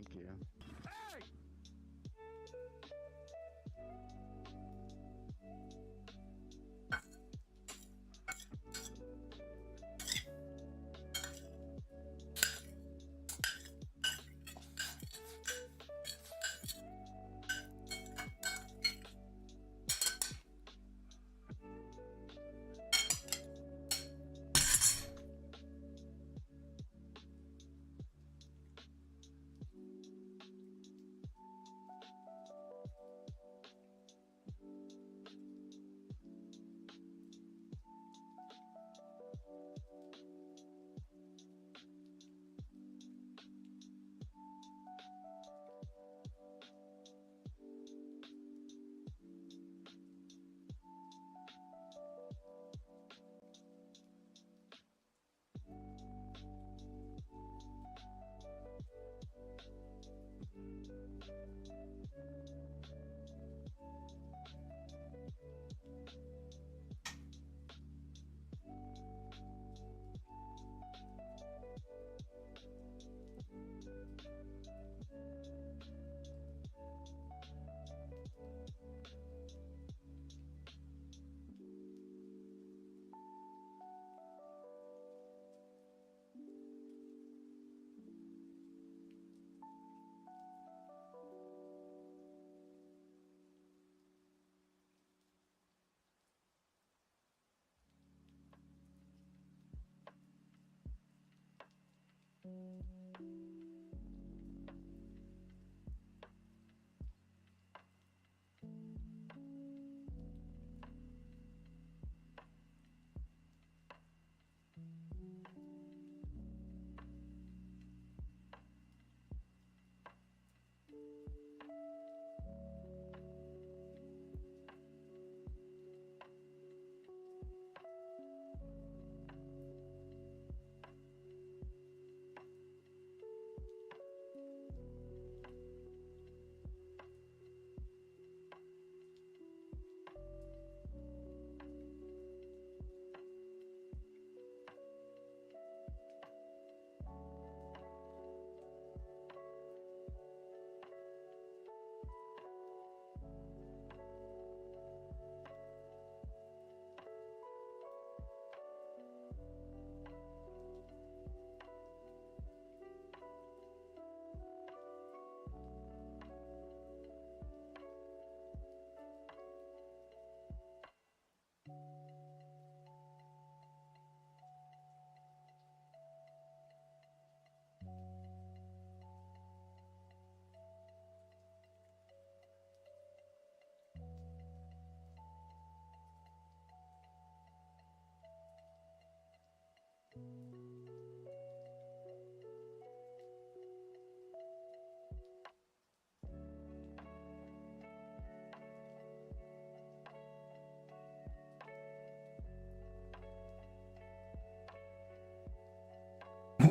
Thank you.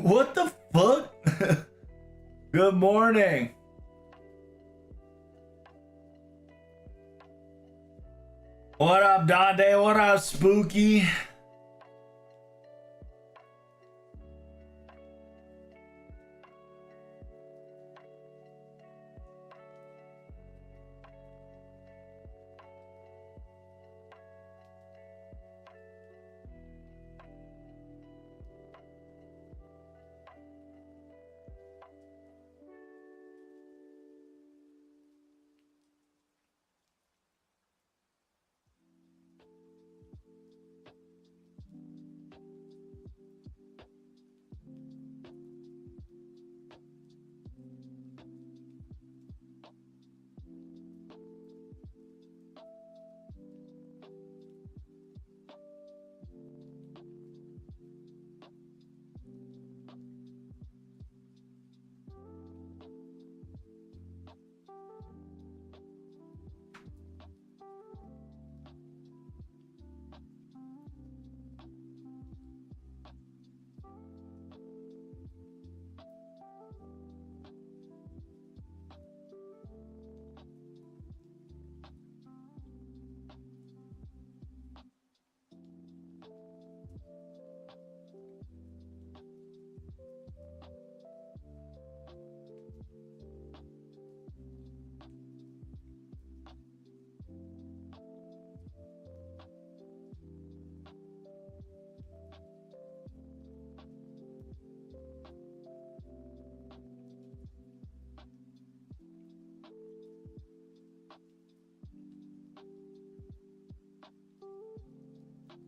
What the fuck? Good morning. What up, Dante? What up, Spooky?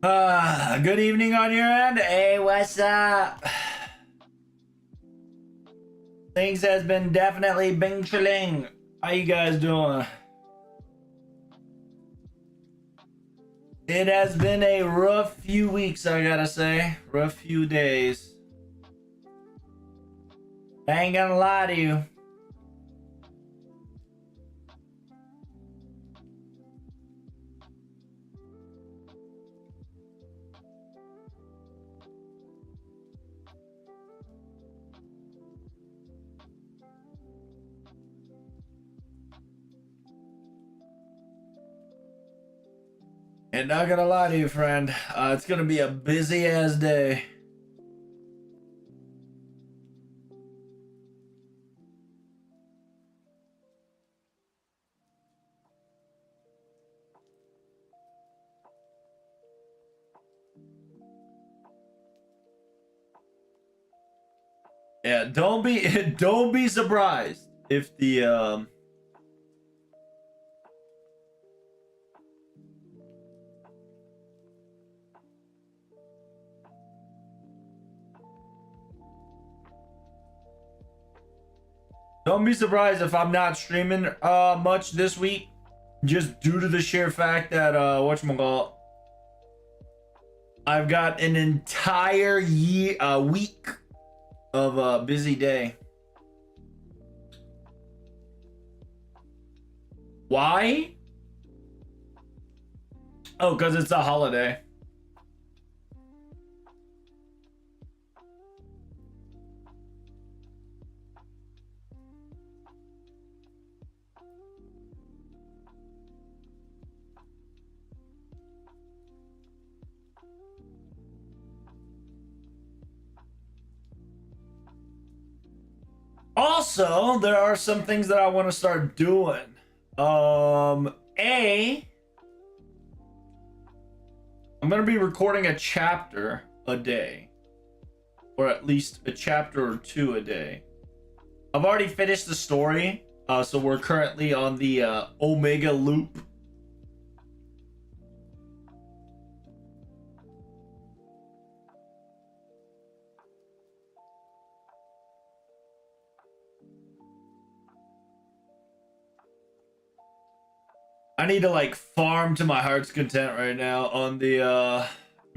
Good evening on your end. Hey, what's up? Things has been definitely bing chilling. How you guys doing? It has been a rough few weeks, I gotta say. Rough few days. I ain't gonna lie to you. And not gonna lie to you, friend. It's gonna be a busy ass day. Yeah, don't be don't be surprised if the don't be surprised if I'm not streaming much this week, just due to the sheer fact that whatchamacallit, I've got an entire week of a busy day. Why? Oh, because it's a holiday. Also, there are some things that I want to start doing. I'm gonna be recording a chapter a day, or at least a chapter or two a day. I've already finished the story, so we're currently on the Omega loop. I need to like farm to my heart's content right now on the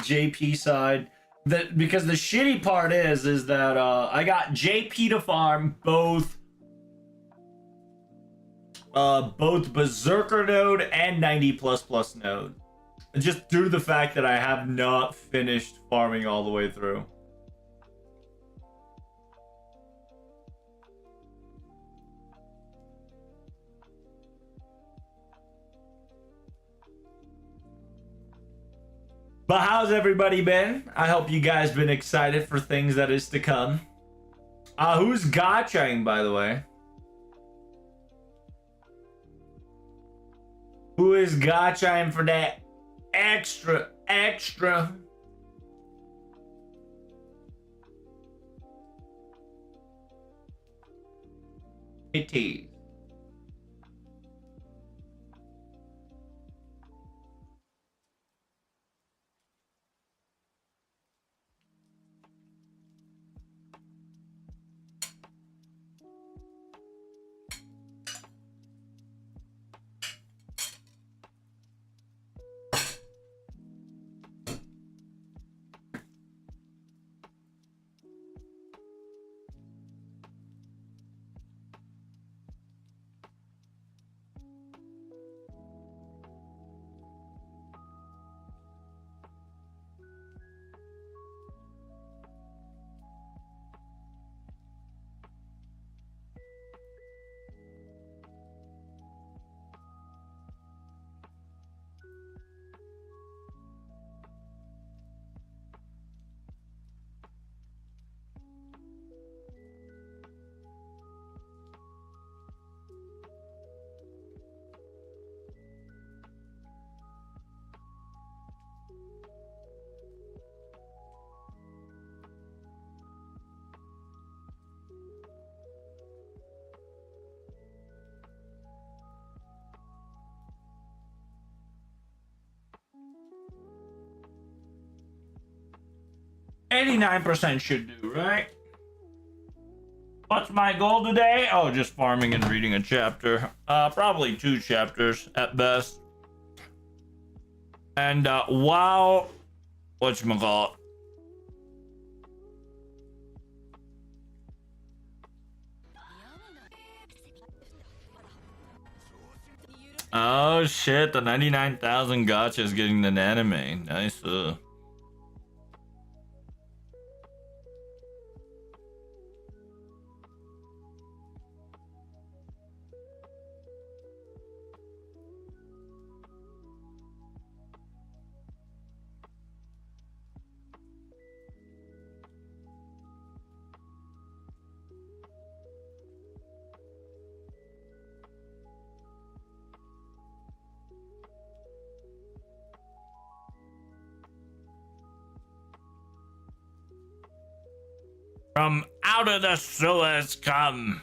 JP side. That because the shitty part is that I got JP to farm both Berserker node and 90++ node. Just due to the fact that I have not finished farming all the way through. But how's everybody been? I hope you guys been excited for things that is to come. Who's gachaing, by the way? Who is gachaing for that extra? It is. 89% should do, right? What's my goal today? Oh, just farming and reading a chapter. Probably 2 chapters at best. And while whatchamacallit? Oh shit, the 99,000 gotcha is getting an anime. Nice. From out of the sewers come.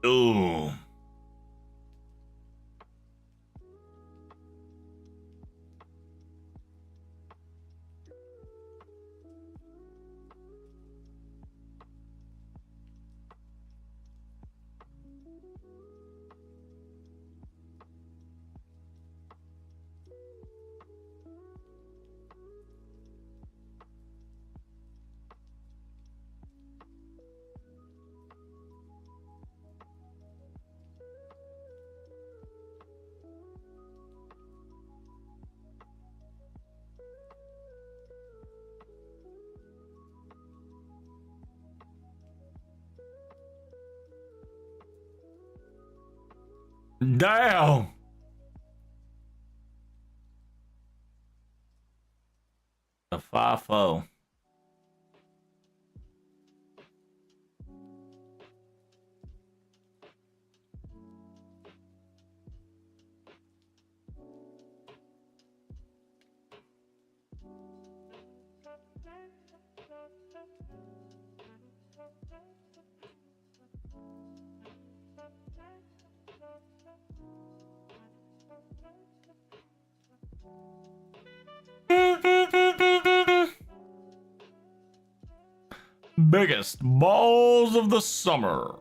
Ooh. Damn. The 5-0. Biggest balls of the summer.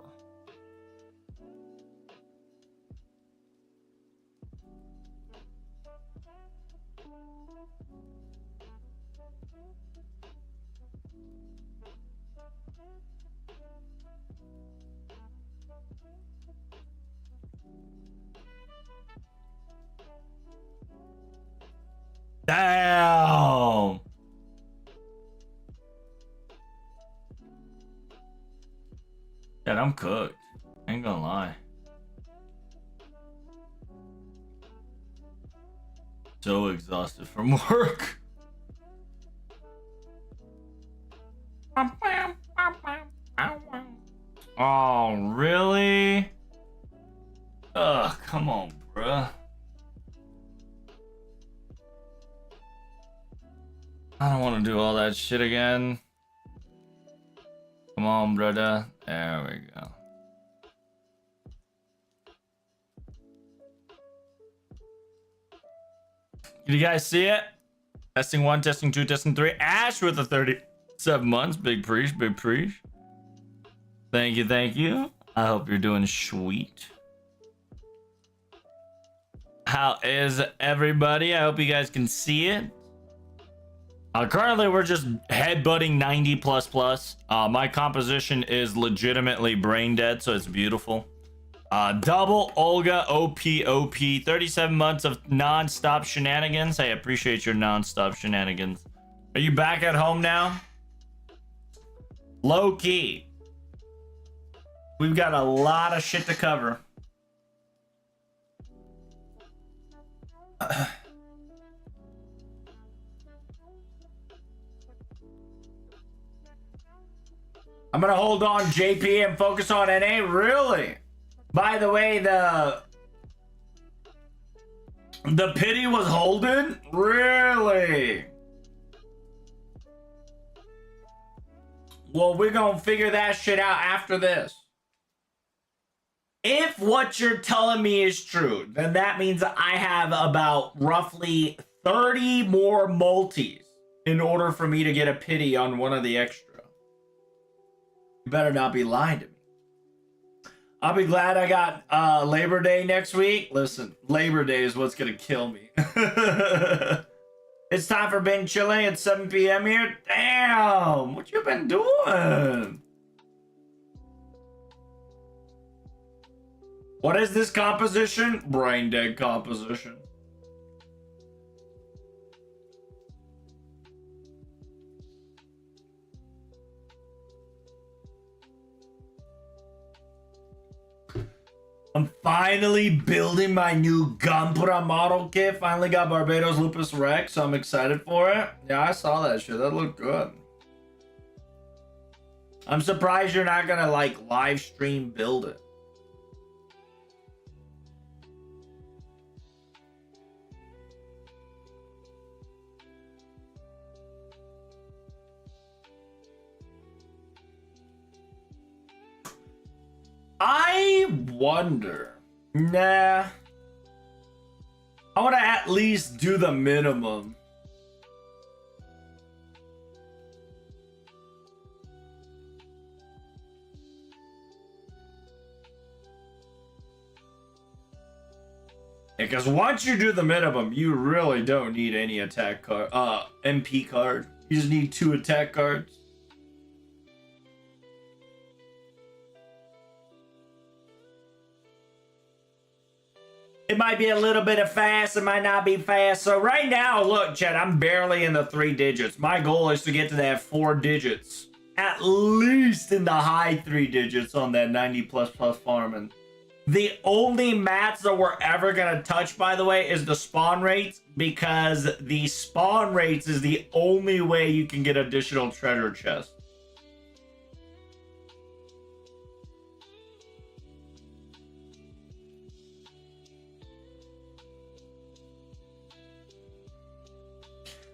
Damn. Yeah, I'm cooked. Ain't gonna lie. So exhausted from work. Oh, really? Ugh, come on, bruh. I don't want to do all that shit again. Come on, brother. There we go. Did you guys see it? Testing 1, testing 2, testing 3. Ash with the 37 months. Big preach, big preach. Thank you, thank you. I hope you're doing sweet. How is everybody? I hope you guys can see it. Currently, we're just headbutting 90 plus plus. My composition is legitimately brain dead, so it's beautiful. Double Olga OP 37 months of non-stop shenanigans. I appreciate your non-stop shenanigans. Are you back at home now? Low key. We've got a lot of shit to cover. I'm gonna hold on JP and focus on NA. Really? By the way, the pity was holding? Really? Well, we're gonna figure that shit out after this. If what you're telling me is true, then that means I have about roughly 30 more multis in order for me to get a pity on one of the extra. You better not be lying to me. I'll be glad I got Labor Day next week. Listen, Labor Day is what's gonna kill me. It's time for Ben Chilling at 7 p.m. here. Damn, what you been doing? What is this composition? Brain dead composition. I'm finally building my new Gunpla model kit. Finally got Barbados Lupus Rex, so I'm excited for it. Yeah, I saw that shit. That looked good. I'm surprised you're not gonna like live stream build it. I wonder. Nah. I want to at least do the minimum. Because once you do the minimum, you really don't need any attack card, MP card. You just need 2 attack cards. It might be a little bit of fast, it might not be fast. So right now, look, Chad, I'm barely in the 3 digits. My goal is to get to that 4 digits. At least in the high 3 digits on that 90 plus farming. The only mats that we're ever gonna touch, by the way, is the spawn rates, because the spawn rates is the only way you can get additional treasure chests.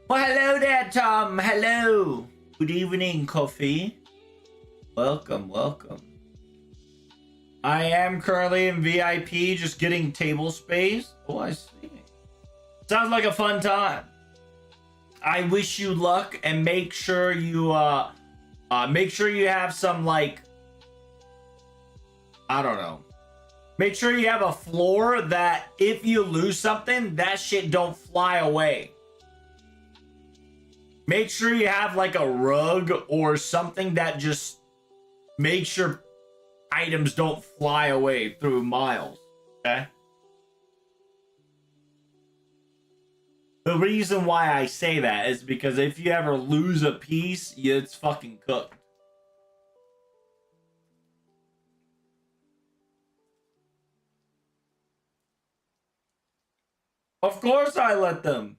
Well, hello there, Tom. Hello. Good evening, Coffee. Welcome, welcome. I am currently in VIP, just getting table space. Oh, I see. Sounds like a fun time. I wish you luck, and make sure you have some, like, I don't know. Make sure you have a floor that if you lose something, that shit don't fly away. Make sure you have like a rug or something that just makes sure items don't fly away through miles, okay? The reason why I say that is because if you ever lose a piece, it's fucking cooked. Of course I let them.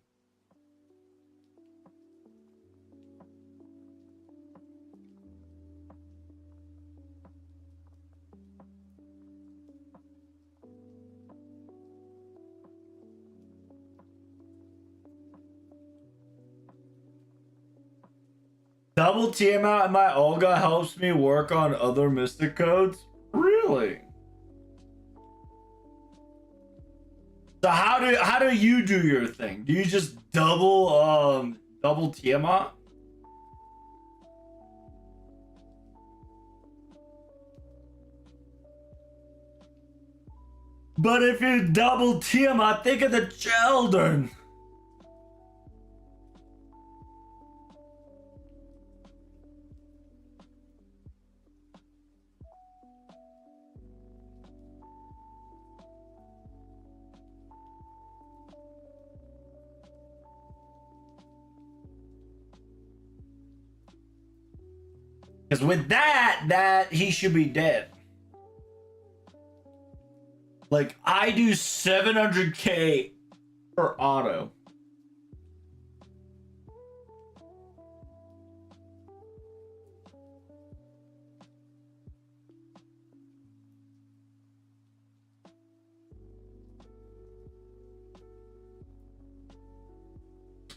Double Tiamat and my Olga helps me work on other mystic codes? Really? So how do you do your thing? Do you just double Tiamat? But if you double Tiamat, think of the children. Because with that he should be dead. Like, I do 700k per auto.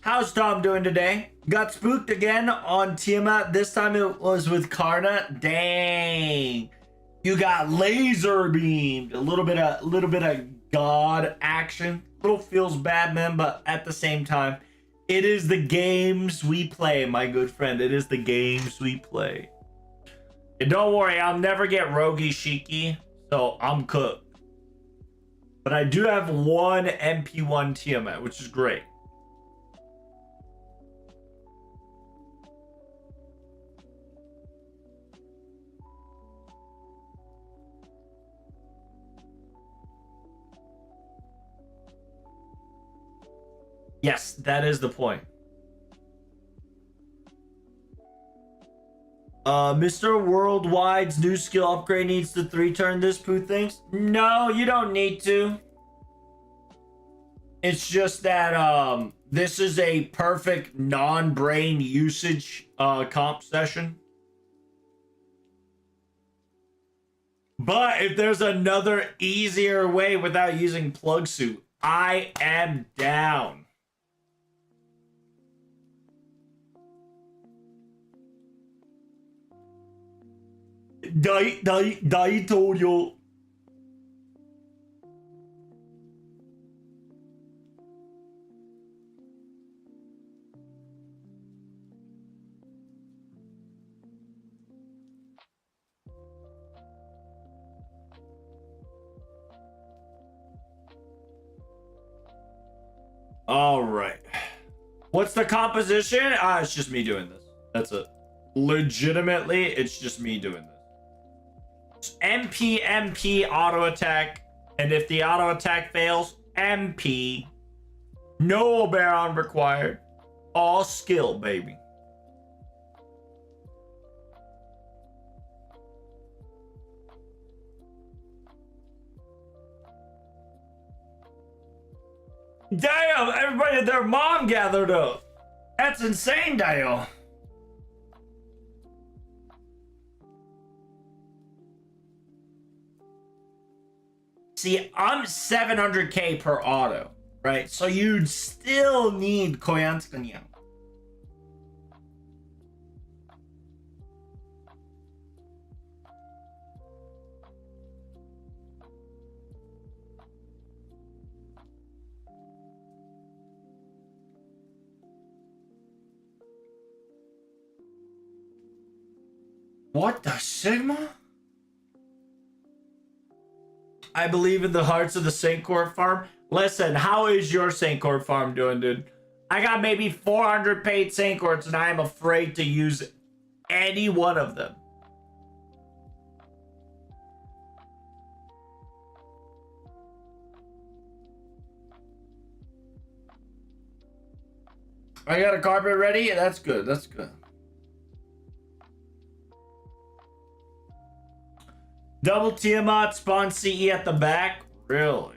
How's Tom doing today? Got spooked again on Tiamat. This time it was with Karna. Dang. You got laser beamed. A little bit of god action. Little feels bad, man, but at the same time, It is the games we play, my good friend. It is the games we play. And don't worry, I'll never get Rogi Shiki, so I'm cooked. But I do have one MP1 Tiamat, which is great. Yes, that is the point. Mr. Worldwide's new skill upgrade needs to 3-turn this, Pooh thinks. No, you don't need to. It's just that this is a perfect non-brain usage comp session. But if there's another easier way without using plug suit, I am down. Die told you. All right. What's the composition? It's just me doing this. That's it. Legitimately, it's just me doing this. MP auto attack, and if the auto attack fails, MP. No Oberon required. All skill, baby. Damn, everybody and their mom gathered up. That's insane, Dale. See, I'm 700k per auto, right? So you'd still need Koyanskanya. What the Sigma? I believe in the hearts of the St. Court farm. Listen, how is your St. Court farm doing, dude? I got maybe 400 paid St. Courts and I am afraid to use any one of them. I got a carpet ready? That's good, that's good. Double Tiamat, spawn CE at the back? Really?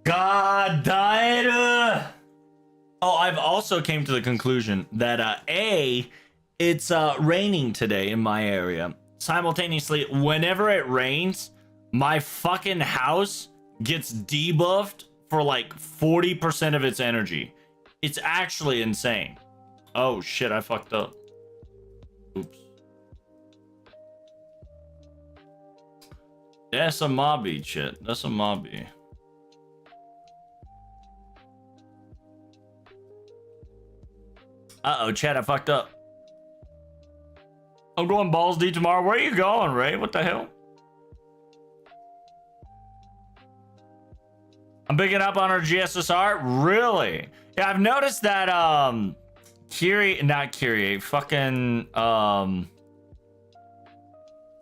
God damn it. Oh, I've also came to the conclusion that it's raining today in my area. Simultaneously, whenever it rains, my fucking house gets debuffed for like 40% of its energy. It's actually insane. Oh shit, I fucked up. Oops. That's some mobby shit. That's some mobby. Uh-oh, Chad, I fucked up. I'm going balls deep tomorrow. Where are you going, Ray? What the hell? I'm picking up on our GSSR? Really? Yeah, I've noticed that, fucking,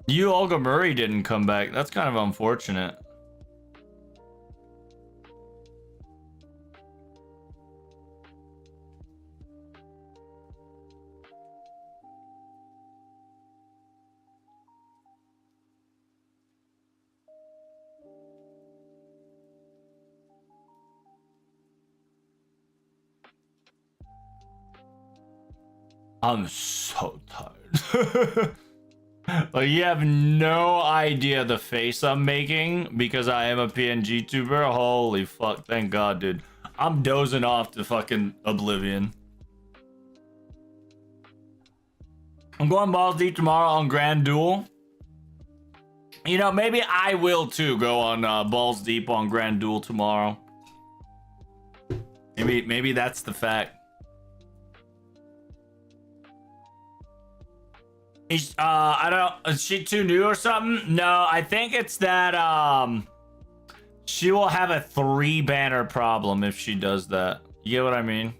You, Olga Murray, didn't come back. That's kind of unfortunate. I'm so tired. Like, you have no idea the face I'm making because I am a PNG tuber. Holy fuck, thank God, dude. I'm dozing off to fucking oblivion. I'm going balls deep tomorrow on Grand Duel. You know, maybe I will too go on balls deep on Grand Duel tomorrow. Maybe that's the fact. I don't. Is she too new or something? No, I think it's that she will have a 3 banner problem if she does that. You get what I mean?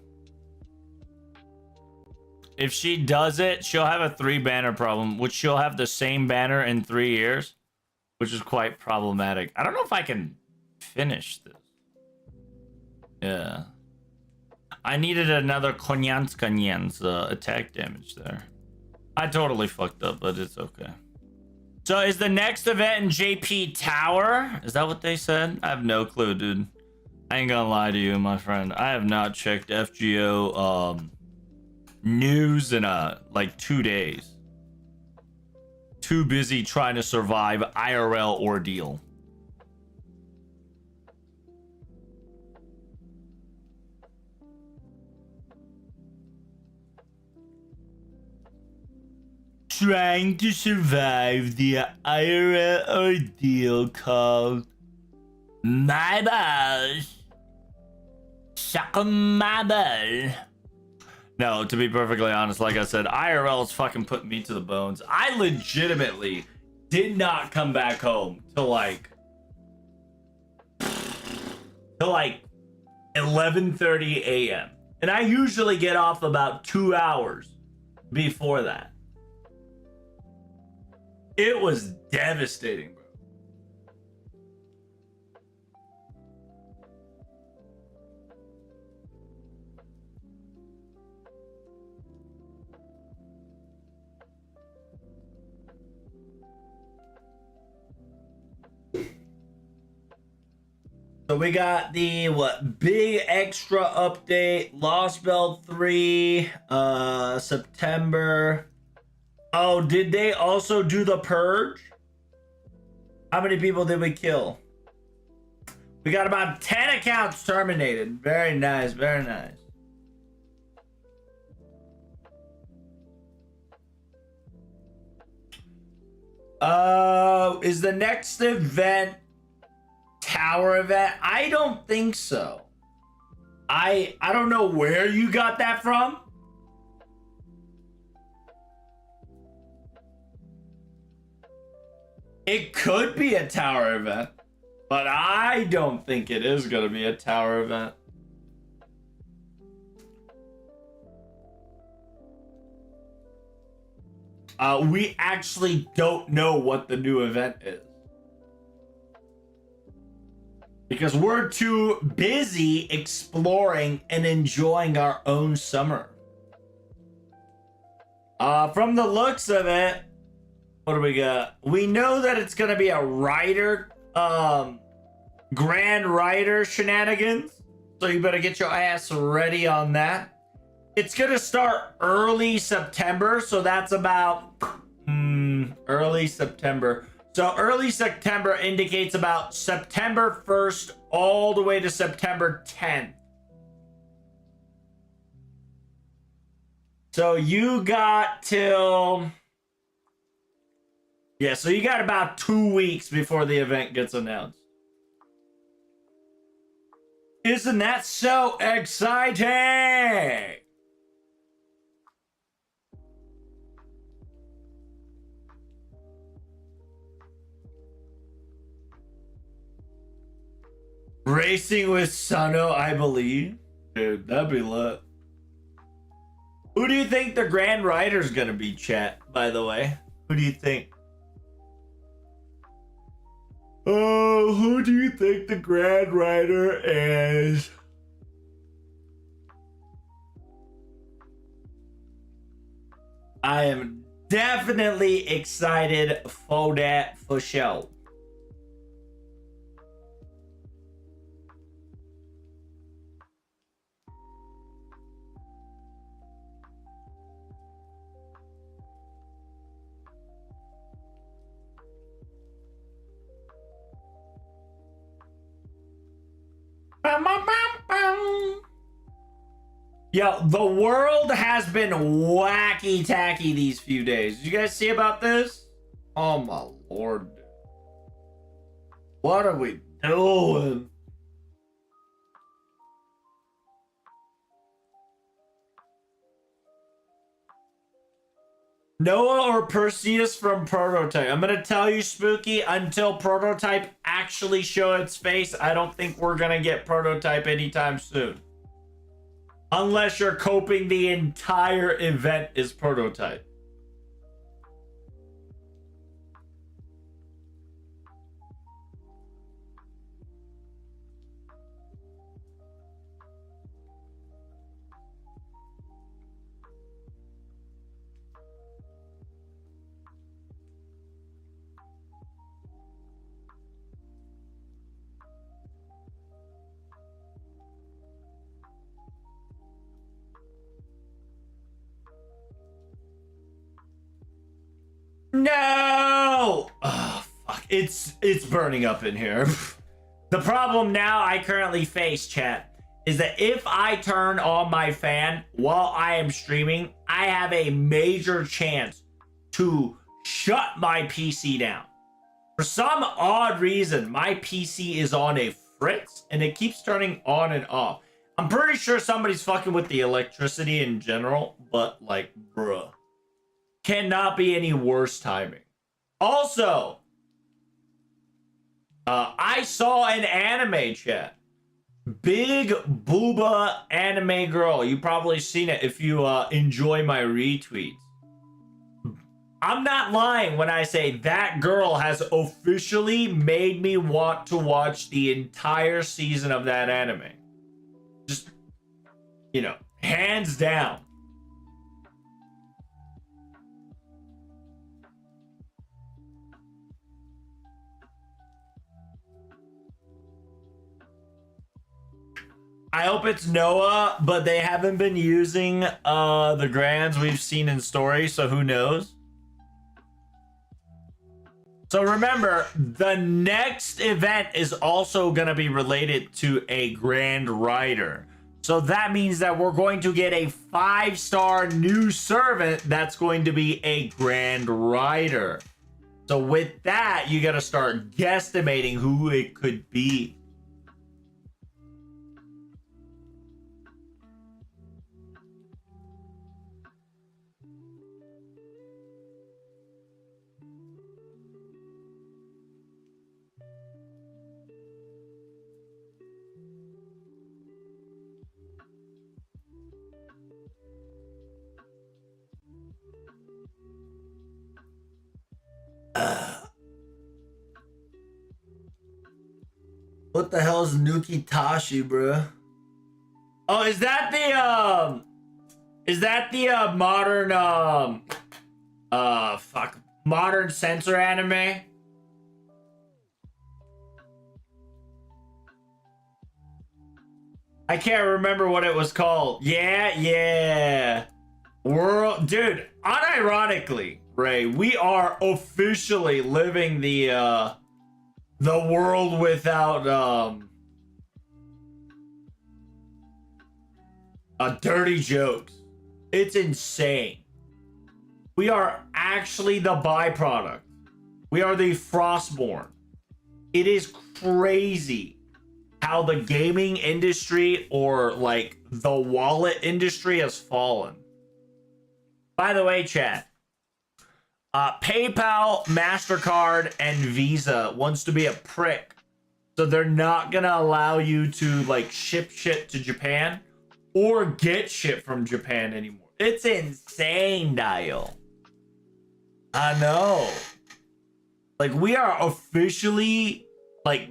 If she does it, she'll have a 3 banner problem, which she'll have the same banner in 3 years, which is quite problematic. I don't know if I can finish this. Yeah. I needed another Konyans attack damage there. I totally fucked up, but it's okay. So is the next event in JP Tower? Is that what they said? I have no clue, dude. I ain't gonna lie to you, my friend. I have not checked FGO news in like 2 days. Too busy trying to survive IRL ordeal. Trying to survive the IRL ordeal called my balls. Suck my ball. No, to be perfectly honest, like I said, IRL is fucking putting me to the bones. I legitimately did not come back home till like 11:30 a.m. And I usually get off about 2 hours before that. It was devastating, bro. So we got the big extra update, Lost Belt 3, September. Oh, did they also do the purge? How many people did we kill? We got about 10 accounts terminated. Very nice, very nice. Is the next event tower event? I don't think so. I don't know where you got that from. It could be a tower event, but I don't think it is going to be a tower event. We actually don't know what the new event is. Because we're too busy exploring and enjoying our own summer. From the looks of it, what do we got? We know that it's going to be a rider, grand rider shenanigans. So you better get your ass ready on that. It's going to start early September. So that's about early September. So early September indicates about September 1st all the way to September 10th. So you got till... Yeah, so you got about 2 weeks before the event gets announced. Isn't that so exciting? Racing with Sano, I believe. Dude, that'd be lit. Who do you think the Grand Rider's gonna be, chat, by the way? Who do you think? Oh, who do you think the Grand Rider is? I am definitely excited for that for sure. Yo, the world has been wacky tacky these few days. Did you guys see about this? Oh my lord. What are we doing? Noah or Perseus from Prototype? I'm gonna tell you, Spooky, until Prototype actually show its face, I don't think we're gonna get Prototype anytime soon. Unless you're coping the entire event is Prototype. No! Oh, fuck. It's burning up in here. The problem now I currently face, chat, is that if I turn on my fan while I am streaming, I have a major chance to shut my PC down. For some odd reason, my PC is on a fritz and it keeps turning on and off. I'm pretty sure somebody's fucking with the electricity in general, but like, bruh. Cannot be any worse timing. Also, I saw an anime, chat. Big booba anime girl. You probably seen it if you enjoy my retweets. I'm not lying when I say that girl has officially made me want to watch the entire season of that anime. Just, you know, hands down. I hope it's Noah, but they haven't been using the grands we've seen in story, so who knows? So remember, the next event is also going to be related to a Grand Rider. So that means that we're going to get a 5-star new servant that's going to be a Grand Rider. So with that, you got to start guesstimating who it could be. What the hell is Nuki Tashi, bro? Oh, is that the modern modern censor anime? I can't remember what it was called. Yeah. World, dude, unironically, Ray, we are officially living the world without dirty jokes. It's insane. We are actually the byproduct. We are the Frostborn. It is crazy how the gaming industry or like the wallet industry has fallen. By the way, chat, PayPal, MasterCard, and Visa wants to be a prick. So they're not going to allow you to like ship shit to Japan or get shit from Japan anymore. It's insane, Dial. I know. Like, we are officially like,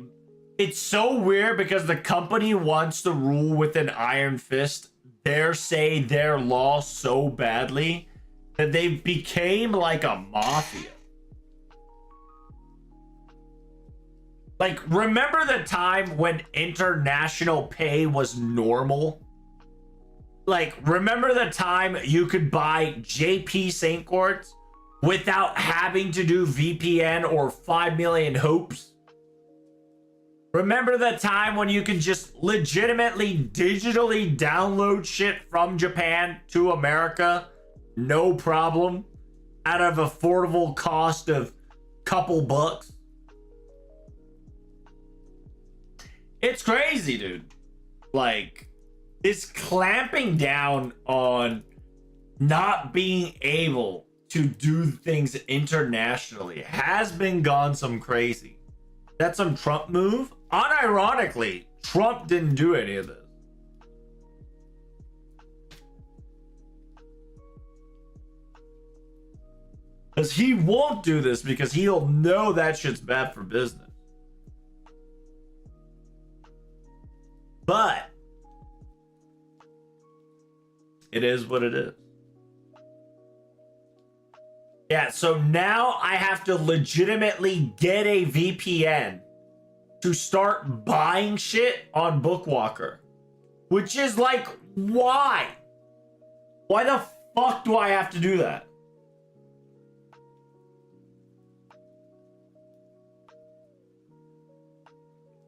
it's so weird because the company wants to rule with an iron fist, say their law so badly that they became like a mafia. Like, remember the time when international pay was normal? Like, remember the time you could buy JP St. Courts without having to do VPN or 5 million hoops? Remember the time when you could just legitimately digitally download shit from Japan to America? No problem. Out of affordable cost of couple bucks. It's crazy, dude. Like, this clamping down on not being able to do things internationally has been gone some crazy. That's some Trump move. Unironically, Trump didn't do any of this. Because he won't do this because he'll know that shit's bad for business. But it is what it is. Yeah, so now I have to legitimately get a VPN to start buying shit on Bookwalker. Which is like, why? Why the fuck do I have to do that?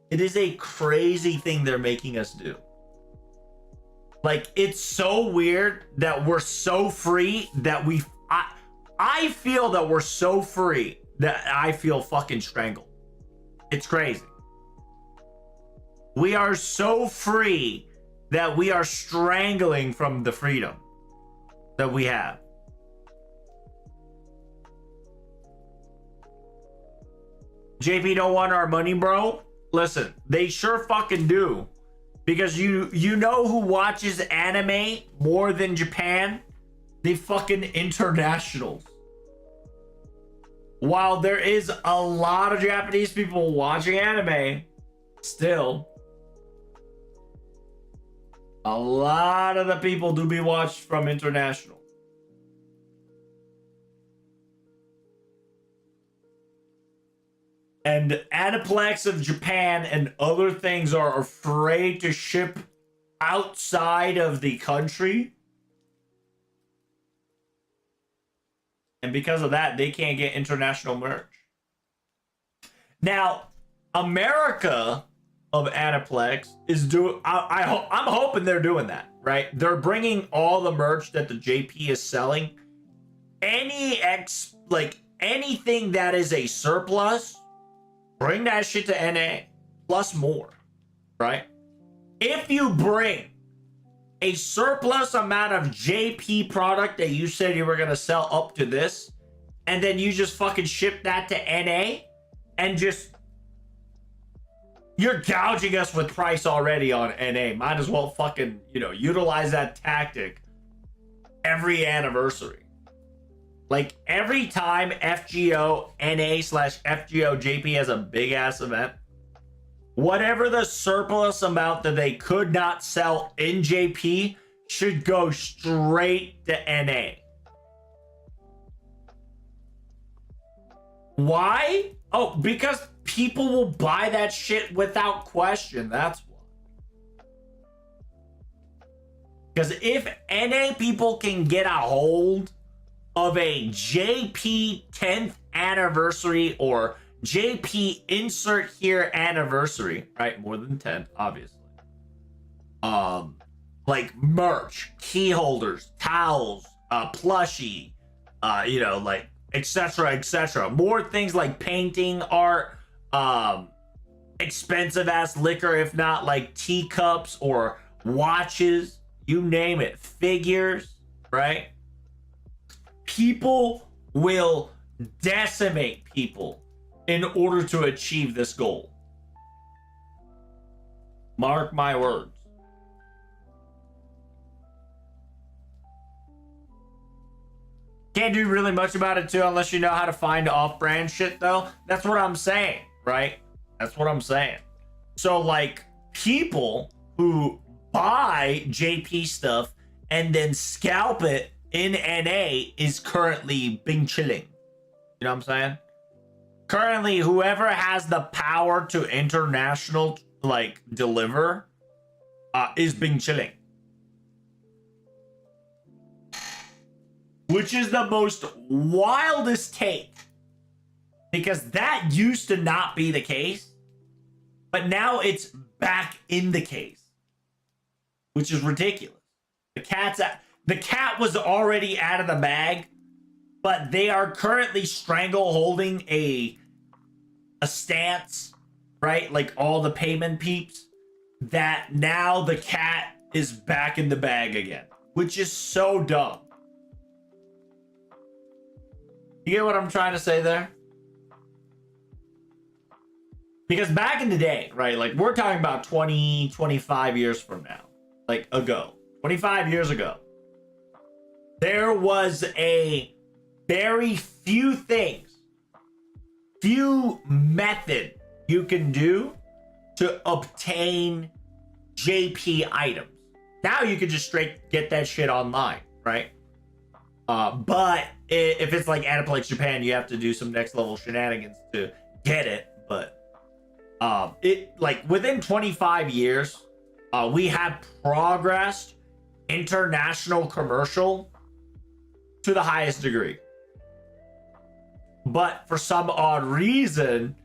It is a crazy thing they're making us do. Like, it's so weird that we're so free that I feel that we're so free that I feel fucking strangled. It's crazy. We are so free that we are strangling from the freedom that we have. JP don't want our money, bro? Listen, they sure fucking do. Because you know who watches anime more than Japan? The fucking internationals. While there is a lot of Japanese people watching anime, still, a lot of the people do be watched from international. And Aniplex of Japan and other things are afraid to ship outside of the country. And because of that, they can't get international merch. Now, America of Aniplex is doing... I'm hoping they're doing that, right? They're bringing all the merch that the JP is selling. Anything that is a surplus, bring that shit to NA plus more, right? If you bring a surplus amount of JP product that you said you were going to sell up to this, and then you just fucking ship that to NA and just... You're gouging us with price already on NA. Might as well fucking, utilize that tactic every anniversary. Like, every time FGO NA/FGO JP has a big ass event, whatever the surplus amount that they could not sell in JP should go straight to NA. Why? Oh, because people will buy that shit without question. That's why. Because if NA people can get a hold of a JP 10th anniversary or JP insert here anniversary, right? More than 10, obviously. Like merch, key holders, towels, plushie, like etc., etc. More things like painting, art, expensive ass liquor, if not like teacups or watches, you name it, figures, right? People will decimate people in order to achieve this goal. Mark my words. Can't do really much about it too unless you know how to find off-brand shit though. That's what I'm saying, right? That's what I'm saying. So like people who buy JP stuff and then scalp it in NA is currently Bing chilling. You know what I'm saying? Currently, whoever has the power to international like deliver is Bing chilling. Which is the most wildest take. Because that used to not be the case. But now it's back in the case. Which is ridiculous. The cat was already out of the bag. But they are currently strangleholding a stance, right? Like all the payment peeps. That now the cat is back in the bag again. Which is so dumb. You get what I'm trying to say there? Because back in the day, right? Like we're talking about 20, 25 years from now. Like ago. 25 years ago. There was a very few things, few method you can do to obtain JP items. Now you can just straight get that shit online, right? But if it's like Aniplex Japan, you have to do some next level shenanigans to get it. But it like within 25 years, we have progressed international commercial to the highest degree. But for some odd reason,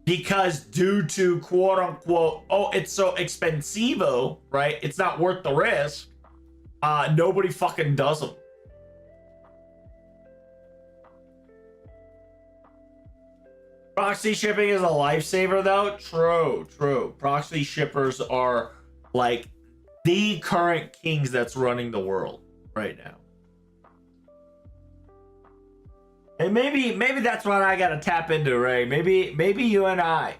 because due to quote unquote, oh, it's so expensivo, right? It's not worth the risk. Nobody fucking does them. Proxy shipping is a lifesaver though. True. Proxy shippers are like the current kings that's running the world right now. And maybe that's what I gotta tap into, Ray. Maybe you and I.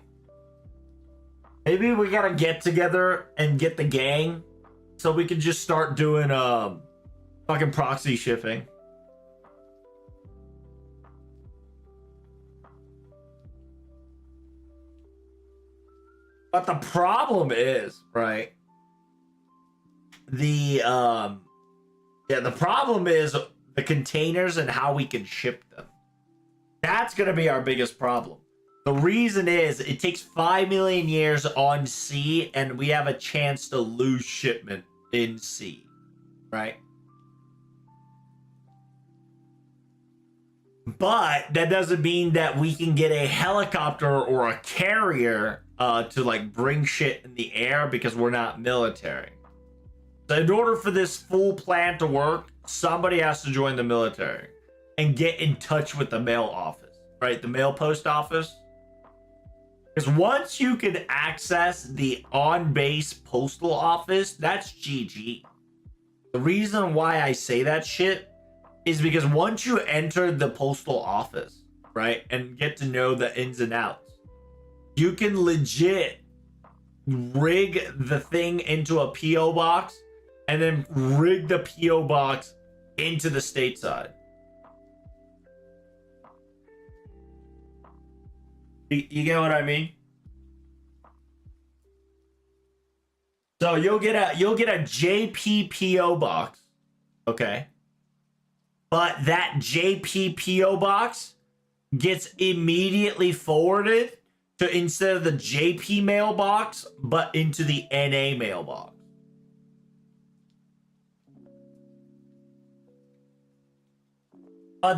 Maybe we gotta get together and get the gang so we can just start doing fucking proxy shipping. But the problem is, right? The problem is the containers and how we can ship them. That's going to be our biggest problem. The reason is it takes 5 million years on sea and we have a chance to lose shipment in sea, right? But that doesn't mean that we can get a helicopter or a carrier to like bring shit in the air because we're not military. So in order for this full plan to work, somebody has to join the military and get in touch with the mail office, right? The mail post office. Because once you can access the on-base postal office, that's GG. The reason why I say that shit is because once you enter the postal office, right, and get to know the ins and outs, you can legit rig the thing into a PO box and then rig the PO box into the stateside. You get what I mean? So you'll get a JPPO box, okay? But that JPPO box gets immediately forwarded to instead of the JP mailbox, but into the NA mailbox.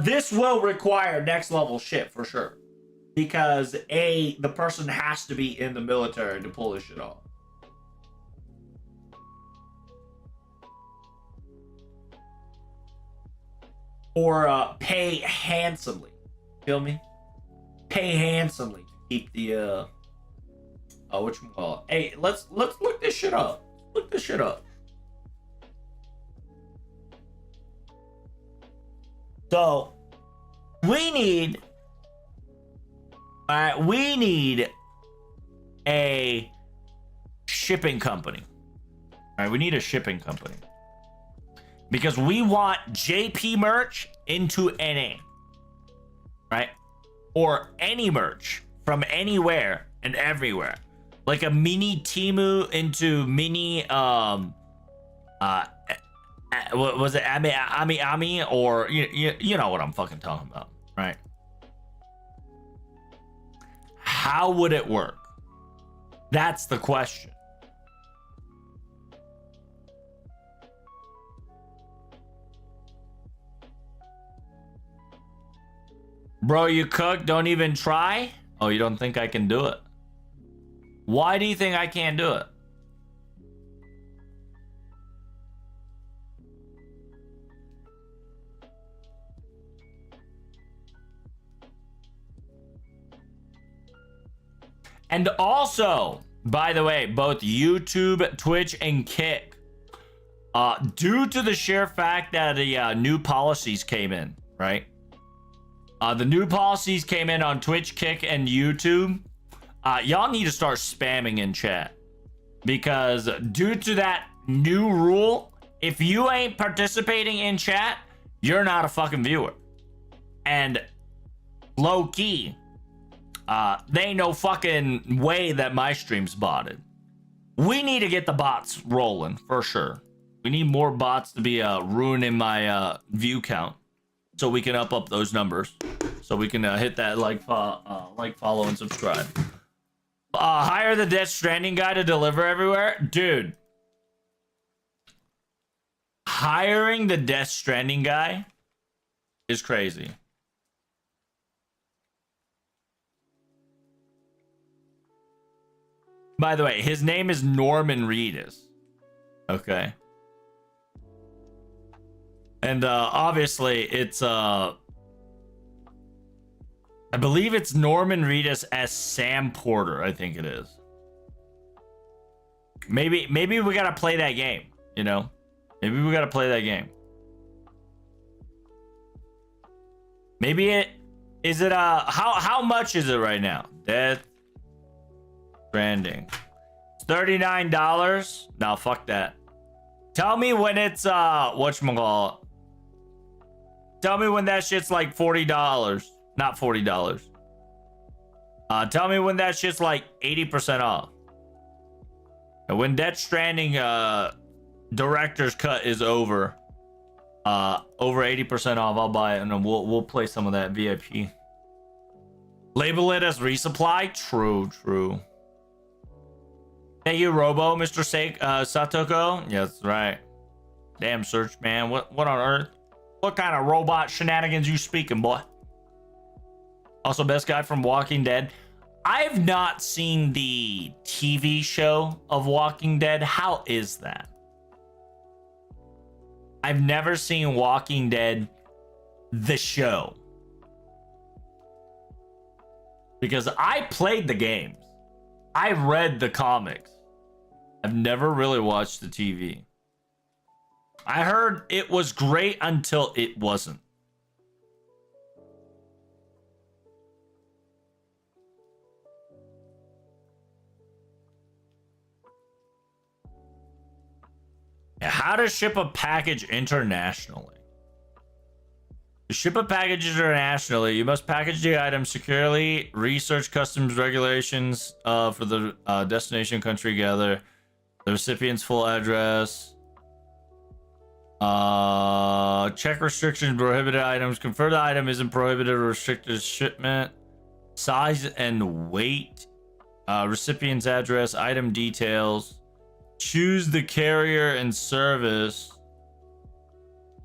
This will require next level shit for sure. Because the person has to be in the military to pull this shit off. Or pay handsomely. Feel me? Pay handsomely to keep the whatchamacallit. Hey, let's look this shit up. Look this shit up. So we need a shipping company. All right, we need a shipping company. Because we want JP merch into NA. Right? Or any merch from anywhere and everywhere. Like a mini Timu into mini what was it, Ami, or you know what I'm fucking talking about, right? How would it work? That's the question. Bro, you cook, don't even try? Oh, you don't think I can do it? Why do you think I can't do it? And also, by the way, both YouTube, Twitch, and Kick, due to the sheer fact that the new policies came in, right? The new policies came in on Twitch, Kick, and YouTube. Y'all need to start spamming in chat. Because due to that new rule, if you ain't participating in chat, you're not a fucking viewer. And low key, they ain't no fucking way that my stream's botted. We need to get the bots rolling for sure. We need more bots to be ruining my view count, so we can up those numbers, so we can hit that like, follow, and subscribe. Hire the Death Stranding guy to deliver everywhere, dude. Hiring the Death Stranding guy is crazy. By the way, his name is Norman Reedus. Okay. And obviously it's I believe it's Norman Reedus as Sam Porter, I think it is. Maybe we gotta play that game, you know? Maybe we gotta play that game. Maybe it is it how much is it right now? Death Stranding. It's $39. No, fuck that. Tell me when it's whatchamacallit. Tell me when that shit's like $40. Not $40. Tell me when that shit's like 80% off. And when Death Stranding director's cut is over 80% off, I'll buy it and then we'll play some of that VIP. Label it as resupply. True. Thank you, Robo, Mr. Satoko. Yeah, that's right. Damn, Search, man. What on earth? What kind of robot shenanigans you speaking, boy? Also, best guy from Walking Dead. I've not seen the TV show of Walking Dead. How is that? I've never seen Walking Dead, the show. Because I played the games. I read the comics. I've never really watched the TV. I heard it was great until it wasn't. How to ship a package internationally. To ship a package internationally, you must package the item securely, research customs regulations for the destination country, gather the recipient's full address, check restrictions, prohibited items, confirm the item isn't prohibited or restricted shipment, size and weight, recipient's address, item details, choose the carrier and service.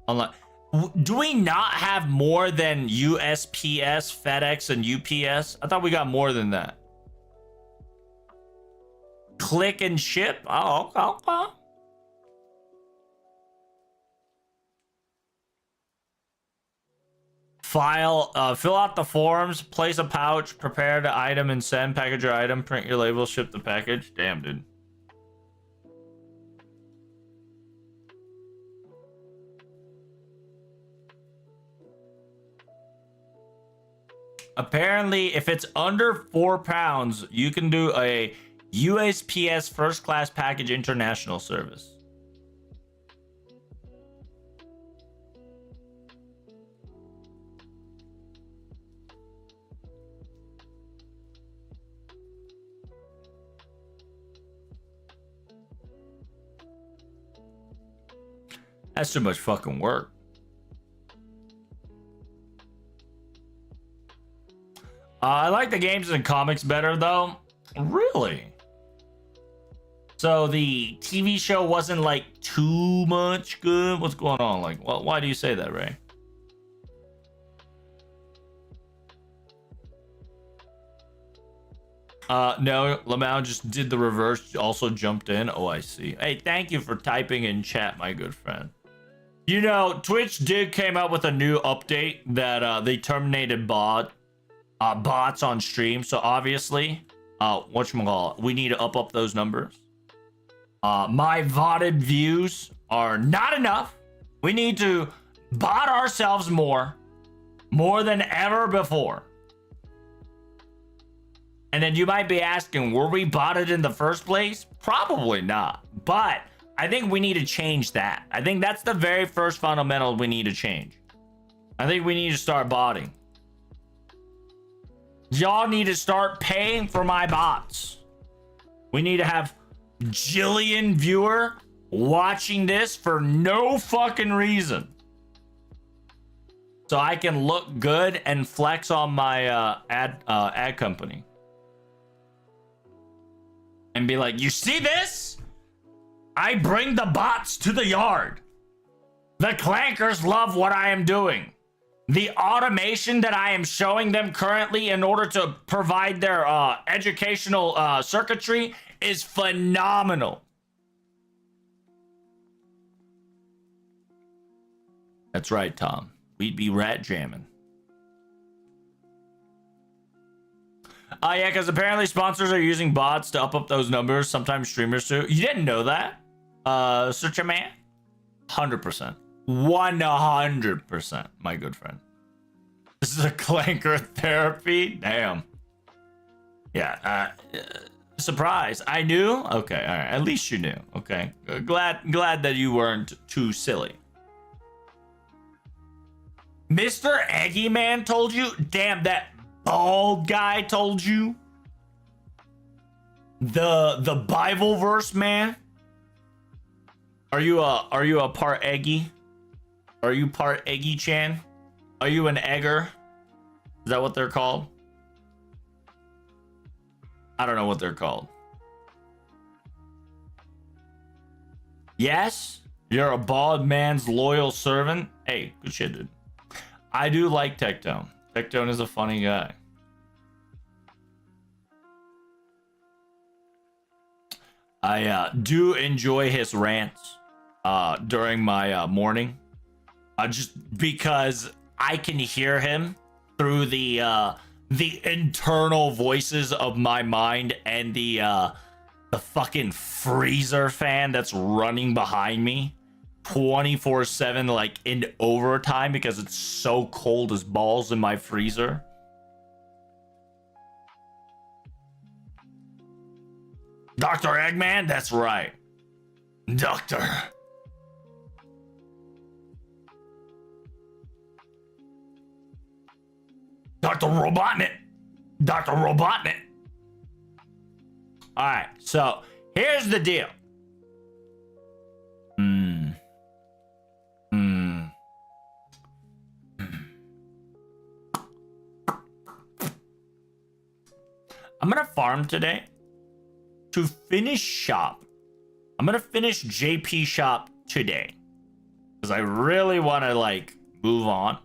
Online. Do we not have more than USPS, FedEx, and UPS? I thought we got more than that. Click and ship? Oh, okay. File, fill out the forms, place a pouch, prepare the item and send, package your item, print your label, ship the package. Damn, dude. Apparently, if it's under 4 pounds, you can do a USPS first class package international service. That's too much fucking work. I like the games and comics better, though. Really? So the TV show wasn't like too much good? What's going on? Like, why do you say that, Ray? No, Lamau just did the reverse, also jumped in. Oh, I see. Hey, thank you for typing in chat, my good friend. You know, Twitch did came out with a new update that they terminated bots on stream. So obviously, whatchamacallit, we need to up those numbers. My vodded views are not enough. We need to bot ourselves more than ever before. And then you might be asking, were we botted in the first place? Probably not. But I think we need to change that. I think that's the very first fundamental we need to change. I think we need to start botting. Y'all need to start paying for my bots. We need to have Jillian viewer watching this for no fucking reason. So I can look good and flex on my ad company. And be like, you see this? I bring the bots to the yard. The clankers love what I am doing. The automation that I am showing them currently in order to provide their educational circuitry is phenomenal. That's right, Tom. We'd be rat jamming. Yeah, because apparently sponsors are using bots to up those numbers. Sometimes streamers too. You didn't know that? Search a man? 100%. 100%, my good friend. This is a clanker therapy? Damn. Yeah, surprise. I knew? Okay, all right. At least you knew. Okay. Glad that you weren't too silly. Mr. Eggy Man told you? Damn, that bald guy told you? The Bible verse man? Are you a part Eggy? Are you part Eggy Chan? Are you an egger? Is that what they're called? I don't know what they're called. Yes? You're a bald man's loyal servant? Hey, good shit, dude. I do like Tectone. Tectone is a funny guy. I do enjoy his rants during my morning. Just because I can hear him through the internal voices of my mind and the fucking freezer fan that's running behind me 24/7, like in overtime, because it's so cold as balls in my freezer. Dr. Eggman? That's right. Doctor. Dr. Robotnik. Dr. Robotnik. All right, so here's the deal. I'm gonna farm today to finish shop. I'm gonna finish JP shop today because I really want to like move on.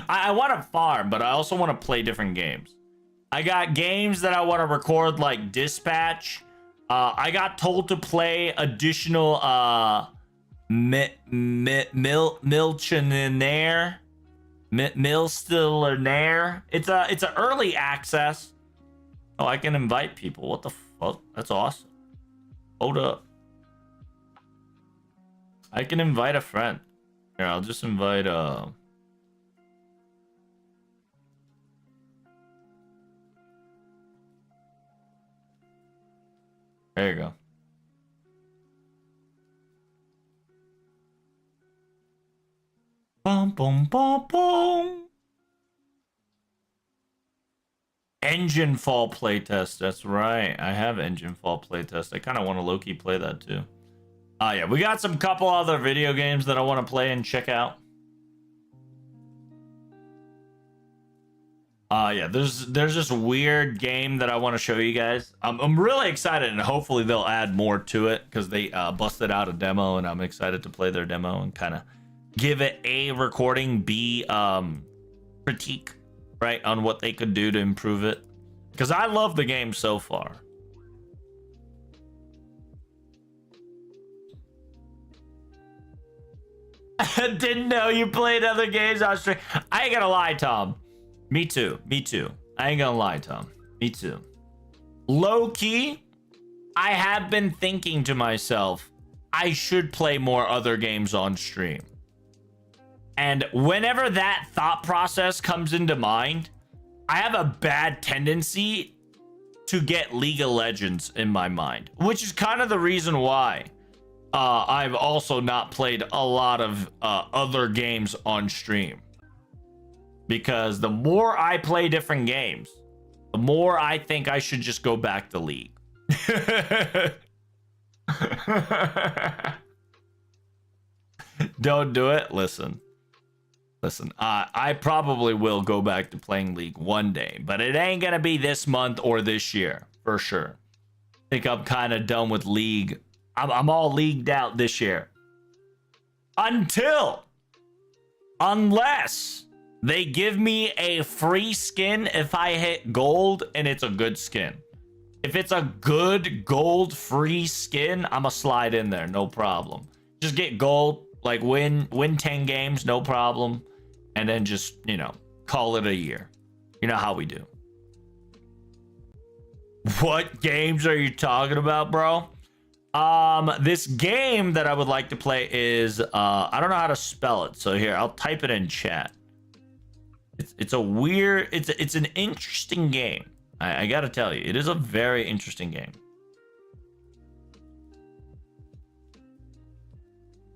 I want to farm, but I also want to play different games. I got games that I want to record, like Dispatch. I got told to play additional Milchinaire. Milstillionaire. It's a early access. Oh, I can invite people. What the fuck? That's awesome. Hold up. I can invite a friend. Here, I'll just invite there you go. Bum bum bum bum. Engine Fall playtest. That's right. I have Engine Fall playtest. I kind of want to low-key play that too. Yeah, we got some couple other video games that I want to play and check out. Yeah, there's this weird game that I want to show you guys. I'm really excited, and hopefully they'll add more to it because they busted out a demo, and I'm excited to play their demo and kind of give it A, recording, B, critique, right, on what they could do to improve it. Because I love the game so far. Didn't know you played other games on stream. I ain't gonna lie, Tom. Me too. Me too. I ain't gonna lie, Tom. Me too. Low key, I have been thinking to myself, I should play more other games on stream. And whenever that thought process comes into mind, I have a bad tendency to get League of Legends in my mind, which is kind of the reason why I've also not played a lot of other games on stream. Because the more I play different games, the more I think I should just go back to League. Don't do it. Listen, I probably will go back to playing League one day, but it ain't gonna be this month or this year for sure. I think I'm kind of done with League. I'm all leagued out this year. Unless they give me a free skin if I hit gold and it's a good skin. If it's a good gold free skin, I'ma slide in there, no problem. Just get gold, like win 10 games, no problem. And then just, you know, call it a year. You know how we do. What games are you talking about, bro? This game that I would like to play is I don't know how to spell it, so here I'll type it in chat. It's a weird, it's an interesting game. I gotta tell you, it is a very interesting game.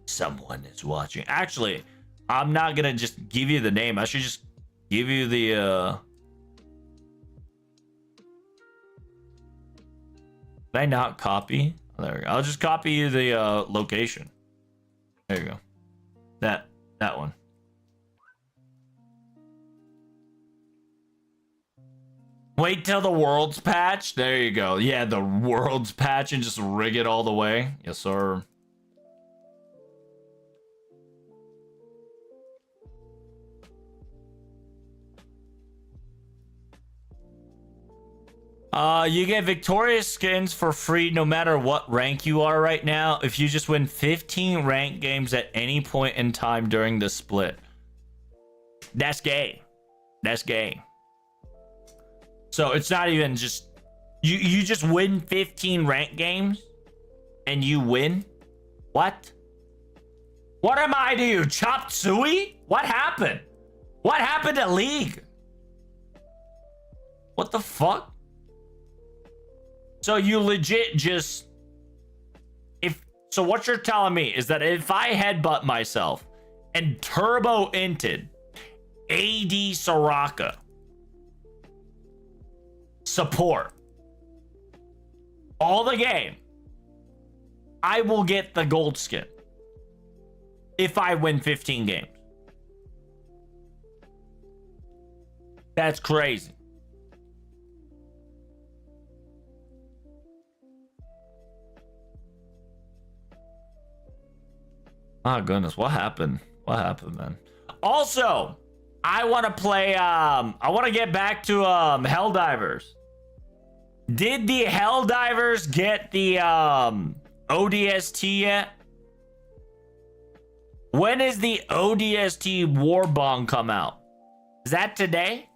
Someone is watching. Actually, I'm not gonna just give you the name. I should just give you the Did I not copy? Oh, there we go. I'll just copy you the location. There you go. That one. Wait till the world's patch. There you go. Yeah, the world's patch and just rig it all the way. Yes, sir. You get victorious skins for free no matter what rank you are right now if you just win 15 ranked games at any point in time during the split. That's gay. That's gay. So it's not even just you just win 15 ranked games and you win? What? What am I to you? Chop suey? What happened? What happened to League? What the fuck? So you legit just so what you're telling me is that if I headbutt myself and turbo inted AD Soraka support all the game, I will get the gold skin if I win 15 games. That's crazy. Oh goodness, what happened? What happened, man? Also, I want to play I want to get back to Helldivers. Did the Helldivers get the ODST yet? When is the ODST Warbong come out? Is that today?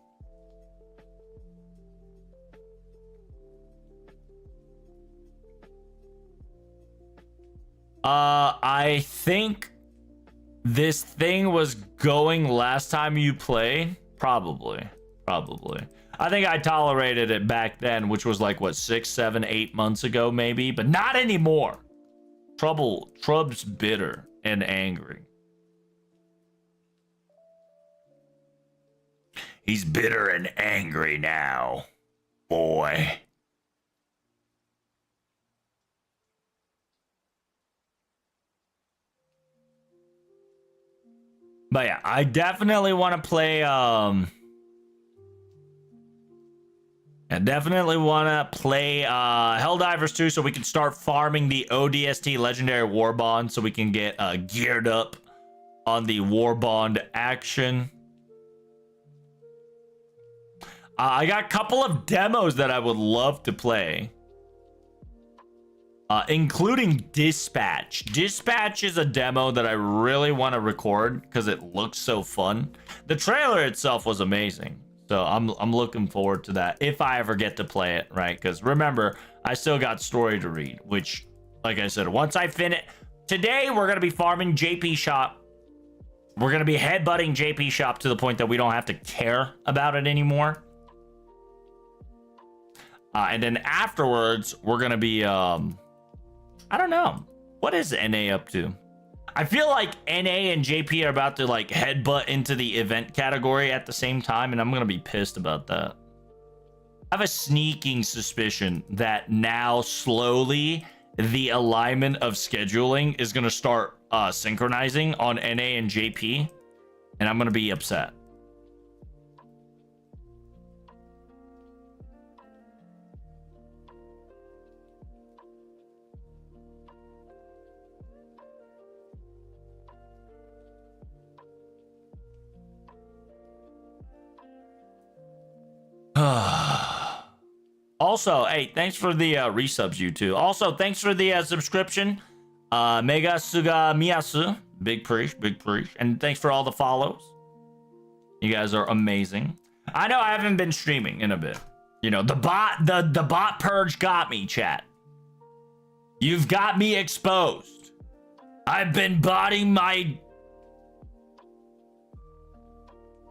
I think this thing was going last time you played. Probably. I think I tolerated it back then, which was like, what, 6, 7, 8 months ago, maybe? But not anymore. Trub's bitter and angry. He's bitter and angry now, boy. But yeah, I definitely want to play. I definitely want to play Helldivers 2 so we can start farming the ODST Legendary War Bond so we can get geared up on the War Bond action. I got a couple of demos that I would love to play. Including Dispatch. Dispatch is a demo that I really want to record because it looks so fun. The trailer itself was amazing. So I'm looking forward to that if I ever get to play it, right? Because remember, I still got story to read, which, like I said, once I finish... Today, we're going to be farming JP Shop. We're going to be headbutting JP Shop to the point that we don't have to care about it anymore. And then afterwards, we're going to be... I don't know. What is NA up to? I feel like NA and JP are about to like headbutt into the event category at the same time, and I'm gonna be pissed about that. I have a sneaking suspicion that now slowly the alignment of scheduling is gonna start synchronizing on NA and JP, and I'm gonna be upset. Also, hey, thanks for the resubs, you two. Also, thanks for the subscription. Mega Suga Miyasu. Big preach. And thanks for all the follows. You guys are amazing. I know I haven't been streaming in a bit. You know, the bot purge got me, chat. You've got me exposed. I've been botting my...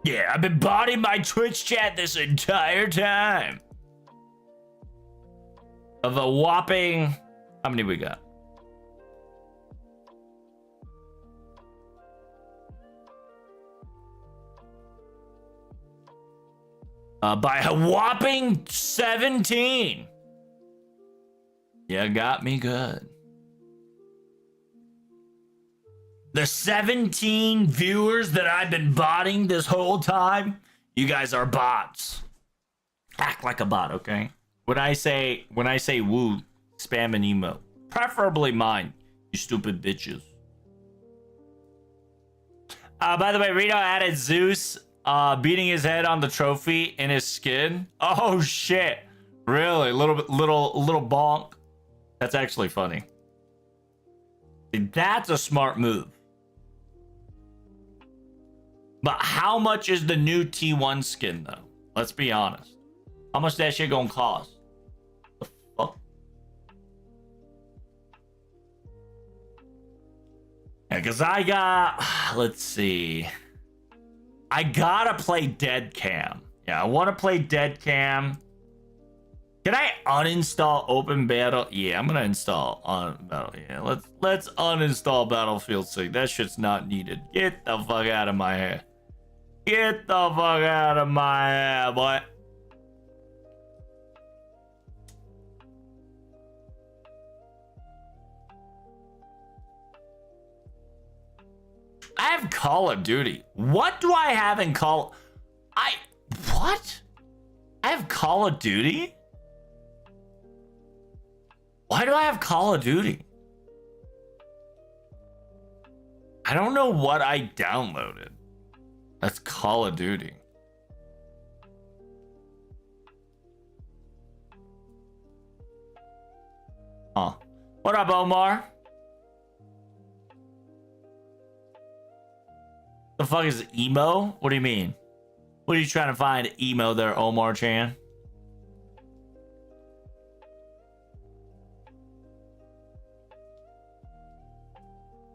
Yeah, I've been botting my Twitch chat this entire time. Of a whopping... How many we got? By a whopping 17. You got me good. The 17 viewers that I've been botting this whole time, you guys are bots. Act like a bot, okay? When I say woo, spam an emote. Preferably mine, you stupid bitches. By the way, Rito added Zeus beating his head on the trophy in his skin. Oh shit. Really? Little bonk. That's actually funny. That's a smart move. But how much is the new T1 skin though? Let's be honest. How much that shit gonna cost? The fuck? Yeah, cause I got, let's see. I gotta play Dead Cam. Yeah, I wanna play Dead Cam. Can I uninstall Open Battle? Yeah, I'm gonna install on Battle. Yeah, let's uninstall Battlefield 6. That shit's not needed. Get the fuck out of my head. Get the fuck out of my head, boy. I have Call of Duty. What do I have in Call? What? I have Call of Duty? Why do I have Call of Duty? I don't know what I downloaded. That's Call of Duty. Huh. What up, Omar? The fuck is emo? What do you mean? What are you trying to find emo there, Omar Chan?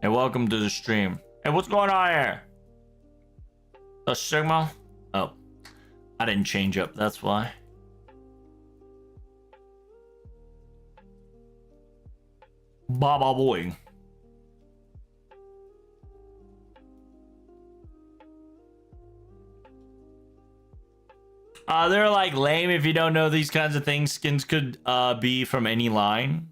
Hey, welcome to the stream. Hey, what's going on here? The Sigma? Oh, I didn't change up, that's why. Baba boy. They're like lame if you don't know these kinds of things. Skins could be from any line.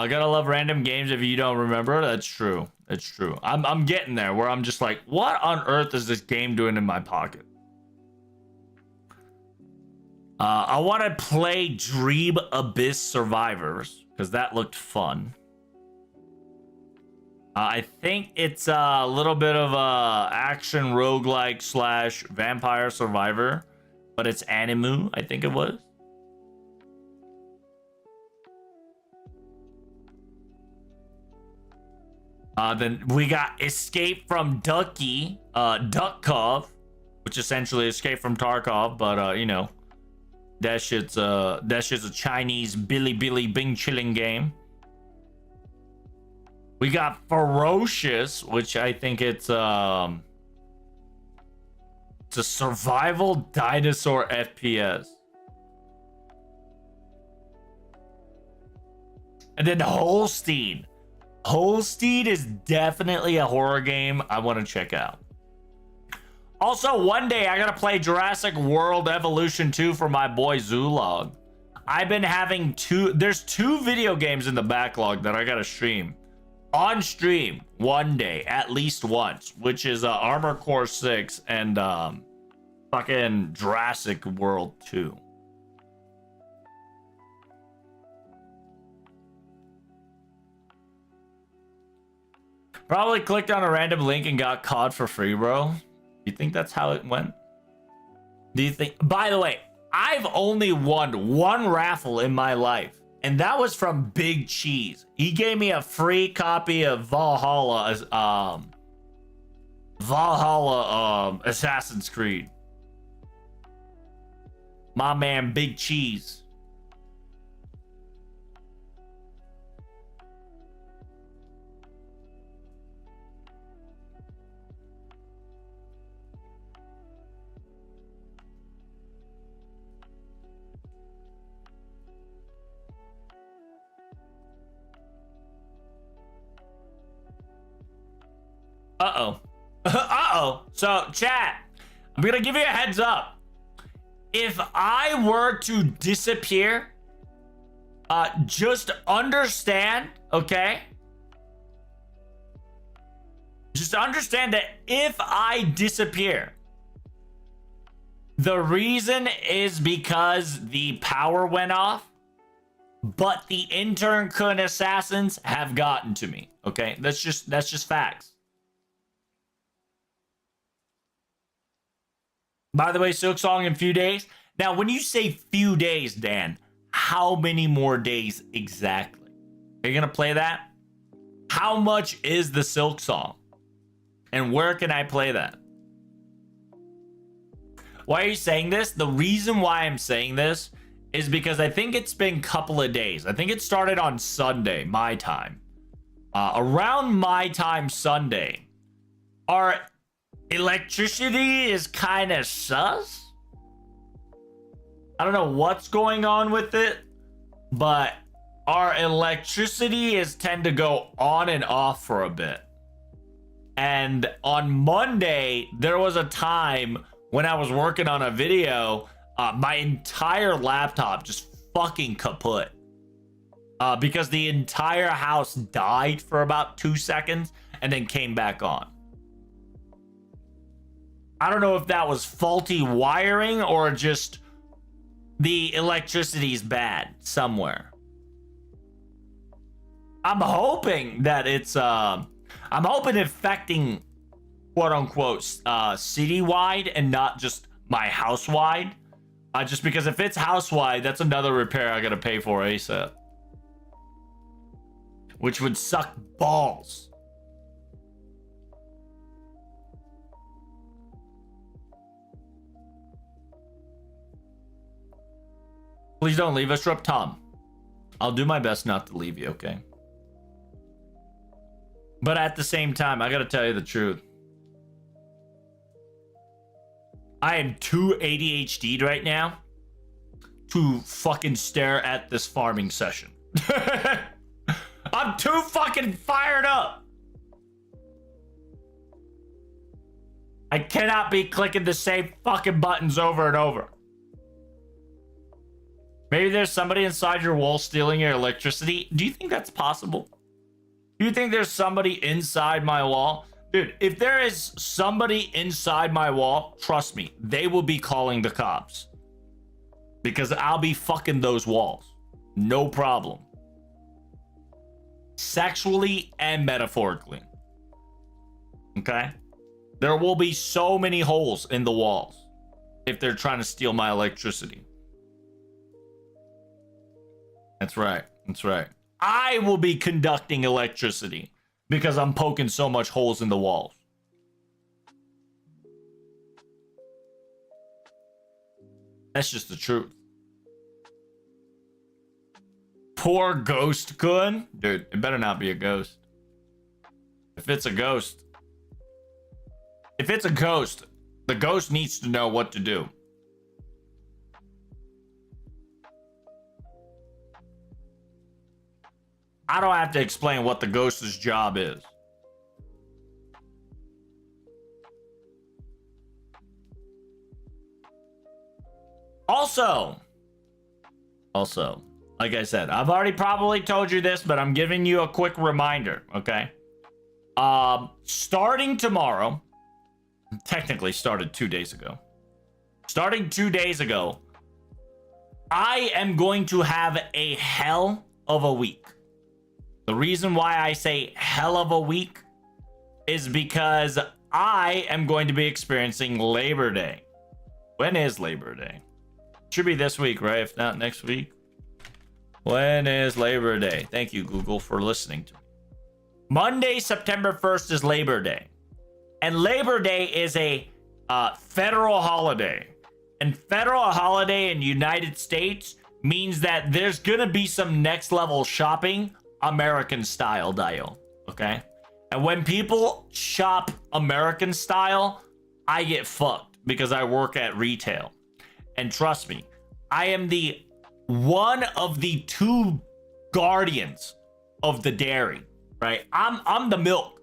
Gotta love random games if you don't remember. That's true. It's true. I'm getting there where I'm just like, what on earth is this game doing in my pocket? I want to play Dream Abyss Survivors because that looked fun. I think it's a little bit of a action roguelike slash vampire survivor, but it's Animu, I think it was. Then we got Escape from Ducky, Duckov, which essentially Escape from Tarkov, but you know, that shit's a Chinese Billy Bing chilling game. We got Ferocious, which I think it's a survival dinosaur FPS. And then Holstein. Holstein is definitely a horror game I want to check out. Also, one day I gotta play Jurassic World Evolution 2 for my boy Zulog. I've been having there's 2 video games in the backlog that I gotta stream. On stream one day, at least once, which is Armored Core 6 and fucking Jurassic World 2. Probably clicked on a random link and got caught for free, bro. You think that's how it went? Do you think? By the way, I've only won 1 raffle in my life. And that was from Big Cheese. He gave me a free copy of Valhalla Assassin's Creed. My man Big Cheese. Uh-oh. Uh-oh. So, chat, I'm gonna give you a heads up. If I were to disappear, just understand, okay? Just understand that if I disappear, the reason is because the power went off, but the intern kun assassins have gotten to me, okay? That's just facts. By the way, Silk Song in few days. Now, when you say few days, Dan, how many more days exactly? Are you going to play that? How much is the Silk Song? And where can I play that? Why are you saying this? The reason why I'm saying this is because I think it's been a couple of days. I think it started on Sunday, my time. Around my time Sunday, our electricity is kind of sus. I don't know what's going on with it, but our electricity is tend to go on and off for a bit. And on Monday, there was a time when I was working on a video, my entire laptop just fucking kaput. Because the entire house died for about 2 seconds and then came back on. I don't know if that was faulty wiring or just the electricity's bad somewhere. I'm hoping that it's I'm hoping affecting quote unquote citywide and not just my house wide. Just because if it's house wide, that's another repair I gotta pay for ASAP. Which would suck balls. Please don't leave us, Rup Tom. I'll do my best not to leave you, okay? But at the same time, I gotta tell you the truth. I am too ADHD'd right now to fucking stare at this farming session. I'm too fucking fired up. I cannot be clicking the same fucking buttons over and over. Maybe there's somebody inside your wall stealing your electricity. Do you think that's possible? Do you think there's somebody inside my wall? Dude, if there is somebody inside my wall, trust me, they will be calling the cops. Because I'll be fucking those walls. No problem. Sexually and metaphorically. Okay? There will be so many holes in the walls if they're trying to steal my electricity. That's right. That's right. I will be conducting electricity because I'm poking so much holes in the walls. That's just the truth. Poor ghost Kun. Dude, it better not be a ghost. If it's a ghost, the ghost needs to know what to do. I don't have to explain what the ghost's job is. Also, like I said, I've already probably told you this, but I'm giving you a quick reminder, okay? Starting tomorrow, technically started 2 days ago. Starting 2 days ago, I am going to have a hell of a week. The reason why I say hell of a week is because I am going to be experiencing Labor Day. When is Labor Day? Should be this week, right? If not next week. When is Labor Day? Thank you, Google, for listening to me. Monday, September 1st is Labor Day. And Labor Day is a federal holiday. And federal holiday in the United States means that there's going to be some next level shopping American style, Dio. Okay? And when people shop American style, I get fucked because I work at retail. And trust me, I am the one of the two guardians of the dairy, right? I'm the milk.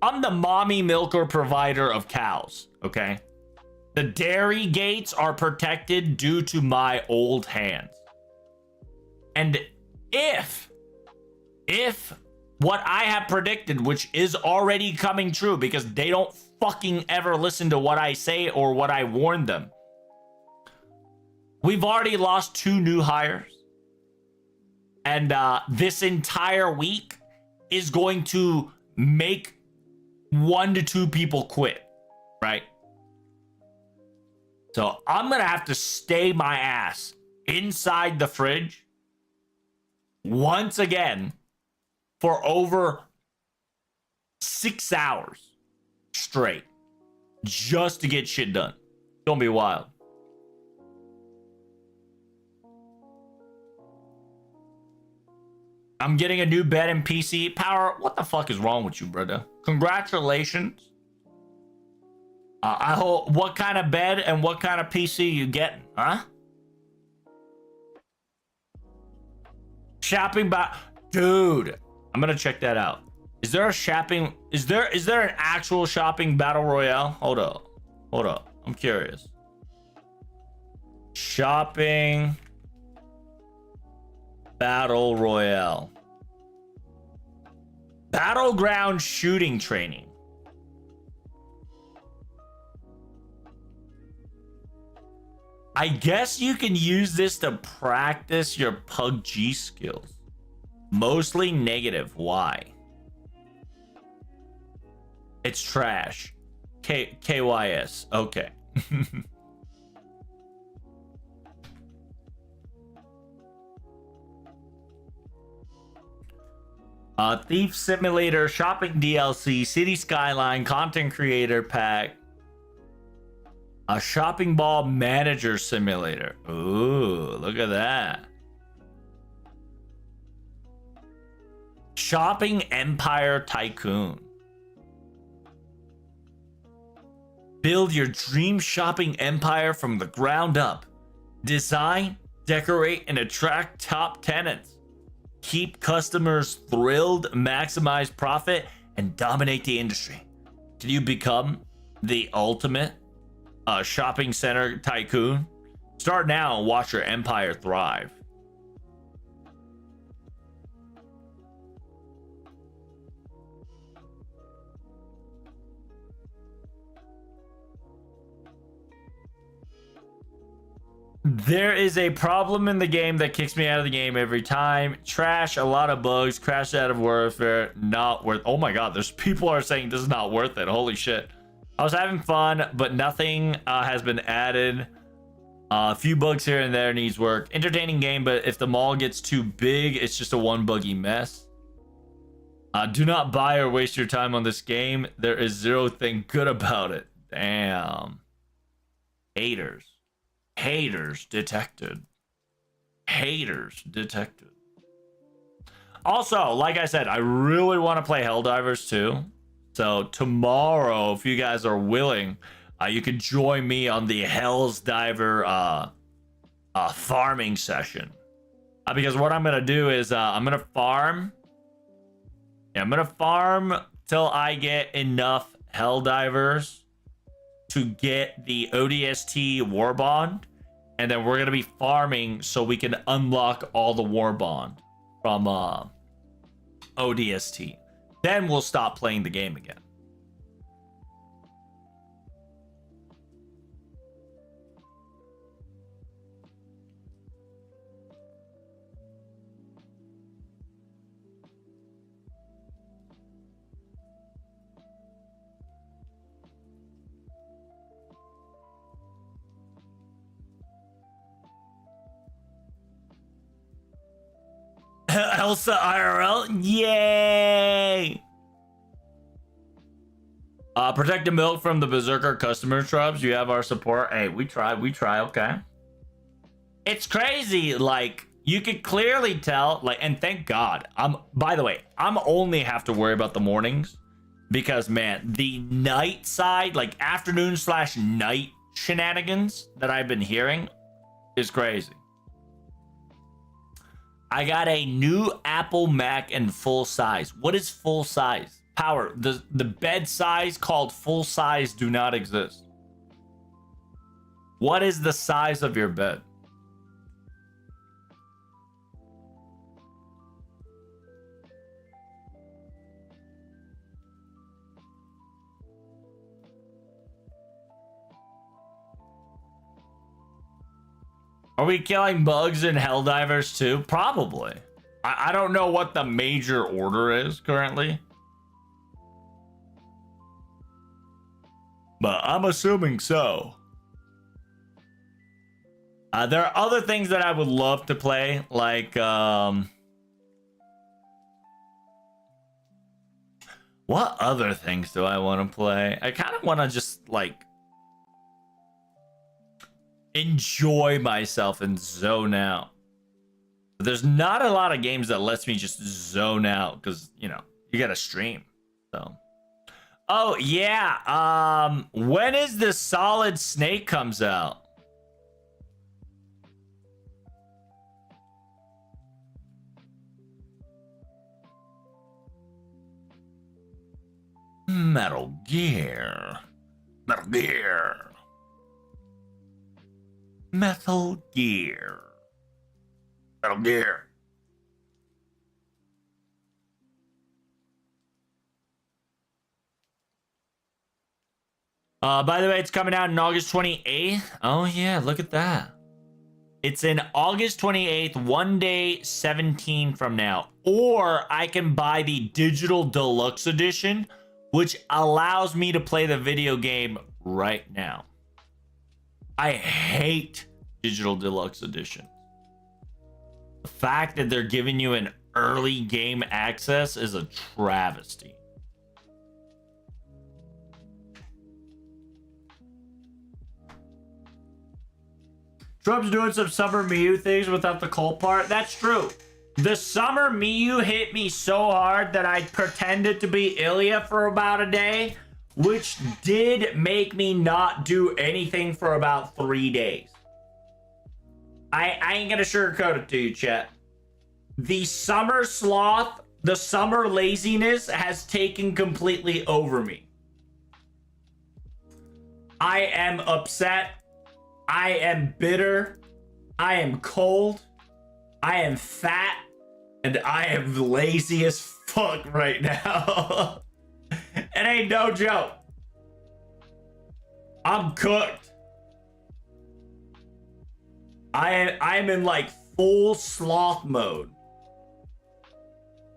I'm the mommy milker provider of cows, okay? The dairy gates are protected due to my old hands. And if what I have predicted, which is already coming true because they don't fucking ever listen to what I say or what I warn them. We've already lost 2 new hires. And this entire week is going to make 1 to 2 people quit, right? So I'm going to have to stay my ass inside the fridge once again for over 6 hours straight just to get shit done. It's gonna be wild. I'm getting a new bed and PC. Power, what the fuck is wrong with you, brother? Congratulations. I hope, what kind of bed and what kind of PC you getting, huh? Shopping dude, I'm gonna check that out. Is there a shopping? Is there an actual shopping battle royale? Hold up. I'm curious. Shopping battle royale. Battleground shooting training. I guess you can use this to practice your PUBG skills. Mostly negative. Why? It's trash. KYS. Okay. Thief Simulator, Shopping DLC, City Skyline, Content Creator Pack. A Shopping Mall Manager Simulator. Ooh, look at that. Shopping Empire Tycoon. Build your dream shopping empire from the ground up. Design, decorate, and attract top tenants. Keep customers thrilled, maximize profit, and dominate the industry. Can you become the ultimate shopping center tycoon? Start now and watch your empire thrive. There is a problem in the game that kicks me out of the game every time. Trash, a lot of bugs, crash out of warfare, not worth. Oh my god, there's people are saying this is not worth it. Holy shit. I was having fun, but nothing has been added. A few bugs here and there needs work. Entertaining game, but if the mall gets too big, it's just a one buggy mess. Do not buy or waste your time on this game. There is zero thing good about it. Damn. Haters. Haters detected. Haters detected. Also, like I said, I really want to play Helldivers too. So tomorrow, if you guys are willing, you can join me on the Hell's Diver farming session. Because what I'm gonna do is I'm gonna farm. Yeah, I'm gonna farm till I get enough Helldivers to get the ODST war bond, and then we're gonna be farming so we can unlock all the war bond from ODST. Then we'll stop playing the game again. Elsa IRL, yay! Protect the milk from the berserker customer traps. You have our support. Hey, we try, okay. It's crazy, like, you could clearly tell, like, and thank God, by the way, I'm only have to worry about the mornings, because, man, the night side, like, afternoon/night shenanigans that I've been hearing is crazy. I got a new Apple Mac in full size. What is full size? Power. The bed size called full size do not exist. What is the size of your bed? Are we killing bugs in Helldivers too? Probably. I don't know what the major order is currently, but I'm assuming so. There are other things that I would love to play, like what other things do I want to play? I kind of want to just like enjoy myself and zone out. But there's not a lot of games that lets me just zone out because, you know, you gotta stream. So, oh yeah, when is the Solid Snake comes out? Metal Gear. Metal Gear. Metal Gear. Metal Gear. By the way, it's coming out on August 28th. Oh yeah, look at that. It's in August 28th, one day 17 from now. Or I can buy the digital deluxe edition, which allows me to play the video game right now. I hate digital deluxe edition. The fact that they're giving you an early game access is a travesty. Trump's doing some summer Miyu things without the cold part. That's true. The summer Miyu hit me so hard that I pretended to be Ilya for about a day, which did make me not do anything for about 3 days. I ain't gonna sugarcoat it to you, chat. The summer sloth, the summer laziness has taken completely over me. I am upset. I am bitter. I am cold. I am fat. And I am lazy as fuck right now. It ain't no joke. I'm cooked. I'm in like full sloth mode.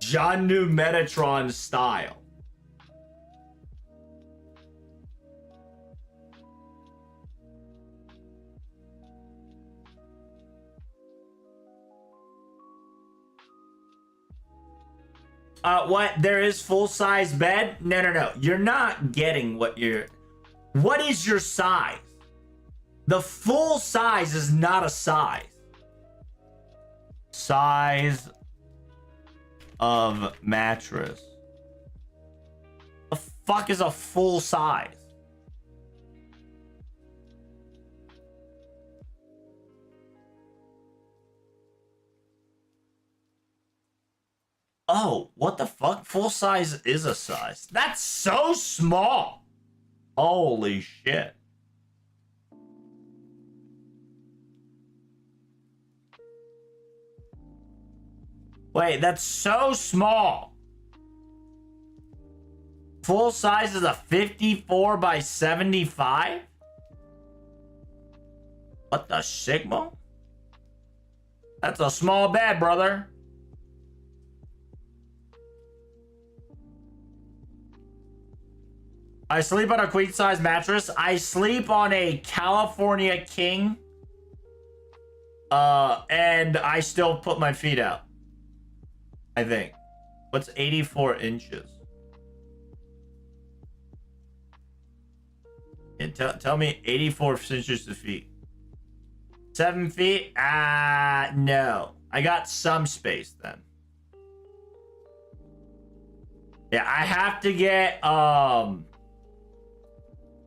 John New Metatron style. What? There is full-size bed? No. You're not getting what you're... What is your size? The full size is not a size. Size of mattress. The fuck is a full size? Oh, what the fuck? Full size is a size. That's so small. Holy shit. Wait, that's so small. Full size is a 54 by 75? What the Sigma? That's a small bed, brother. I sleep on a queen size mattress. I sleep on a California King. And I still put my feet out. I think. What's 84 inches? And tell me 84 inches of feet. 7 feet? No. I got some space then. Yeah, I have to get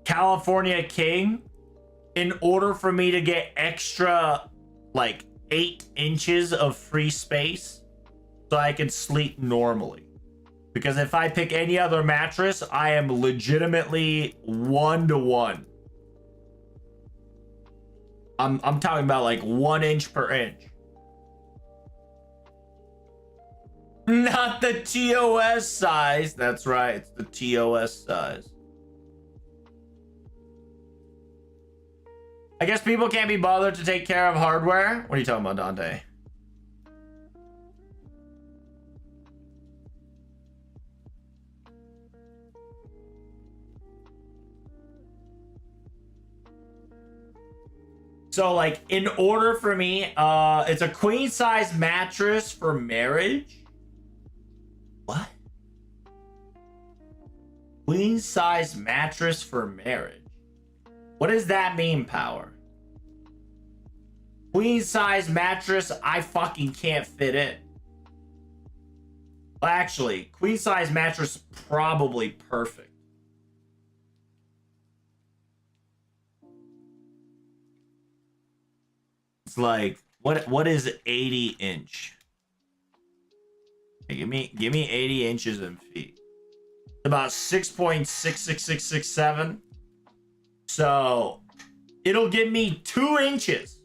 California King in order for me to get extra like 8 inches of free space so I can sleep normally. Because if I pick any other mattress, I am legitimately 1-to-1. I'm talking about like 1 inch per inch. Not the TOS size. That's right, it's the TOS size. I guess people can't be bothered to take care of hardware. What are you talking about, Dante? So, like, in order for me, it's a queen size mattress for marriage. What? Queen size mattress for marriage. What does that mean, Power? Queen size mattress, I fucking can't fit in. Well, actually, queen size mattress probably perfect. It's like, what is 80 inch? Hey, give me 80 inches in feet. About 6.66667. So it'll give me 2 inches.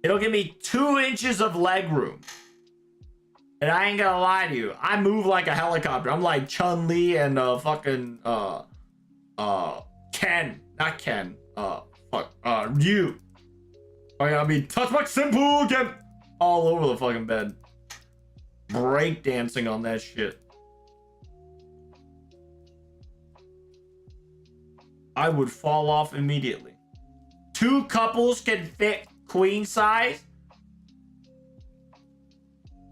It'll give me 2 inches of leg room. And I ain't gonna lie to you, I move like a helicopter. I'm like Chun-Li and fucking Ken. Not Ken. Ryu. I mean, touch my simple, get all over the fucking bed. Break dancing on that shit. I would fall off immediately. 2 couples can fit queen size?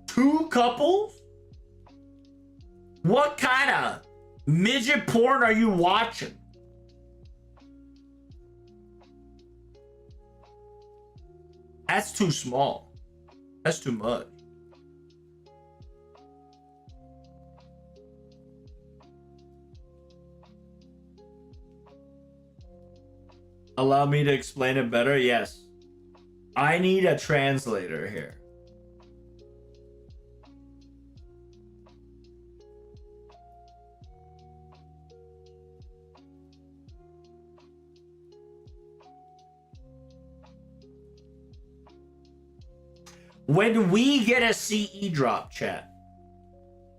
2 couples? What kind of midget porn are you watching? That's too small. That's too much. Allow me to explain it better? Yes. I need a translator here. When we get a CE drop, chat.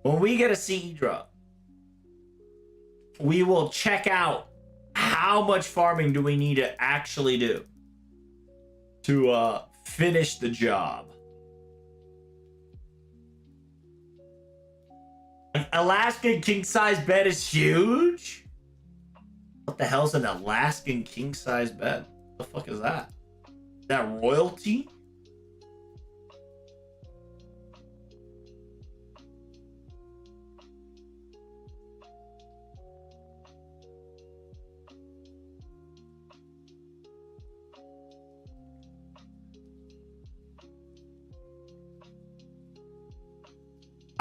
When we get a CE drop, we will check out how much farming do we need to actually do. to finish the job. An Alaskan king-size bed is huge? What the hell's an Alaskan king-size bed? What the fuck is that? Is that royalty?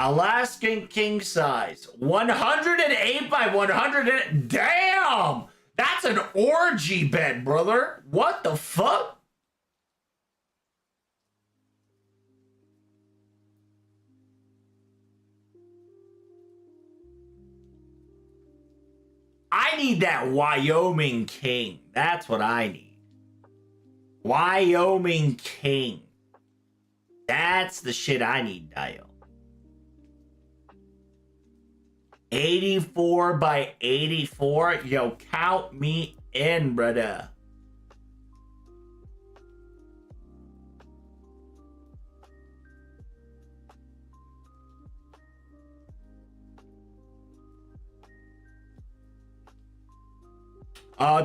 Alaskan king size, 108 by 100. Damn, that's an orgy bed, brother. What the fuck? I need that Wyoming king. That's what I need. Wyoming king. That's the shit I need, Dio. 84 by 84. Yo, count me in, brother.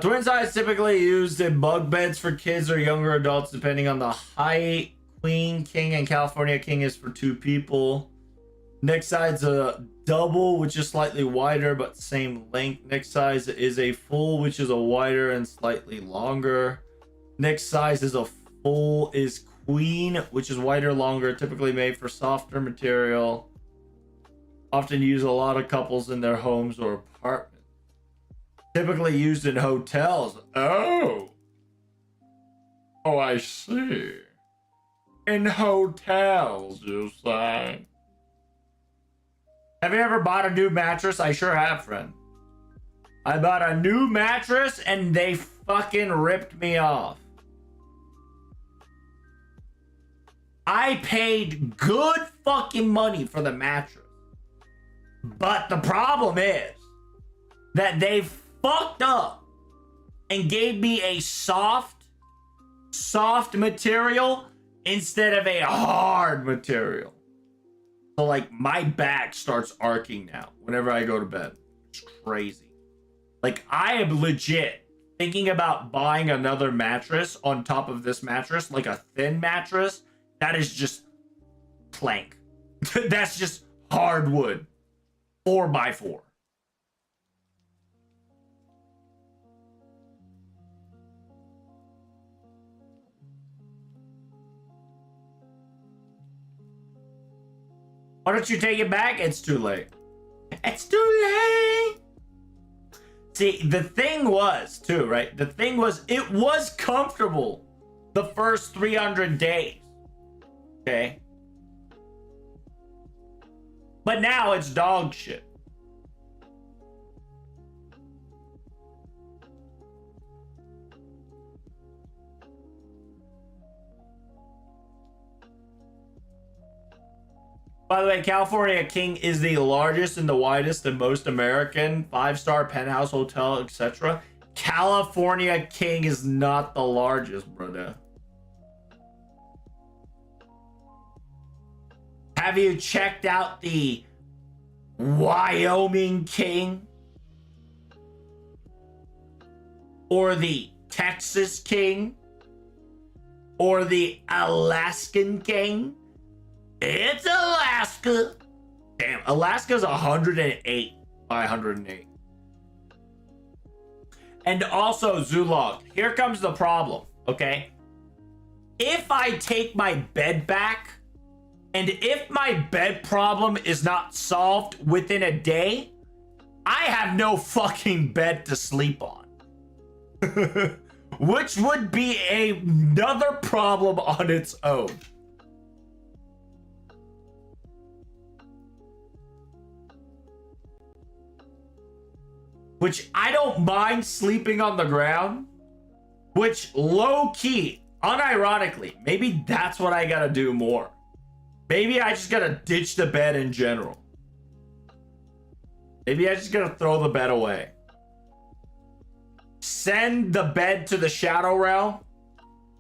Twin size typically used in bug beds for kids or younger adults, depending on the height. Queen, king, and California king is for 2 people. Next size a double, which is slightly wider but same length. Next size is a full, which is a wider and slightly longer. Next size is a full is queen, which is wider, longer, typically made for softer material. Often use a lot of couples in their homes or apartments. Typically used in hotels. Oh, I see. In hotels, you say? Have you ever bought a new mattress? I sure have, friend. I bought a new mattress and they fucking ripped me off. I paid good fucking money for the mattress. But the problem is that they fucked up and gave me a soft material instead of a hard material. So like my back starts arcing now whenever I go to bed. It's crazy. Like I am legit thinking about buying another mattress on top of this mattress, like a thin mattress that is just plank. That's just hardwood, 4x4. Why don't you take it back? It's too late. It's too late. See, the thing was, too, right? The thing was, it was comfortable the first 300 days. Okay? But now it's dog shit. By the way, California King is the largest and the widest and most American 5-star penthouse hotel, etc. California King is not the largest, brother. Have you checked out the Wyoming King? Or the Texas King? Or the Alaskan King? It's Alaska. Damn, Alaska's 108 by 108. And also, Zulog, here comes the problem, okay? If I take my bed back, and if my bed problem is not solved within a day, I have no fucking bed to sleep on. Which would be another problem on its own. Which I don't mind sleeping on the ground. Which low-key, unironically, maybe that's what I gotta do more. Maybe I just gotta ditch the bed in general. Maybe I just gotta throw the bed away. Send the bed to the shadow realm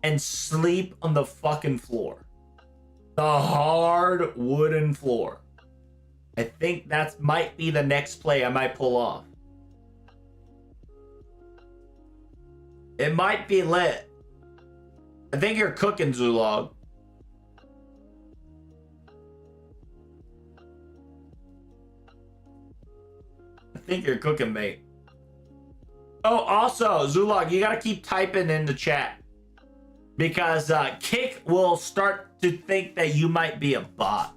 and sleep on the fucking floor. The hard wooden floor. I think that might be the next play I might pull off. It might be lit. I think you're cooking, Zulog. I think you're cooking, mate. Oh, also, Zulog, you gotta keep typing in the chat. Because Kick will start to think that you might be a bot.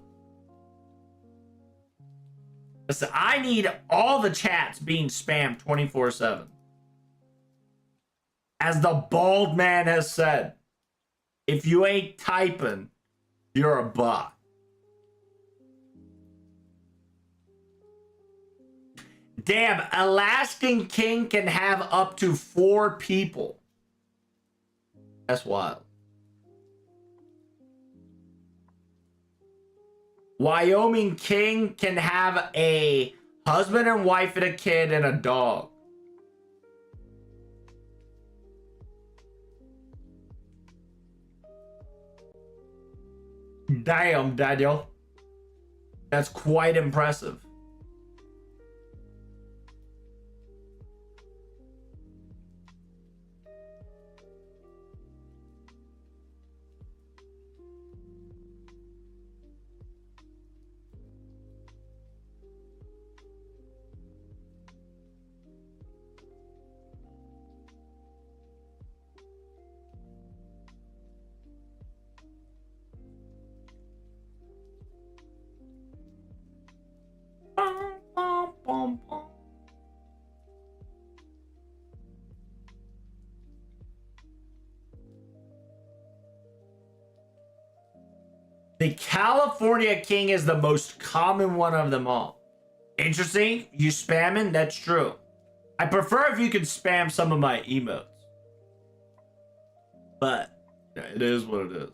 Listen, I need all the chats being spammed 24/7. As the bald man has said, if you ain't typing, you're a bot. Damn, Alaskan King can have up to 4 people. That's wild. Wyoming King can have a husband and wife and a kid and a dog. Damn, Daniel. That's quite impressive. The California King is the most common one of them all. Interesting. You spamming? That's true. I prefer if you could spam some of my emotes. But yeah, it is what it is.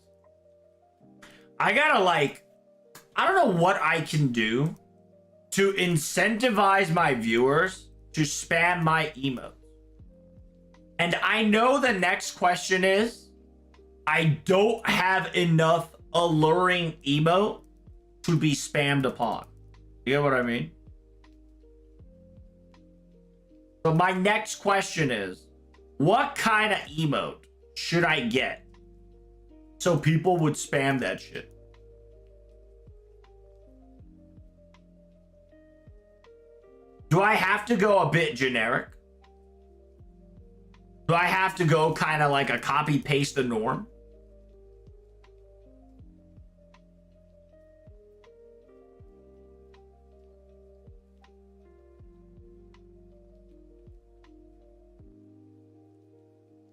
I gotta I don't know what I can do to incentivize my viewers to spam my emotes. And I know the next question is, I don't have enough alluring emote to be spammed upon. You get what I mean? So my next question is, what kind of emote should I get so people would spam that shit? Do I have to go a bit generic? Do I have to go kind of like a copy paste the norm?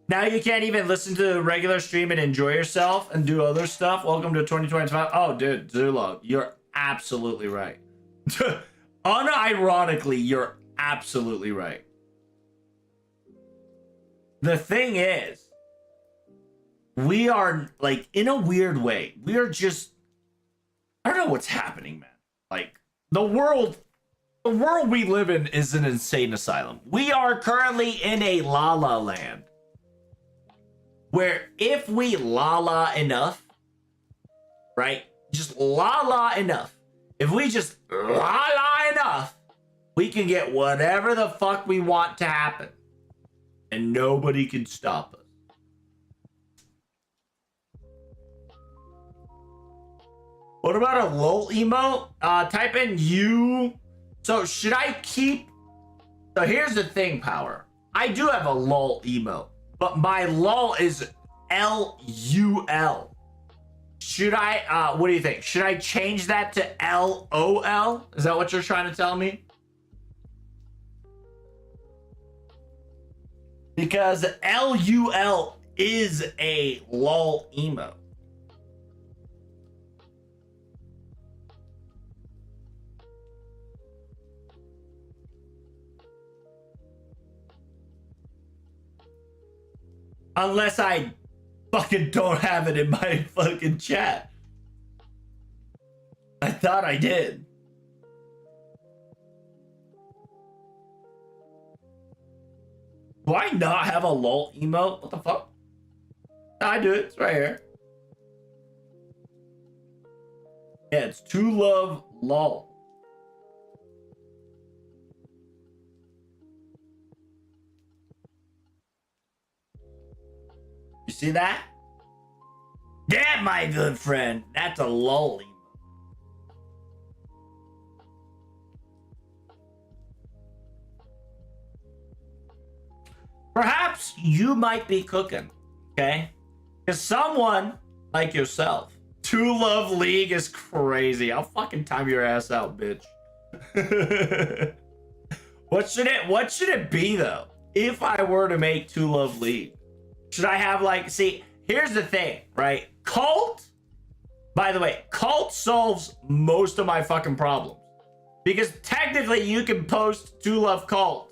Now you can't even listen to the regular stream and enjoy yourself and do other stuff. Welcome to 2025. Oh, dude, Zulo, you're absolutely right. Unironically, you're absolutely right. The thing is, we are like, in a weird way, we are just, I don't know what's happening, man. Like, the world we live in is an insane asylum. We are currently in a la la land where if we la la enough, right? Just la la enough. If we just la la enough, we can get whatever the fuck we want to happen. And nobody can stop us. What about a lol emote? Type in you. So should I keep? So here's the thing, Power. I do have a lol emote, but my lol is LUL. Should I, what do you think? Should I change that to LOL? Is that what you're trying to tell me? Because LUL is a lol emote. Unless I fucking don't have it in my fucking chat. I thought I did. Do I not have a lol emote? What the fuck? I do it. It's right here. Yeah, it's To Love Lol. You see that? That, my good friend, that's a lol. Perhaps you might be cooking, okay? Because someone like yourself, To Love League is crazy. I'll fucking time your ass out, bitch. What should it be though? If I were to make To Love League, should I have like, see, here's the thing, right? Cult, by the way, Cult solves most of my fucking problems. Because technically you can post To Love Cult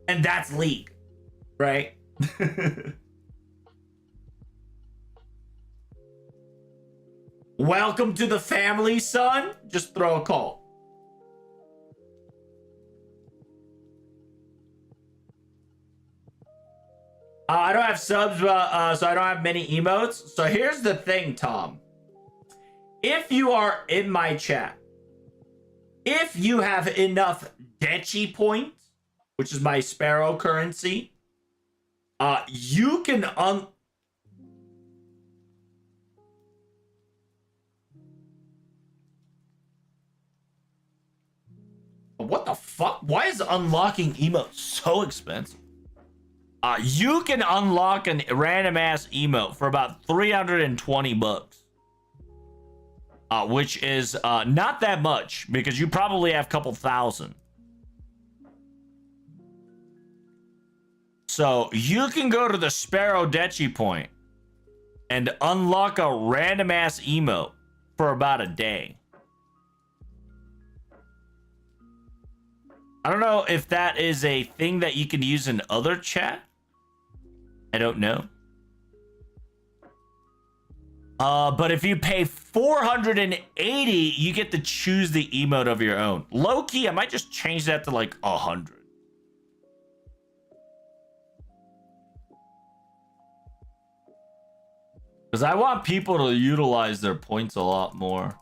and that's League, right? Welcome to the family, son. Just throw a cult. I don't have subs, so I don't have many emotes. So here's the thing, Tom. If you are in my chat, if you have enough Dechi points, which is my Sparrow currency, you can what the fuck? Why is unlocking emotes so expensive? You can unlock a random ass emote for about 320 bucks. Which is not that much because you probably have a couple thousand. So you can go to the Sparrow Dechi point and unlock a random ass emote for about a day. I don't know if that is a thing that you can use in other chat. I don't know. But if you pay 480, you get to choose the emote of your own. Low key, I might just change that to like 100. Because I want people to utilize their points a lot more.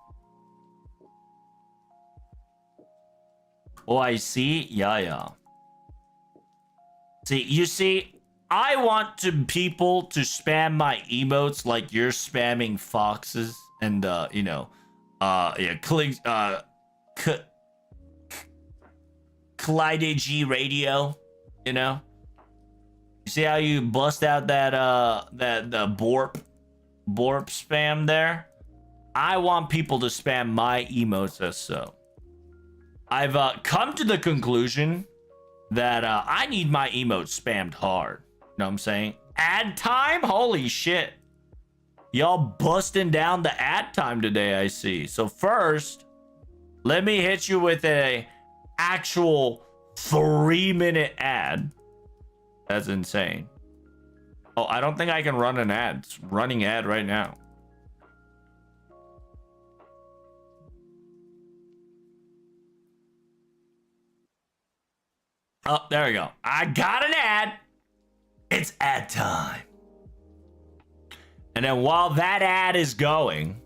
Oh, I see. Yeah. See, you see, I want people to spam my emotes like you're spamming foxes and Collide G radio, you know. You see how you bust out that the borp spam there? I want people to spam my emotes as so. I've come to the conclusion that I need my emotes spammed hard. You know what I'm saying? Ad time? Holy shit. Y'all busting down the ad time today, I see. So first, let me hit you with a actual 3-minute ad. That's insane. Oh, I don't think I can run an ad. It's running ad right now. Oh, there we go. I got an ad. It's ad time. And then while that ad is going,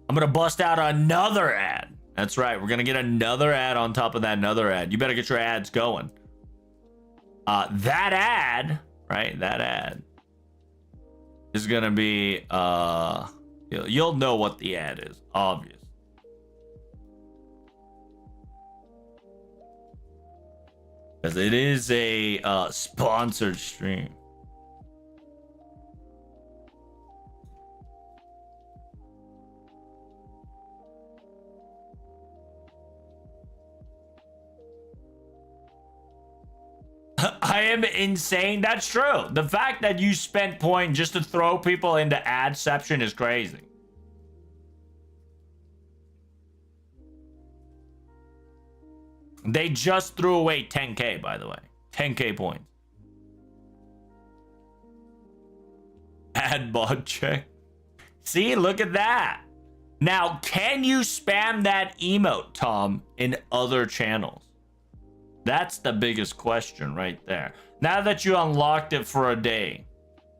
I'm going to bust out another ad. That's right. We're going to get another ad on top of that another ad. You better get your ads going. That ad, right? That ad is going to be, you'll know what the ad is, obvious. Because it is a sponsored stream. I am insane. That's true. The fact that you spent point just to throw people into adception is crazy. They just threw away 10K, by the way. 10K points. Ad mod check. See, look at that. Now, can you spam that emote, Tom, in other channels? That's the biggest question right there. Now that you unlocked it for a day,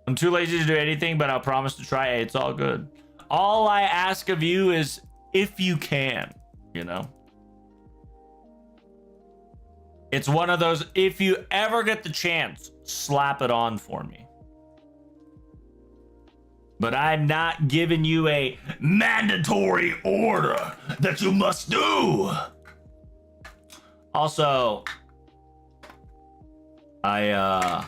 I'm too lazy to do anything, but I'll promise to try. Hey, it's all good. All I ask of you is if you can, you know? It's one of those, if you ever get the chance, slap it on for me. But I'm not giving you a mandatory order that you must do. Also, I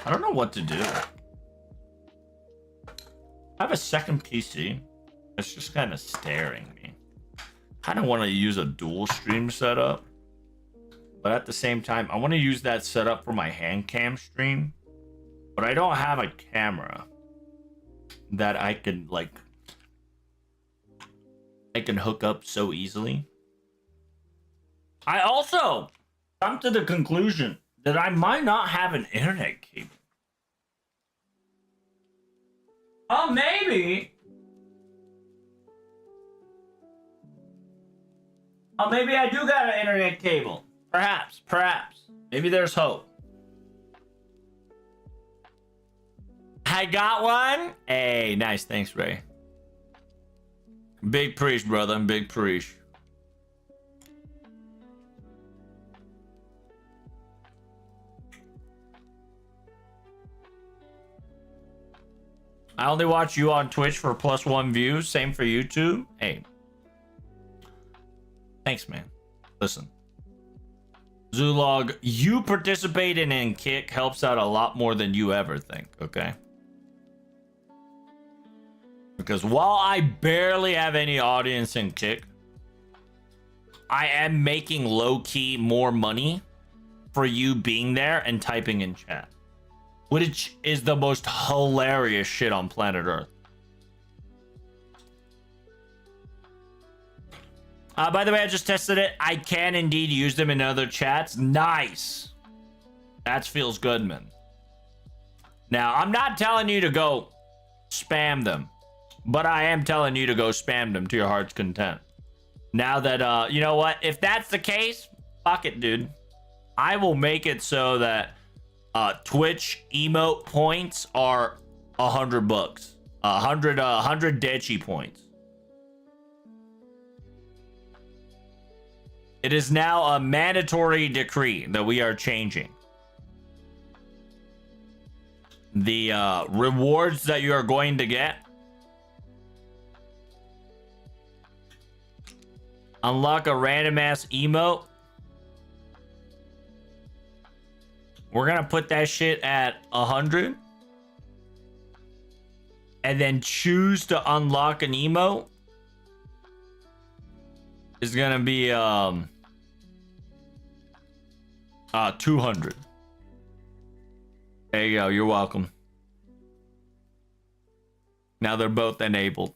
don't know what to do. I have a second PC. It's just kind of staring me. Kind of want to use a dual stream setup. But at the same time, I want to use that setup for my hand cam stream. But I don't have a camera that I can hook up so easily. I also come to the conclusion that I might not have an internet cable. Oh, maybe. Oh, maybe I do got an internet cable. Perhaps. Maybe there's hope. I got one. Hey, nice. Thanks, Ray. Big preach, brother. Big preach. I only watch you on Twitch for +1 views. Same for YouTube. Hey. Thanks, man. Listen. Zulog, you participating in Kick helps out a lot more than you ever think, okay? Because while I barely have any audience in Kick, I am making low-key more money for you being there and typing in chat. Which is the most hilarious shit on planet Earth. By the way, I just tested it. I can indeed use them in other chats. Nice. That feels good, man. Now, I'm not telling you to go spam them, but I am telling you to go spam them to your heart's content. Now that, you know what? If that's the case, fuck it, dude. I will make it so that Twitch emote points are $100. 100 Dechi points. It is now a mandatory decree that we are changing. The rewards that you are going to get. Unlock a random ass emote. We're gonna put that shit at 100. And then choose to unlock an emote. Is gonna be 200. There you go, you're welcome. Now they're both enabled.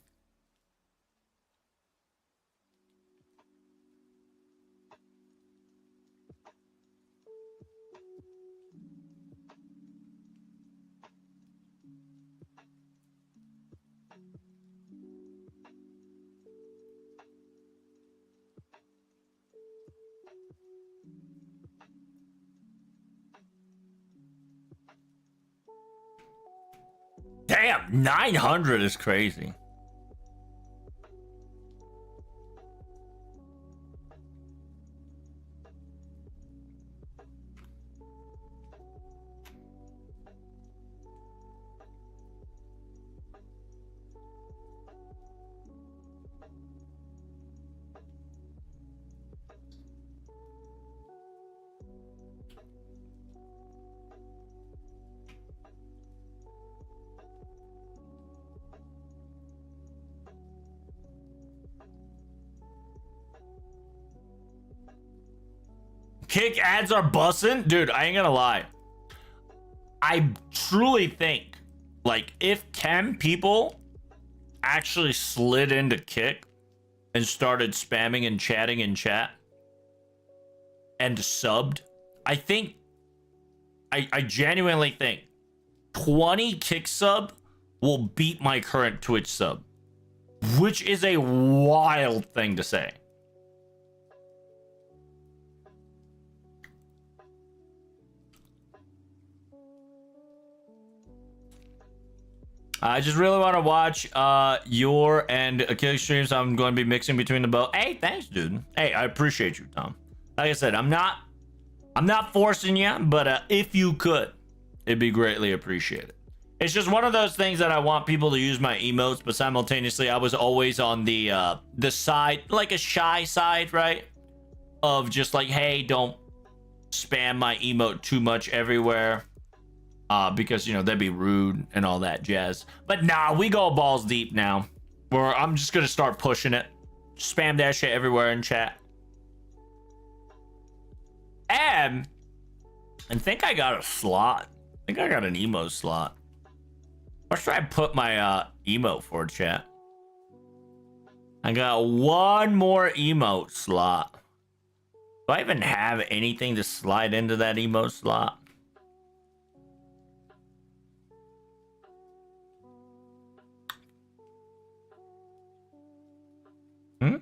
Damn, 900 is crazy. Kick ads are bussin'? Dude, I ain't gonna lie. I truly think, like, if 10 people actually slid into Kick and started spamming and chatting in chat and subbed, I think, I genuinely think 20 Kick sub will beat my current Twitch sub, which is a wild thing to say. I just really want to watch your and Achilles streams. I'm going to be mixing between the both. Hey, thanks, dude. Hey, I appreciate you, Tom. Like I said, I'm not forcing you, but if you could, it'd be greatly appreciated. It's just one of those things that I want people to use my emotes, but simultaneously, I was always on the side, like a shy side, right? Of just like, hey, don't spam my emote too much everywhere. Because, you know, that'd be rude and all that jazz. But nah, we go balls deep now. Where I'm just gonna start pushing it. Spam that shit everywhere in chat. And I think I got a slot. I think I got an emo slot. Where should I put my emote for, chat? I got one more emote slot. Do I even have anything to slide into that emote slot? Hmm?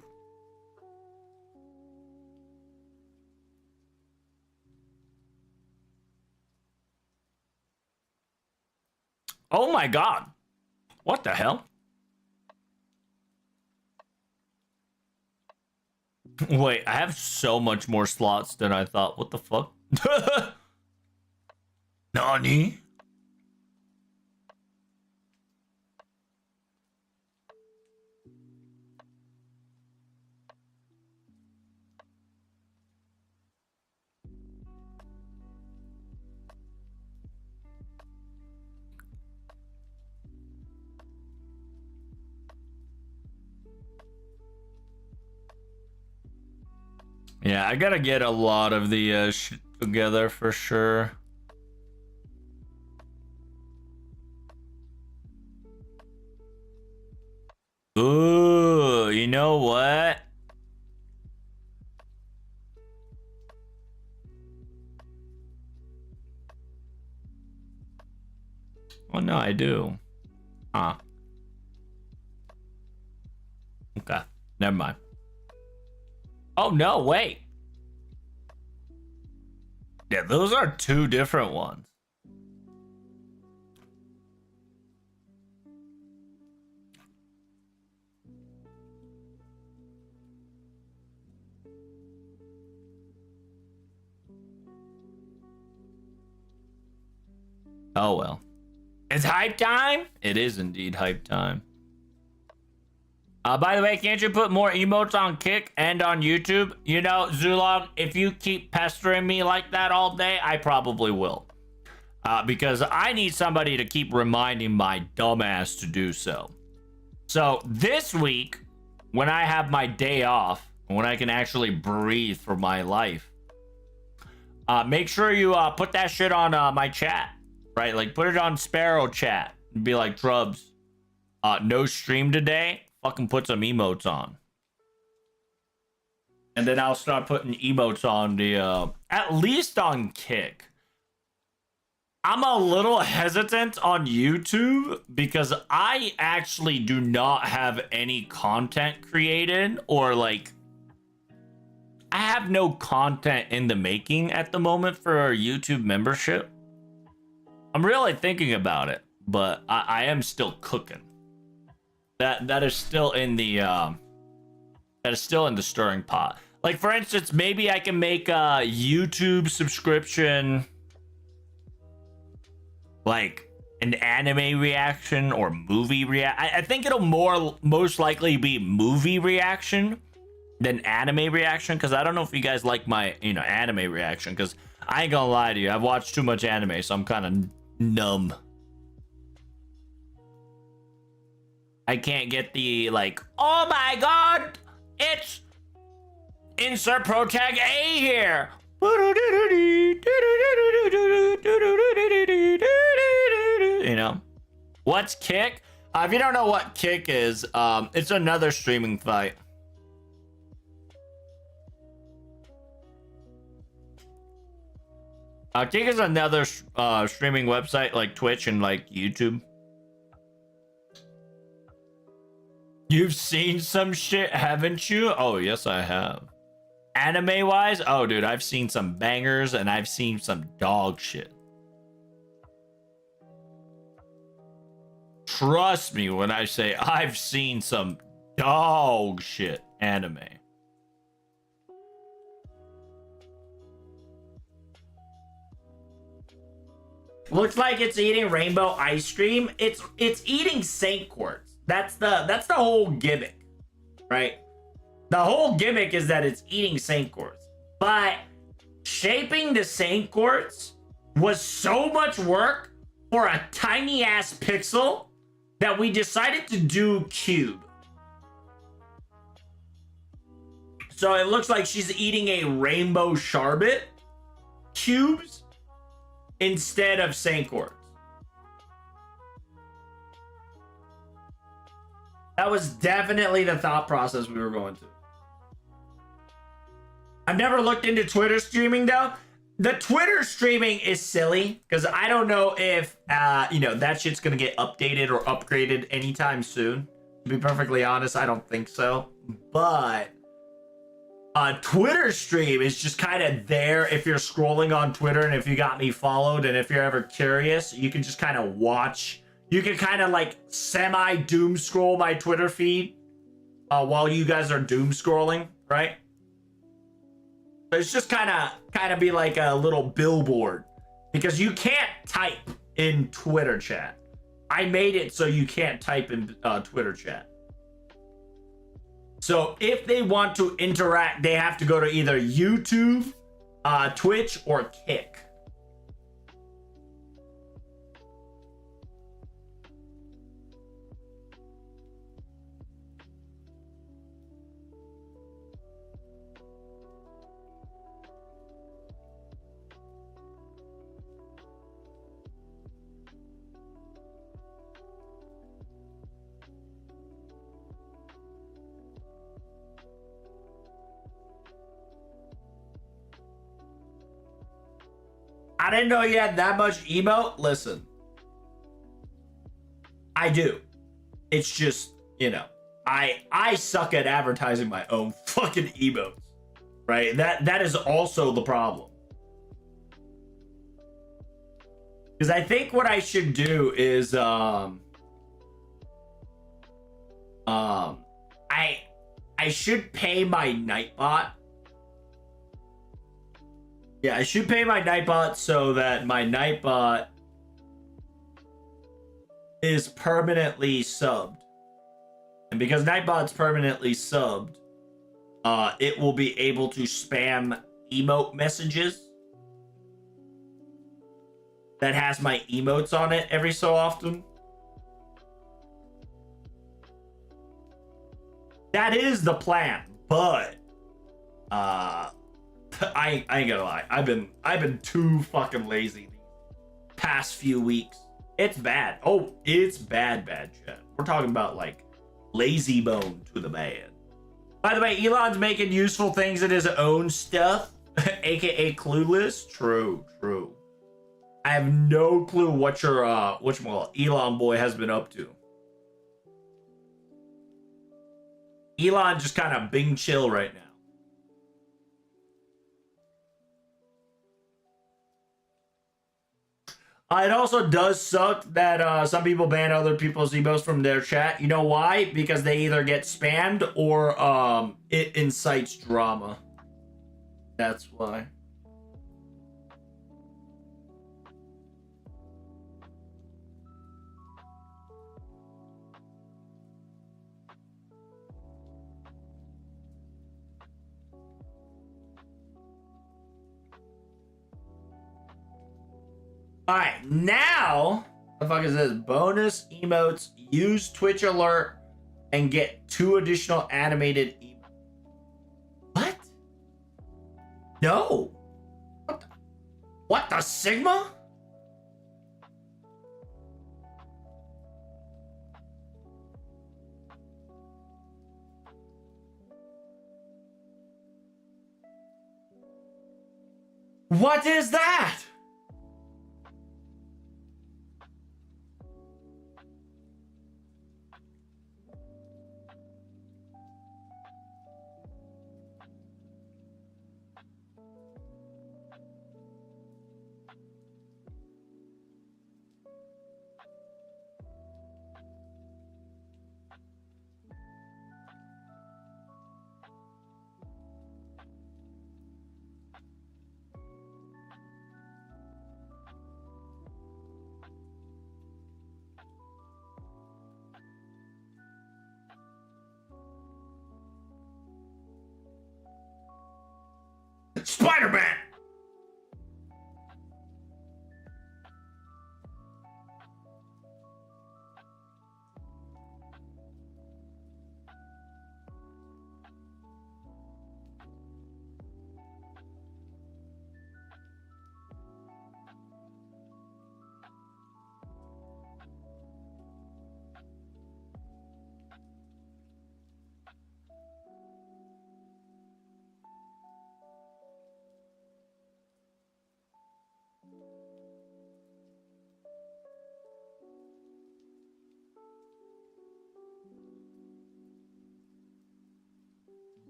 Oh my god. What the hell? Wait, I have so much more slots than I thought. What the fuck? Nani? Yeah, I gotta get a lot of the shit together for sure. Ooh, you know what? Oh no, I do. Huh. Okay, never mind. Oh no, wait. Yeah, those are two different ones. Oh well. It's hype time? It is indeed hype time. By the way, can't you put more emotes on Kick and on YouTube? You know, Zulog, if you keep pestering me like that all day, I probably will. Because I need somebody to keep reminding my dumbass to do so. So this week, when I have my day off, when I can actually breathe for my life, make sure you put that shit on my chat, right? Like put it on Sparrow chat and be like, Trubs, no stream today. Fucking put some emotes on. And then I'll start putting emotes on the, at least on Kick. I'm a little hesitant on YouTube because I actually do not have any content created or like I have no content in the making at the moment for a YouTube membership. I'm really thinking about it, but I am still cooking. That is still in the stirring pot. Like for instance, maybe I can make a YouTube subscription like an anime reaction or movie react. I think it'll most likely be movie reaction than anime reaction because I don't know if you guys like my anime reaction because I ain't gonna lie to you, I've watched too much anime, so I'm kind of numb. I can't get the like, oh my god, it's insert pro tag A here. You know, what's Kick? If you don't know what Kick is, it's another streaming site. Kick is another streaming website like Twitch and like YouTube. You've seen some shit, haven't you? Oh, yes, I have. Anime wise, oh, dude, I've seen some bangers and I've seen some dog shit. trust me when I say I've seen some dog shit anime. Looks like it's eating rainbow ice cream. It's eating Saint Quartz. That's the whole gimmick, right? The whole gimmick is that it's eating Saint Quartz. But shaping the Saint Quartz was so much work for a tiny ass pixel that we decided to do cube. So it looks like she's eating a rainbow Charbet cubes instead of Saint Quartz. That was definitely the thought process we were going through. I've never looked into Twitter streaming though. The Twitter streaming is silly because I don't know if that shit's gonna get updated or upgraded anytime soon. To be perfectly honest, I don't think so. But Twitter stream is just kind of there if you're scrolling on Twitter, and if you got me followed, and if you're ever curious, you can just kind of watch. You can kind of like semi doom scroll my Twitter feed while you guys are doom scrolling, right? It's just kind of be like a little billboard because you can't type in Twitter chat. I made it so you can't type in Twitter chat. So if they want to interact, they have to go to either YouTube, Twitch, or Kick. I didn't know you had that much emote. Listen, I do. It's just, I suck at advertising my own fucking emotes, right? That is also the problem. Because I think what I should do is I should pay my Nightbot. Yeah, I should pay my Nightbot so that my Nightbot is permanently subbed. And because Nightbot's permanently subbed, it will be able to spam emote messages that has my emotes on it every so often. That is the plan, but I ain't gonna lie. I've been too fucking lazy these past few weeks. It's bad. Oh, it's bad chat. We're talking about like lazy bone to the man. By the way, Elon's making useful things in his own stuff, aka clueless. True. I have no clue what your Elon boy has been up to. Elon just kind of being chill right now. It also does suck that some people ban other people's emotes from their chat. You know why? Because they either get spammed or it incites drama. That's why. Alright, now, what the fuck is this? Bonus emotes, use Twitch alert, and get 2 additional animated emotes. What? No. What the Sigma? What is that? Spider-Man.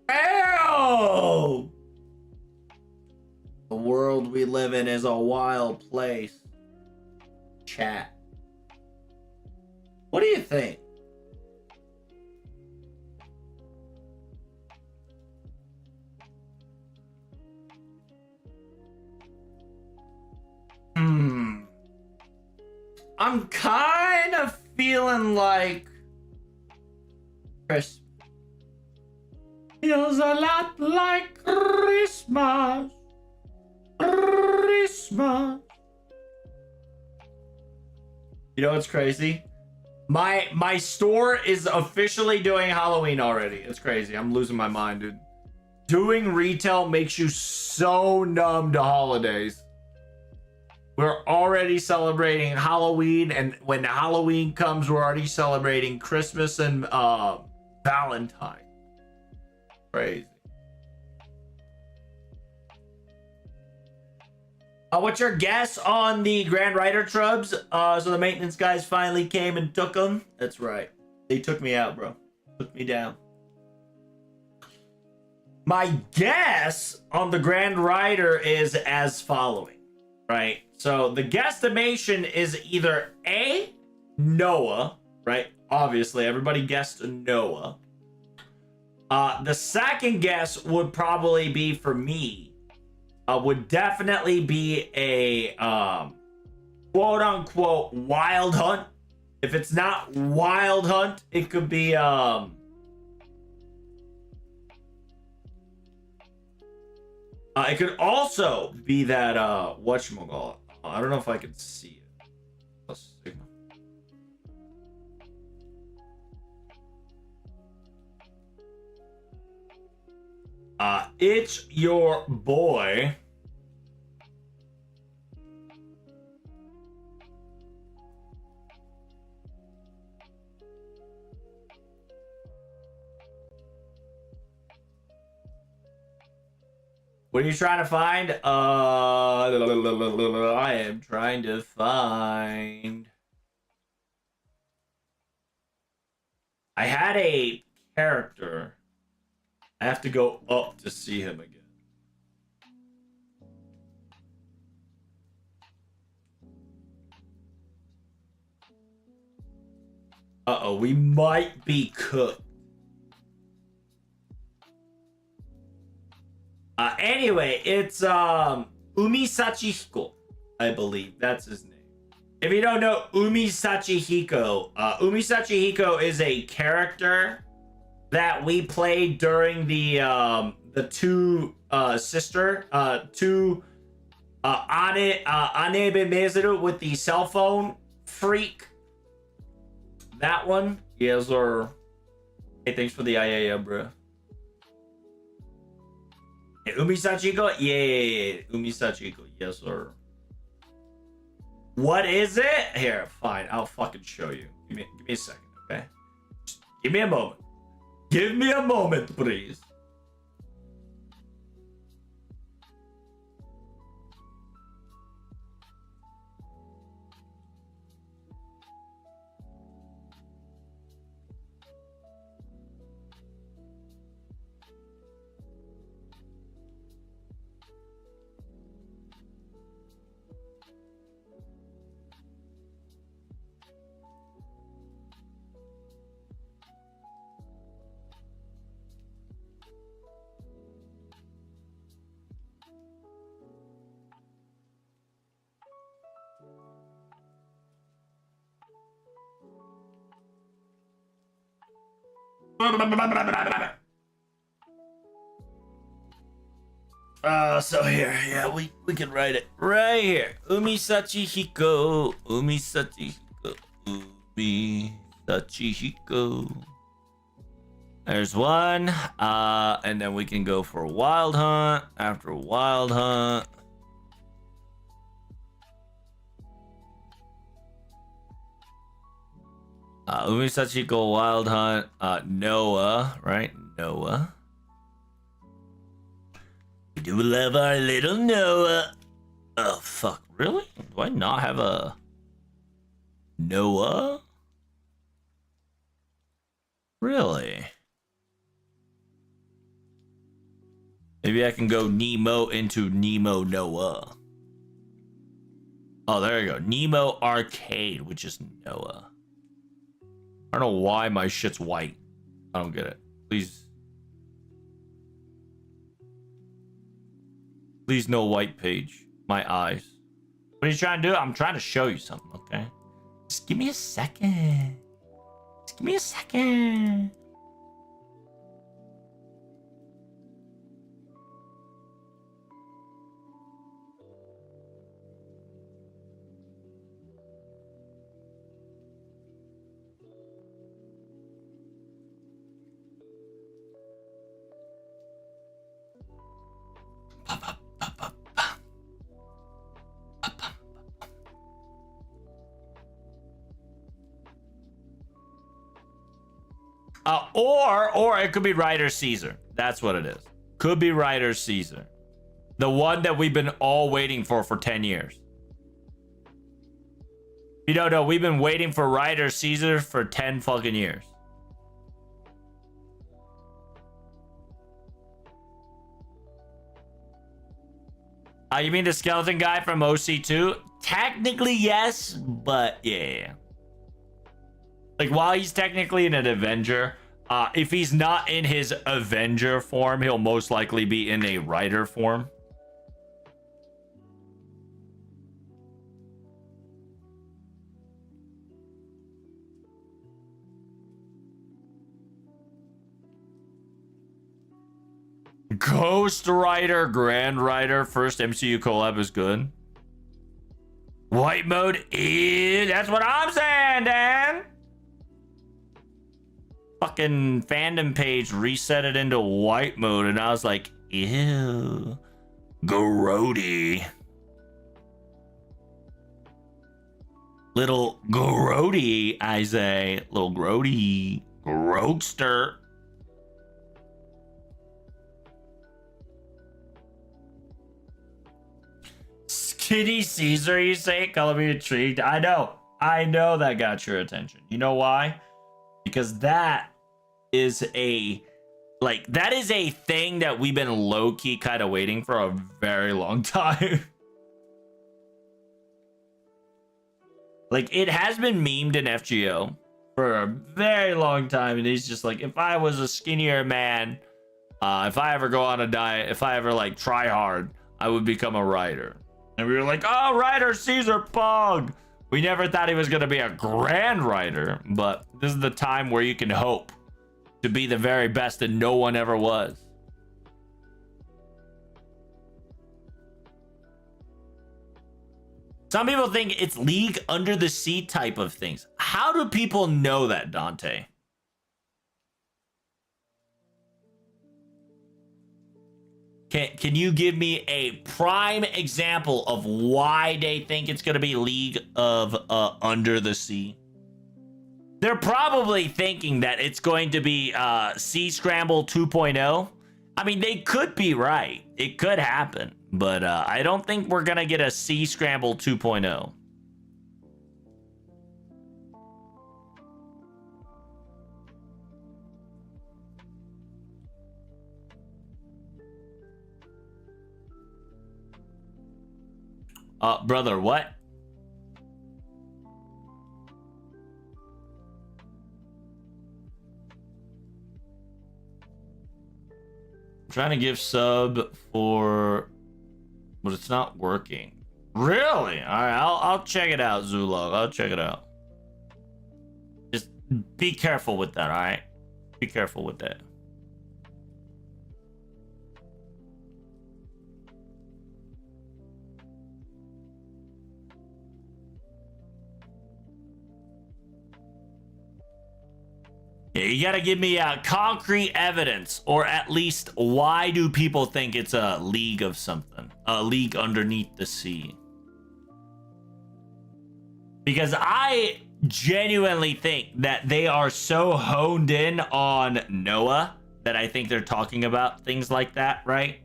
Ew! The world we live in is a wild place. Chat. What do you think? I'm kind of feeling like Christmas. Feels a lot like Christmas. Christmas. You know what's crazy? My store is officially doing Halloween already. It's crazy. I'm losing my mind, dude. Doing retail makes you so numb to holidays. We're already celebrating Halloween, and when Halloween comes, we're already celebrating Christmas and Valentine. Crazy. What's your guess on the Grand Rider Trubs? So the maintenance guys finally came and took them. That's right. They took me out, bro. Took me down. My guess on the Grand Rider is as following, right? So the guesstimation is either A, Noah, right? Obviously, everybody guessed Noah. The second guess would probably be for me. Would definitely be a quote unquote wild hunt. If it's not wild hunt, it could be it could also be that whatchamacallit. I don't know if I can see it. Plus signal. It's your boy. What are you trying to find? I am trying to find. I had a character. I have to go up to see him again. Uh-oh, we might be cooked. Anyway, it's Umi Sachihiko, I believe. That's his name. If you don't know Umi Sachihiko is a character that we played during the anime Mezeru with the cell phone freak. That one? Yes, sir. Hey, thanks for the IAM, bro. Hey, Umi Sachiko? Yeah. Umi Sachiko. Yes, sir. What is it? Here, fine. I'll fucking show you. Give me a second, okay? Just give me a moment. Give me a moment, please. So here, yeah, we can write it right here. Umisachi Hiko, Umisachi Hiko, Umisachi Hiko. There's one, and then we can go for Wild Hunt after Wild Hunt. Umisachi Hiko, Wild Hunt, Noah, right? Noah. We do love our little Noah. Oh, fuck. Really? Do I not have a Noah? Really? Maybe I can go Nemo into Nemo Noah. Oh, there you go. Nemo Arcade, which is Noah. I don't know why my shit's white. I don't get it. Please. Please no white page. My eyes. What are you trying to do? I'm trying to show you something, okay? Just give me a second. Just give me a second. Or it could be Ryder Caesar. That's what it is. Could be Ryder Caesar. The one that we've been all waiting for 10 years. You don't know, we've been waiting for Ryder Caesar for 10 fucking years. You mean the skeleton guy from OC2? Technically, yes, but yeah. Like, while he's technically an Avenger, if he's not in his Avenger form, he'll most likely be in a Rider form. Ghost Rider, Grand Rider, first MCU collab is good. White mode is... That's what I'm saying, Dan! Fucking fandom page reset it into white mode, and I was like, ew. Grody. Little Grody, I say. Little Grody. Roadster. Skinny Caesar, you say? Color me intrigued. I know that got your attention. You know why? Because that is a thing that we've been low-key kind of waiting for a very long time. Like, it has been memed in FGO for a very long time, and he's just like, if I was a skinnier man, if I ever go on a diet, if I ever like try hard, I would become a Rider. And we were like, oh, Ryder Caesar Pog. We never thought he was going to be a Grand Rider, but this is the time where you can hope to be the very best and no one ever was. Some people think it's League Under the Sea type of things. How do people know that, Dante? Can you give me a prime example of why they think it's going to be League of Under the Sea? They're probably thinking that it's going to be Sea Scramble 2.0. I mean, they could be right. It could happen. But I don't think we're going to get a Sea Scramble 2.0. Brother, what? I'm trying to give sub for, but it's not working. Really? All right, I'll check it out, Zulog. I'll check it out. Just be careful with that, all right? Be careful with that. Yeah, you gotta give me concrete evidence, or at least why do people think it's a league of something? A league underneath the sea? Because I genuinely think that they are so honed in on Noah that I think they're talking about things like that, right?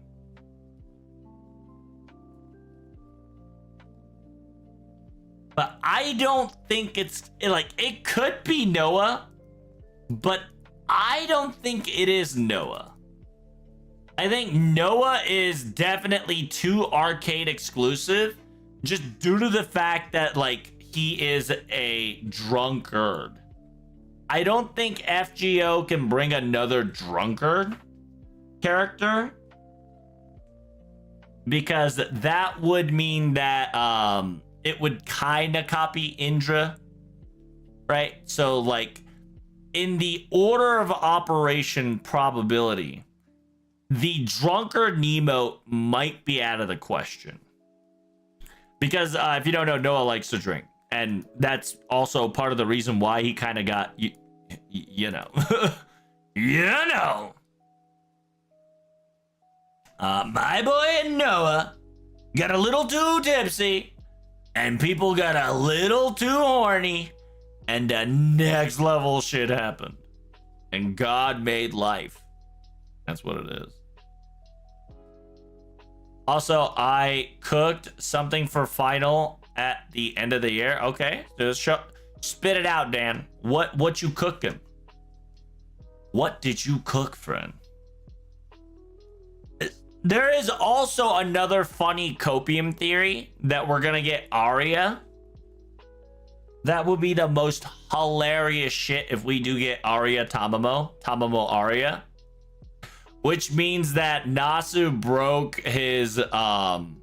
But I don't think it's like, it could be Noah, but I don't think it is Noah. I think Noah is definitely too arcade exclusive, just due to the fact that like he is a drunkard. I don't think FGO can bring another drunkard character, because that would mean that it would kind of copy Indra, right? So like in the order of operation probability, the drunkard Nemo might be out of the question, because if you don't know, Noah likes to drink, and that's also part of the reason why he kind of got you know my boy Noah got a little too tipsy, and people got a little too horny, and the next level shit happened, and God made life. That's what it is. Also, I cooked something for final at the end of the year. Okay, just spit it out, Dan. What you cooking? What did you cook, friend? There is also another funny copium theory that we're gonna get Arya. That would be the most hilarious shit if we do get Arya Tamamo Arya. Which means that Nasu broke his one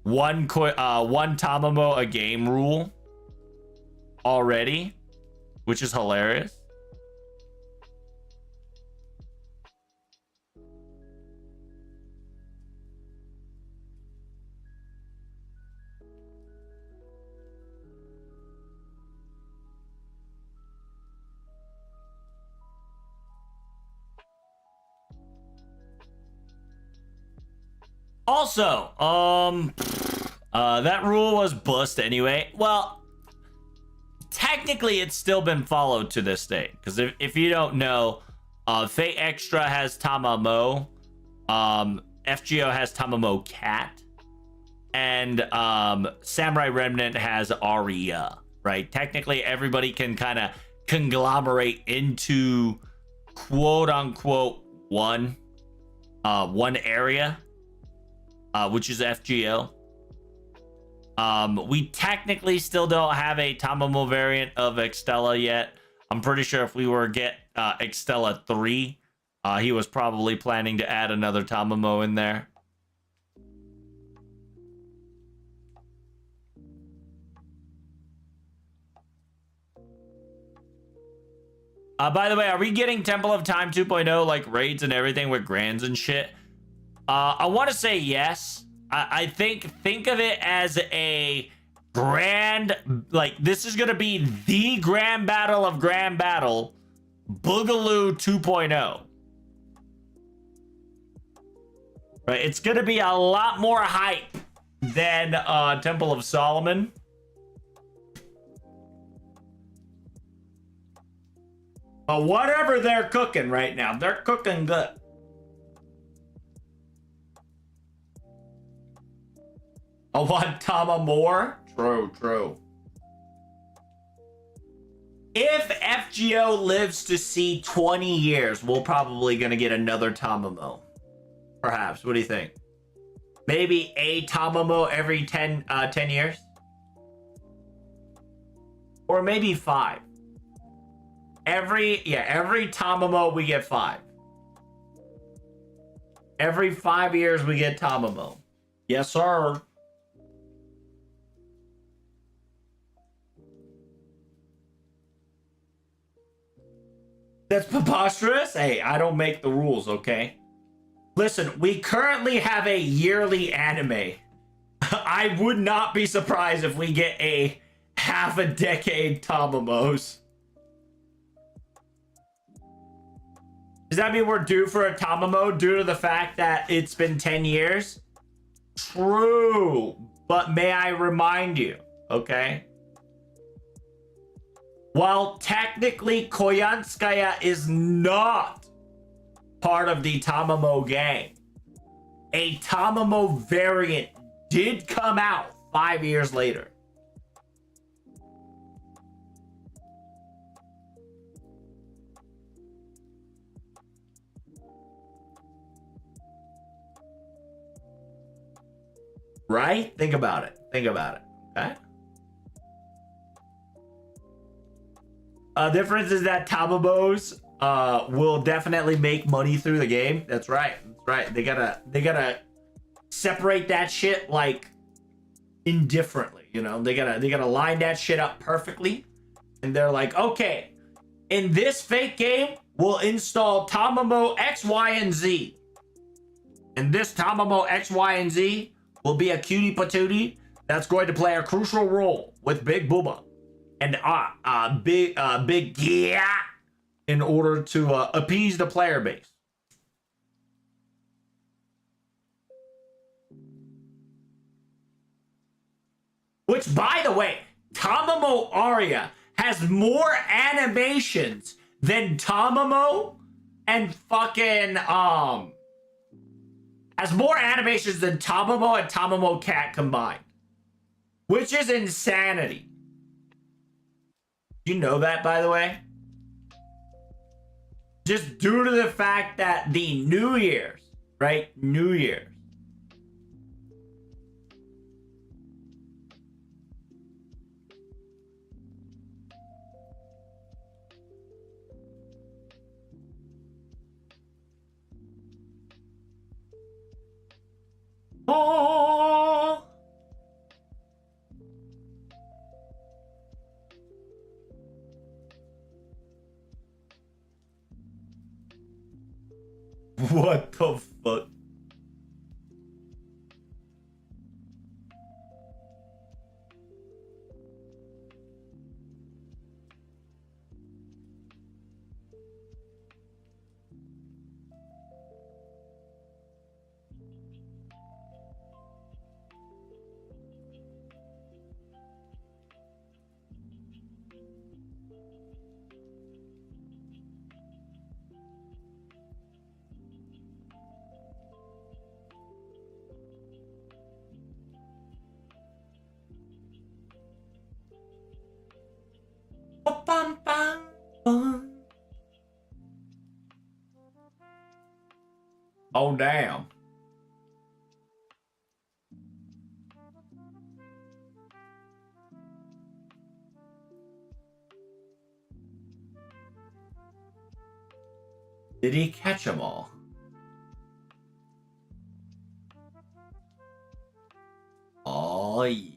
Tamamo a game rule already, which is hilarious. Also, that rule was bust anyway. Well, technically it's still been followed to this day, because if you don't know, Fate Extra has Tamamo, FGO has Tamamo Cat, and Samurai Remnant has Arya, right? Technically everybody can kind of conglomerate into quote unquote one area, which is FGO. We technically still don't have a Tamamo variant of Extella yet. I'm pretty sure if we were to get Extella 3, he was probably planning to add another Tamamo in there. By the way, are we getting Temple of Time 2.0 like raids and everything with grands and shit? I want to say yes. I think of it as a grand, like this is gonna be the grand battle of grand battle, Boogaloo 2.0. Right, it's gonna be a lot more hype than Temple of Solomon. But whatever they're cooking right now, they're cooking good. I want Tama more. True. If FGO lives to see 20 years, we're probably gonna get another Tamamo. Perhaps. What do you think? Maybe a Tamamo every 10 years? Or maybe 5. Every Tamamo we get 5. Every 5 years we get Tamamo. Yes, sir. That's preposterous. Hey, I don't make the rules, okay? Listen, we currently have a yearly anime. I would not be surprised if we get a half a decade Tamamos. Does that mean we're due for a Tamamo due to the fact that it's been 10 years? True. But may I remind you, okay? While technically Koyanskaya is not part of the Tamamo gang, a Tamamo variant did come out 5 years later. Right? Think about it. Think about it. Okay? Difference is that Tamamos will definitely make money through the game. That's right. That's right. They gotta separate that shit like indifferently, you know. They gotta line that shit up perfectly. And they're like, okay, in this fake game, we'll install Tamamo X, Y, and Z. And this Tamamo X, Y, and Z will be a cutie patootie that's going to play a crucial role with Big Booba and Big Yeah in order to appease the player base. Which, by the way, Tamamo Aria has more animations than Tamamo and fucking has more animations than Tamamo and Tamamo Cat combined, which is insanity. You know that, by the way? Just due to the fact that the New Year's, right? New Year's. Oh! What the fuck? Bum, bum, bum. Oh, damn. Did he catch them all? Oh, yeah.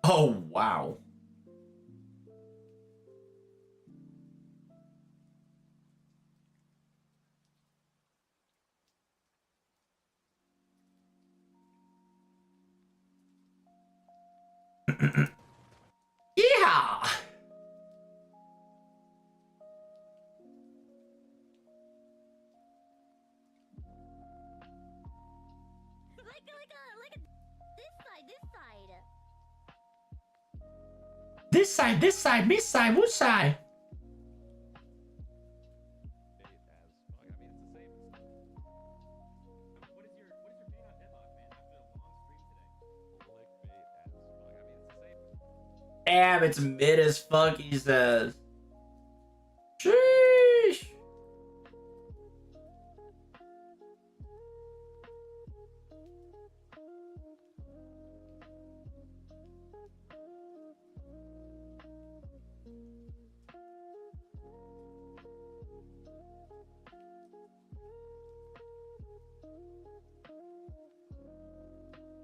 Oh, wow. Yeah. This side, this side, which side? Damn, it's mid as fuck, he says. Sheesh.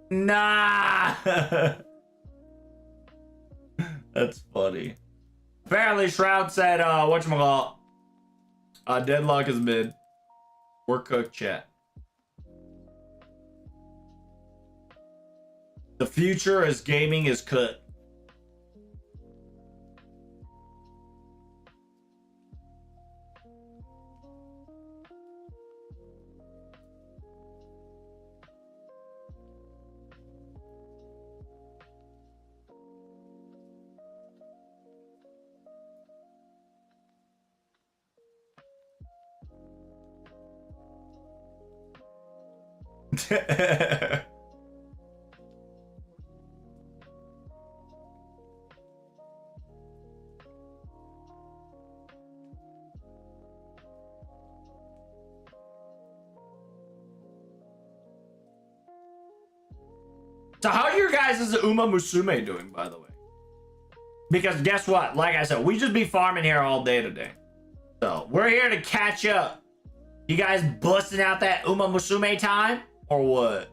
Nah. That's funny. Apparently, Shroud said, whatchamacallit? Deadlock is mid. We're cooked, chat. The future as gaming is cut. So how are your guys' Uma Musume doing, by the way? Because guess what? Like I said, we just be farming here all day today. So we're here to catch up. You guys busting out that Uma Musume time? Or what?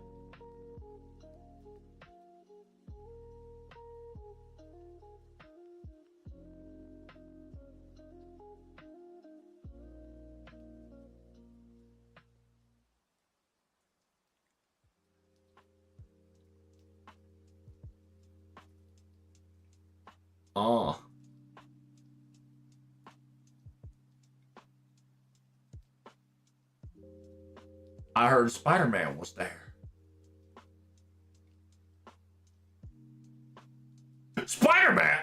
Oh. I heard Spider-Man was there. Spider-Man!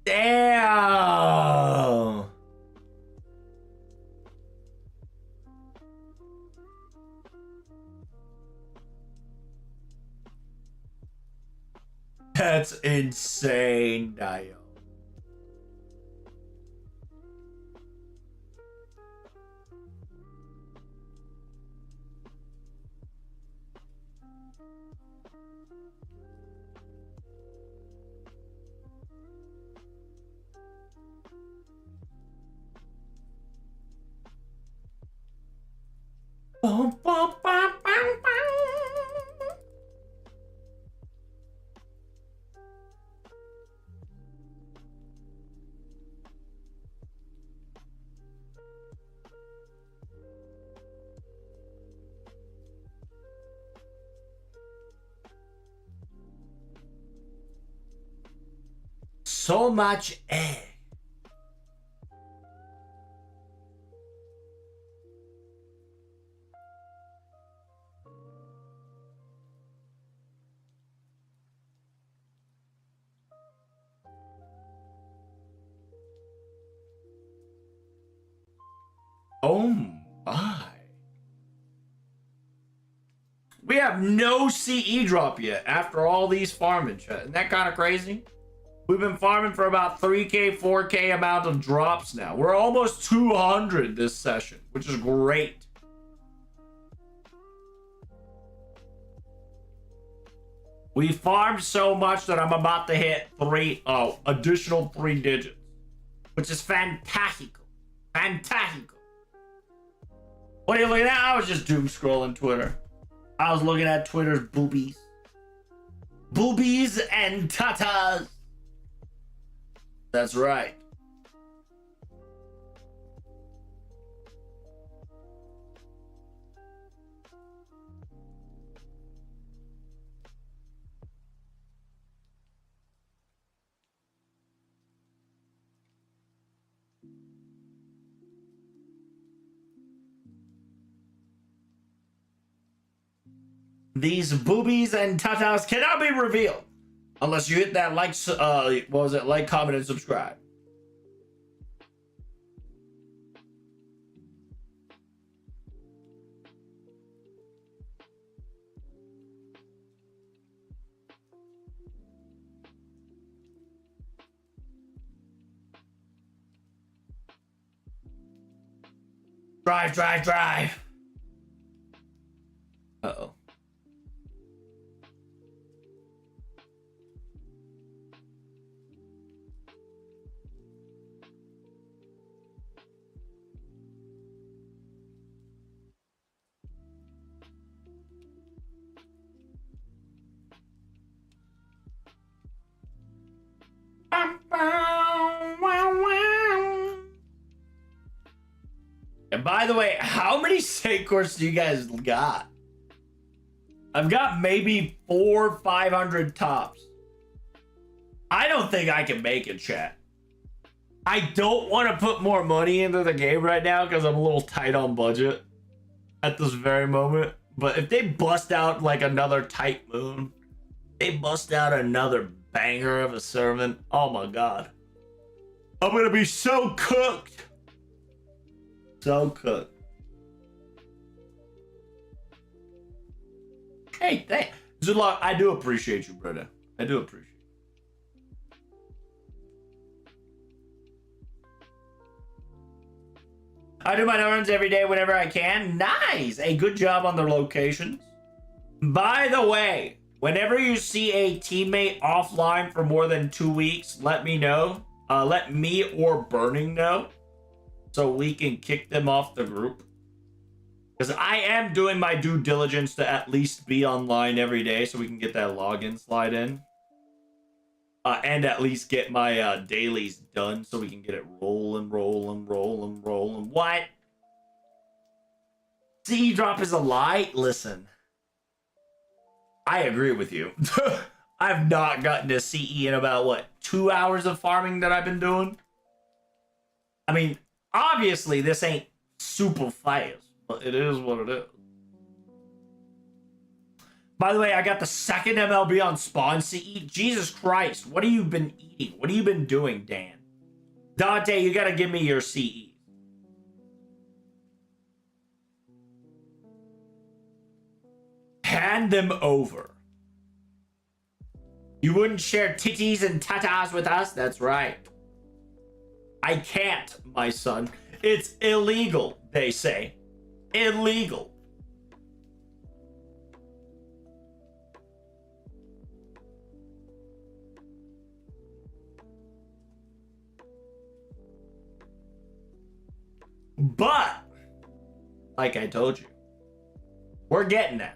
Damn! That's insane, Dio. Bum, bum, bum, bum, bum. So much egg. Oh my. We have no CE drop yet after all these farming, chat. Isn't that kind of crazy? We've been farming for about 3K, 4K amount of drops now. We're almost 200 this session, which is great. We farmed so much that I'm about to hit additional 3 digits, which is fantastical. Fantastical. What are you looking at? I was just doom scrolling Twitter. I was looking at Twitter's boobies. Boobies and tatas. That's right. These boobies and tatas cannot be revealed unless you hit that like, like, comment, and subscribe. Drive, drive, drive. Uh-oh. And by the way, how many state courts do you guys got? I've got maybe 400-500 tops. I don't think I can make it, chat. I don't want to put more money into the game right now because I'm a little tight on budget at this very moment. But if they bust out like another Tight Moon, they bust out another banger of a servant, oh my god. I'm gonna be so cooked. So cooked. Hey, thanks. Zudlock, I do appreciate you, brother. I do appreciate you. I do my runs every day whenever I can. Nice. A good job on the locations. By the way, whenever you see a teammate offline for more than 2 weeks, let me know. Let me or Burning know so we can kick them off the group. Because I am doing my due diligence to at least be online every day so we can get that login slide in. And at least get my dailies done so we can get it rolling. What? CE drop is a lie? Listen. I agree with you. I've not gotten to CE in about, what, 2 hours of farming that I've been doing? I mean, obviously this ain't super fast, but it is what it is. By the way, I got the second MLB on Spawn CE. Jesus Christ, what have you been eating? What have you been doing, Dan? Dante, you gotta give me your CE. Hand them over. You wouldn't share titties and tatas with us? That's right. I can't, my son. It's illegal, they say. Illegal. But, like I told you, we're getting there.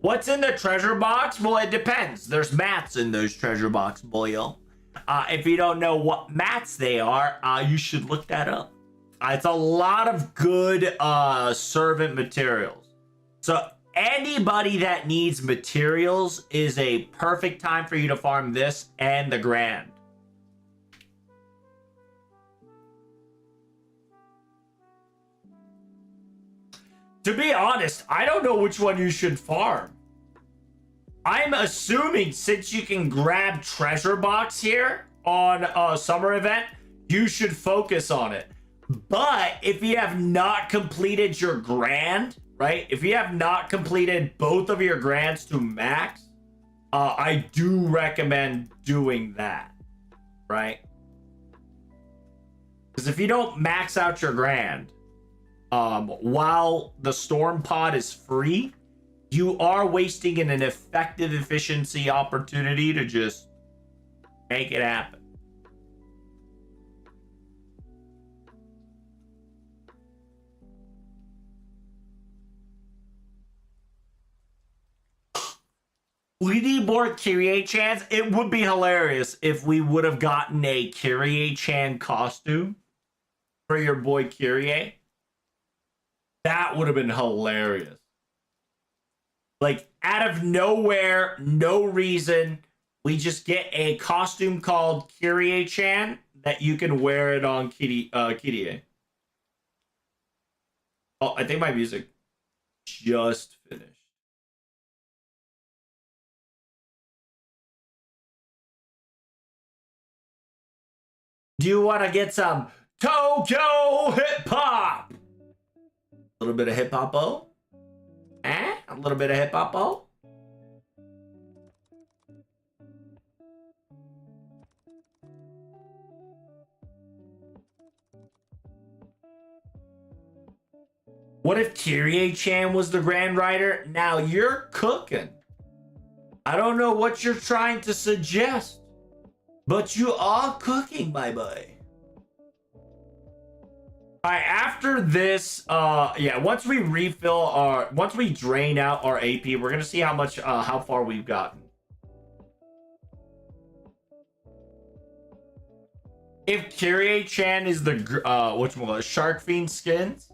What's in the treasure box? Well, it depends. There's mats in those treasure box, boyo. If you don't know what mats they are, you should look that up. It's a lot of good servant materials. So anybody that needs materials is a perfect time for you to farm this and the Grand. To be honest, I don't know which one you should farm. I'm assuming since you can grab treasure box here on a summer event, you should focus on it. But if you have not completed your Grand, right? If you have not completed both of your Grands to max, I do recommend doing that, right? Because if you don't max out your Grand, while the Storm Pod is free, you are wasting an effective efficiency opportunity to just make it happen. We need more Kyrie-chans. It would be hilarious if we would have gotten a Kyrie-chan costume for your boy Kyrie. That would have been hilarious. Like, out of nowhere, no reason, we just get a costume called Kyrie-chan that you can wear it on Kyrie. Oh, I think my music just finished. Do you want to get some Tokyo hip hop? A little bit of hip hop, oh? A little bit of hip hop. Oh. What if Kyrie-chan was the Grand Rider? Now you're cooking. I don't know what you're trying to suggest, but you are cooking, my boy. All right, after this, yeah, once we drain out our AP, we're gonna see how far we've gotten. If Kyrie-chan is the Shark Fiend skins,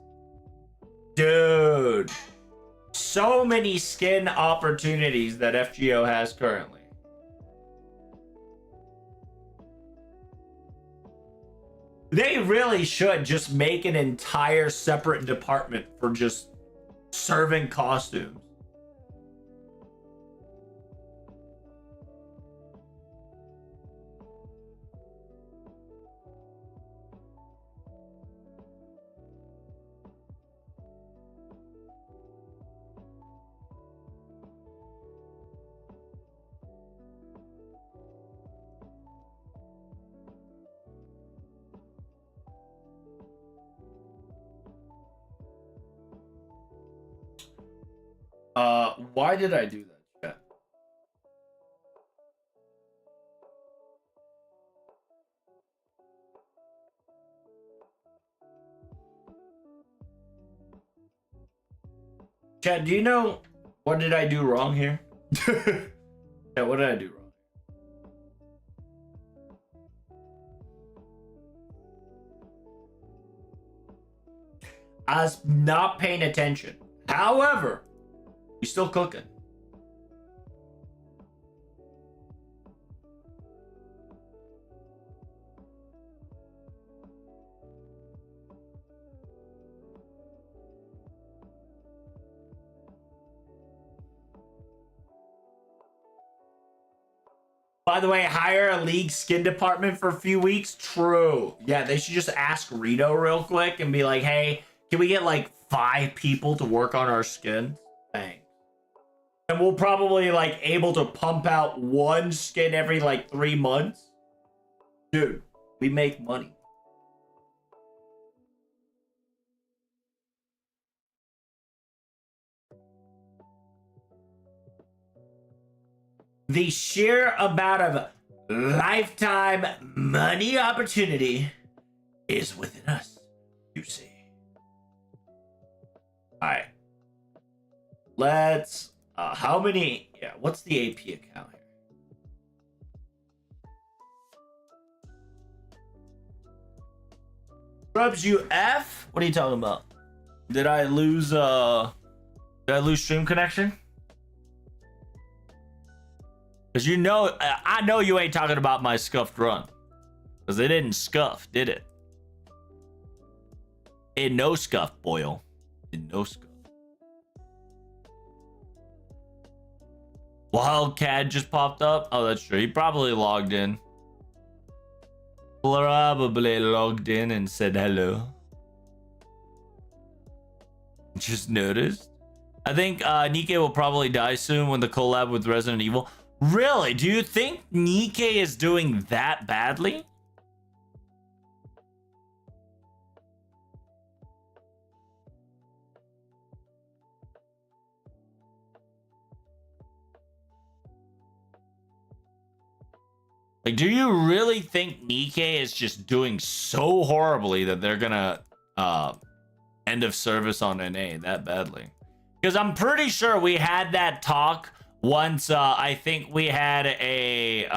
dude, so many skin opportunities that FGO has currently. They really should just make an entire separate department for just serving costumes. Why did I do that, chat? Chat, do you know what did I do wrong here? Yeah, what did I do wrong? I was not paying attention. However, we still cooking. By the way, hire a league skin department for a few weeks. True. Yeah, they should just ask Rito real quick and be like, hey, can we get like 5 people to work on our skins? Thanks. And we'll probably like able to pump out 1 skin every like 3 months. Dude, we make money. The sheer amount of lifetime money opportunity is within us, you see. All right. Let's, how many, yeah, what's the AP account here? Scrubs, you F? What are you talking about? Did I lose stream connection? Because you know, I know you ain't talking about my scuffed run. Because it didn't scuff, did it? It no scuff, Boyle. It no scuff. Wildcat just popped up? Oh, that's true. He probably logged in. Probably logged in and said hello. Just noticed. I think Nikke will probably die soon when the collab with Resident Evil. Really? Do you think Nikke is doing that badly? Like, do you really think Nikke is just doing so horribly that they're gonna end of service on NA that badly? Because I'm pretty sure we had that talk once. I think we had a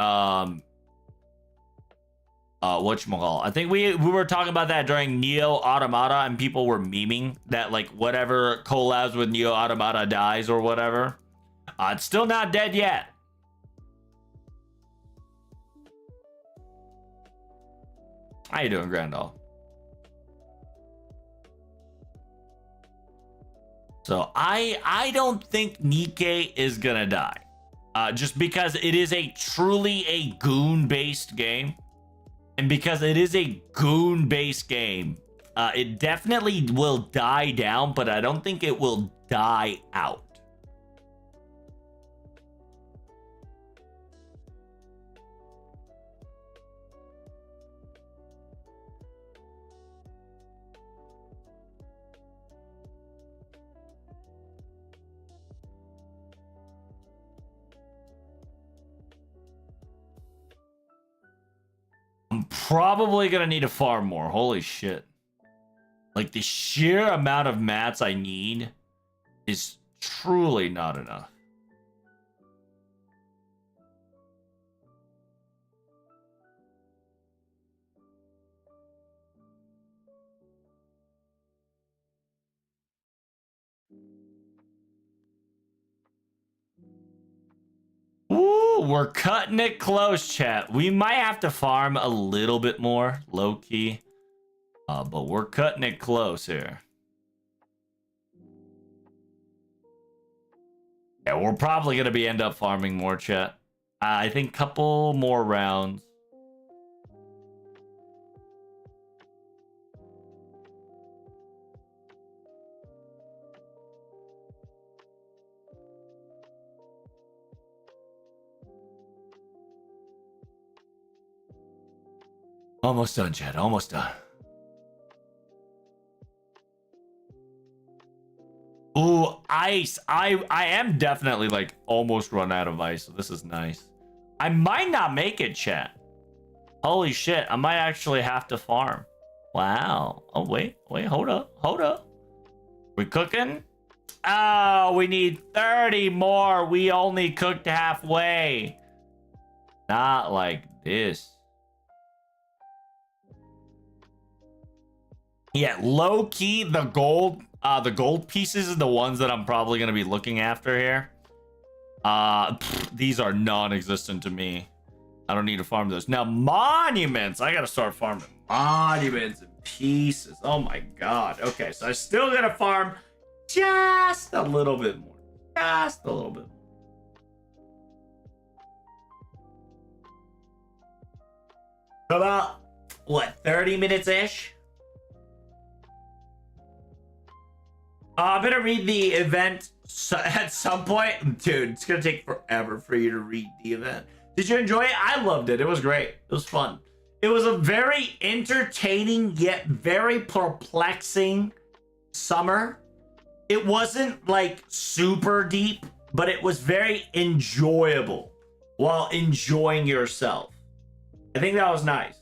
whatchamacallit. I think we were talking about that during Neo Automata, and people were memeing that like whatever collabs with Neo Automata dies or whatever. It's still not dead yet. How you doing, Grandall? So I don't think Nikke is gonna die, just because it is a truly a goon-based game, and because it is a goon-based game, it definitely will die down, but I don't think it will die out. probably gonna need to farm more. Holy shit. Like, the sheer amount of mats I need is truly not enough. Ooh, we're cutting it close, chat. We might have to farm a little bit more, low-key. But we're cutting it close here. Yeah, we're probably going to end up farming more, chat. I think couple more rounds. Almost done, chat. Almost done. Ooh, ice. I am definitely like almost run out of ice, so this is nice. I might not make it, chat. Holy shit, I might actually have to farm. Wow. Oh, wait, hold up. We cooking? Oh, we need 30 more. We only cooked halfway. Not like this. Yeah, low key, the gold pieces are the ones that I'm probably gonna be looking after here. These are non-existent to me. I don't need to farm those. Now, monuments. I gotta start farming monuments and pieces. Oh my god. Okay, so I still gotta farm just a little bit more. Just a little bit more. About, what, 30 minutes-ish? I'm gonna read the event at some point. Dude, it's gonna take forever for you to read the event. Did you enjoy it? I loved it. It was great. It was fun. It was a very entertaining yet very perplexing summer. It wasn't like super deep, but it was very enjoyable while enjoying yourself. I think that was nice.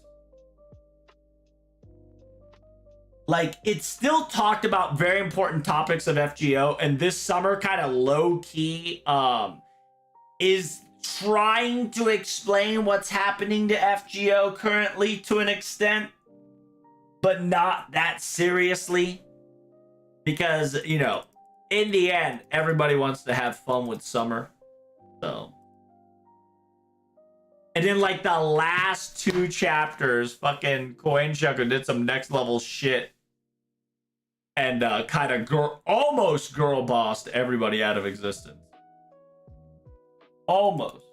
Like, it still talked about very important topics of FGO, and this summer kind of low-key is trying to explain what's happening to FGO currently to an extent, but not that seriously. Because, you know, in the end, everybody wants to have fun with summer. So. And then, like, the last 2 chapters, fucking Coinshucker did some next level shit. And kind of almost girl bossed everybody out of existence. Almost.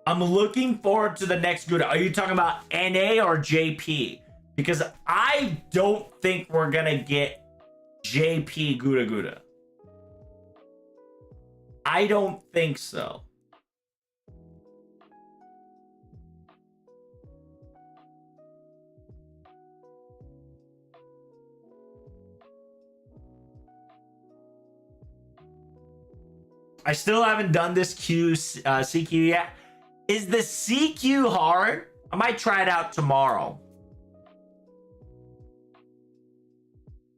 I'm looking forward to the next Gouda. Are you talking about NA or JP? Because I don't think we're going to get JP Gouda. I don't think so. I still haven't done this CQ yet. Is the CQ hard? I might try it out tomorrow.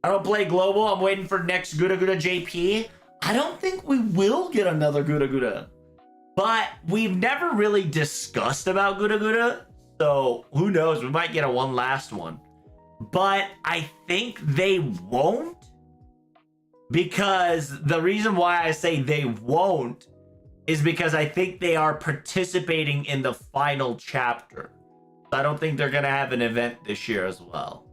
I don't play global. I'm waiting for next Gouda JP. I don't think we will get another Gouda. But we've never really discussed about Gouda. So who knows? We might get one last one. But I think they won't. Because the reason why I say they won't is because I think they are participating in the final chapter. I don't think they're going to have an event this year as well.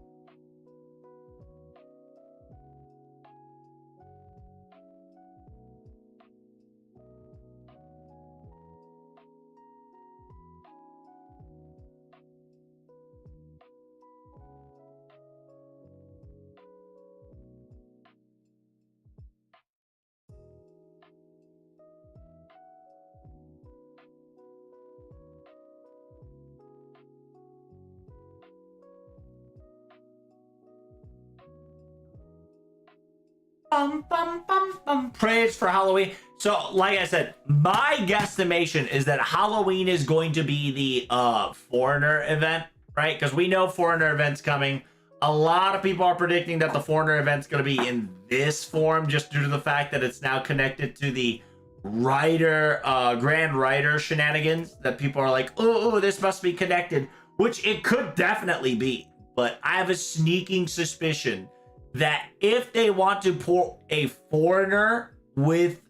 Praise for Halloween. So, like I said, my guesstimation is that Halloween is going to be the Foreigner event, right? Because we know Foreigner event's coming. A lot of people are predicting that the Foreigner event's going to be in this form, just due to the fact that it's now connected to the Grand Rider shenanigans. That people are like, oh, this must be connected, which it could definitely be. But I have a sneaking suspicion that if they want to pour a Foreigner with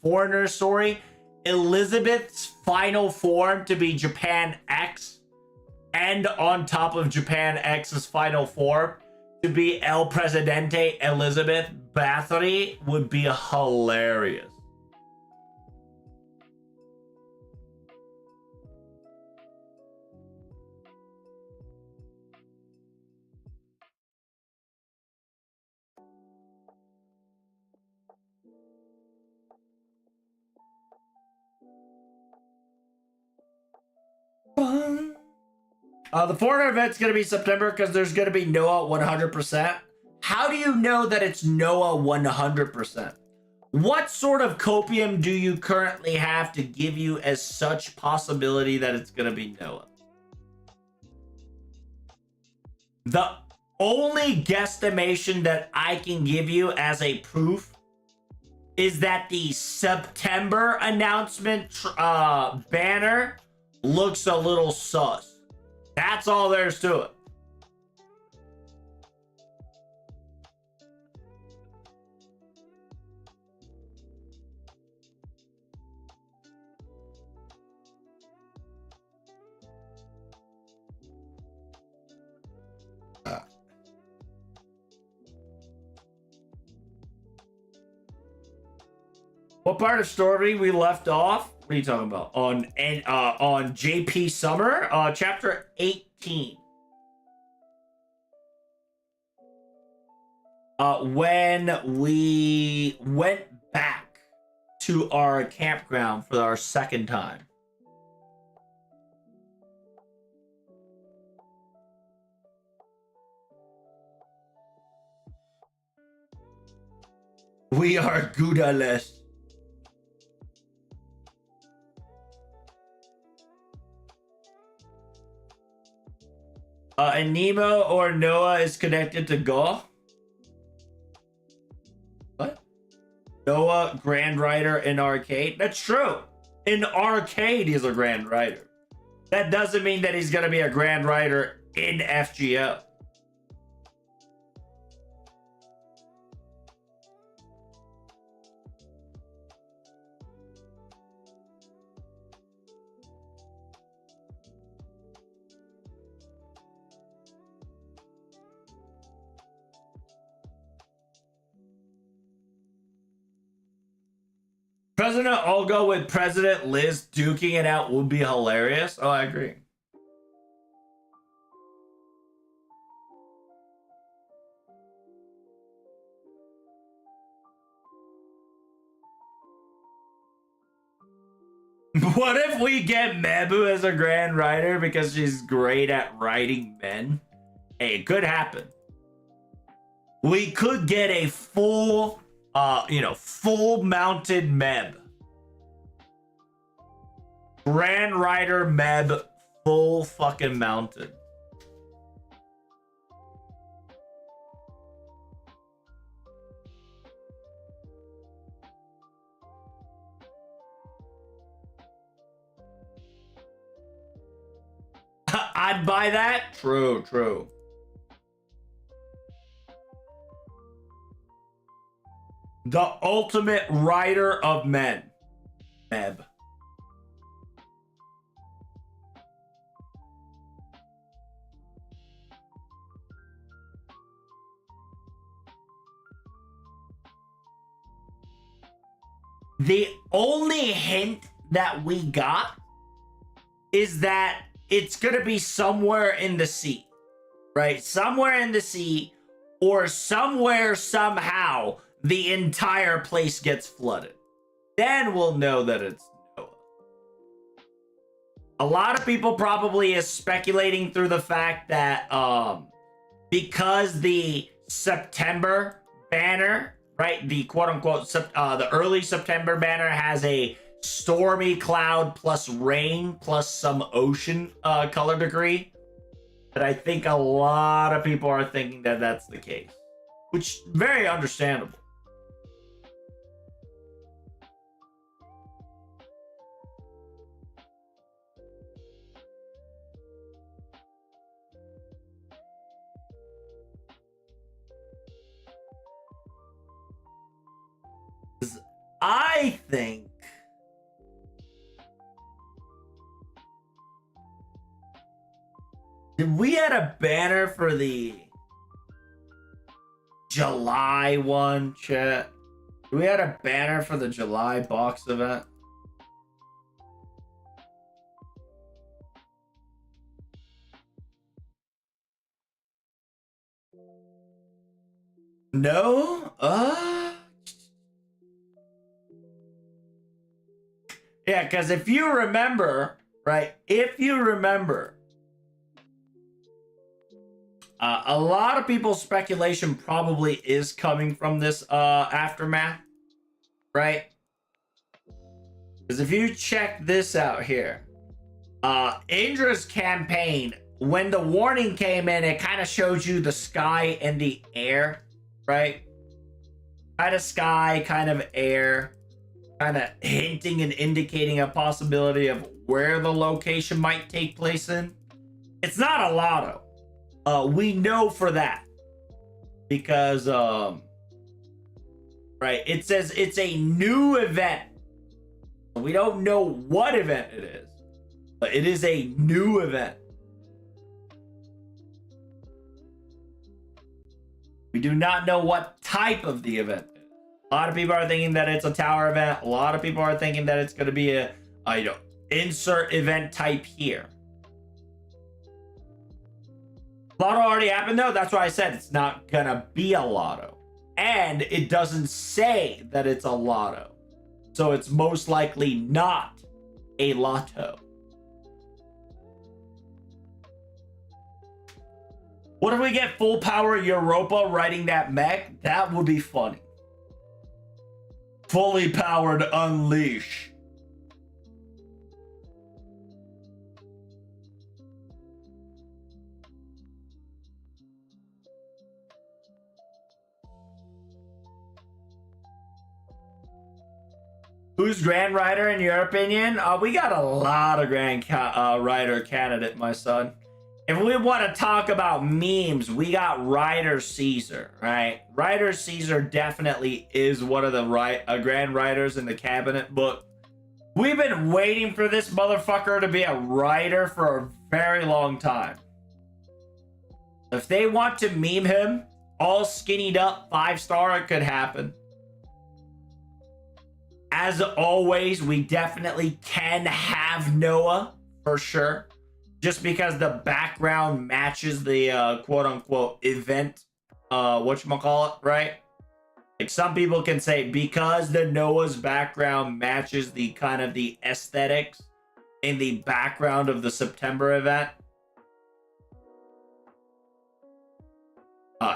Foreigner story, Elizabeth's final form to be Japan X, and on top of Japan X's final form to be El Presidente Elizabeth Bathory would be hilarious. The Foreigner event's going to be September because there's going to be Noah 100%. How do you know that it's Noah 100%? What sort of copium do you currently have to give you as such possibility that it's going to be Noah? The only guesstimation that I can give you as a proof is that the September announcement banner looks a little sus. That's all there's to it. What part of story we left off? What are you talking about? On JP Summer, chapter 18. When we went back to our campground for our second time. We are Gouda-less. And Nemo or Noah is connected to Go. What? Noah, Grand Rider in Arcade? That's true. In Arcade, he's a Grand Rider. That doesn't mean that he's going to be a Grand Rider in FGO. I'll go with President Liz duking it out would be hilarious. Oh, I agree. What if we get Mebu as a Grand Rider because she's great at riding men? Hey, it could happen. We could get a full full mounted Meb. Grand Rider Meb, full fucking mounted. I'd buy that. True, true. The ultimate rider of men. Meb. The only hint that we got is that it's going to be somewhere in the sea, right? Somewhere in the sea, or somewhere, somehow, the entire place gets flooded. Then we'll know that it's Noah. A lot of people probably is speculating through the fact that because the September banner right? The quote-unquote the early September banner has a stormy cloud plus rain plus some ocean color degree. But I think a lot of people are thinking that that's the case, which very understandable. I think we had a banner for the July one, chat. We had a banner for the July box event. No? Yeah, because if you remember, right? If you remember, a lot of people's speculation probably is coming from this aftermath, right? Because if you check this out here, Indra's campaign, when the warning came in, it kind of showed you the sky and the air, right? Kind of sky, kind of air, kind of hinting and indicating a possibility of where the location might take place in. It's not a lotto. We know for that because right, it says it's a new event. We don't know what event it is, but it is a new event. We do not know what type of the event is. A lot of people are thinking that it's a tower event. A lot of people are thinking that it's going to be a insert event type here. Lotto already happened though. That's why I said it's not gonna be a lotto. And it doesn't say that it's a lotto. So it's most likely not a lotto. What if we get full power Europa riding that mech? That would be funny. Fully powered Unleash. Who's Grand Rider in your opinion? We got a lot of Grand Rider candidate, my son. If we want to talk about memes, we got Rider Caesar, right? Rider Caesar definitely is one of the Grand Riders in the cabinet book. We've been waiting for this motherfucker to be a rider for a very long time. If they want to meme him, all skinnied up, 5-star, it could happen. As always, we definitely can have Noah for sure. Just because the background matches the quote-unquote event, whatchamacallit, right? Like some people can say because the Noah's background matches the kind of the aesthetics in the background of the September event.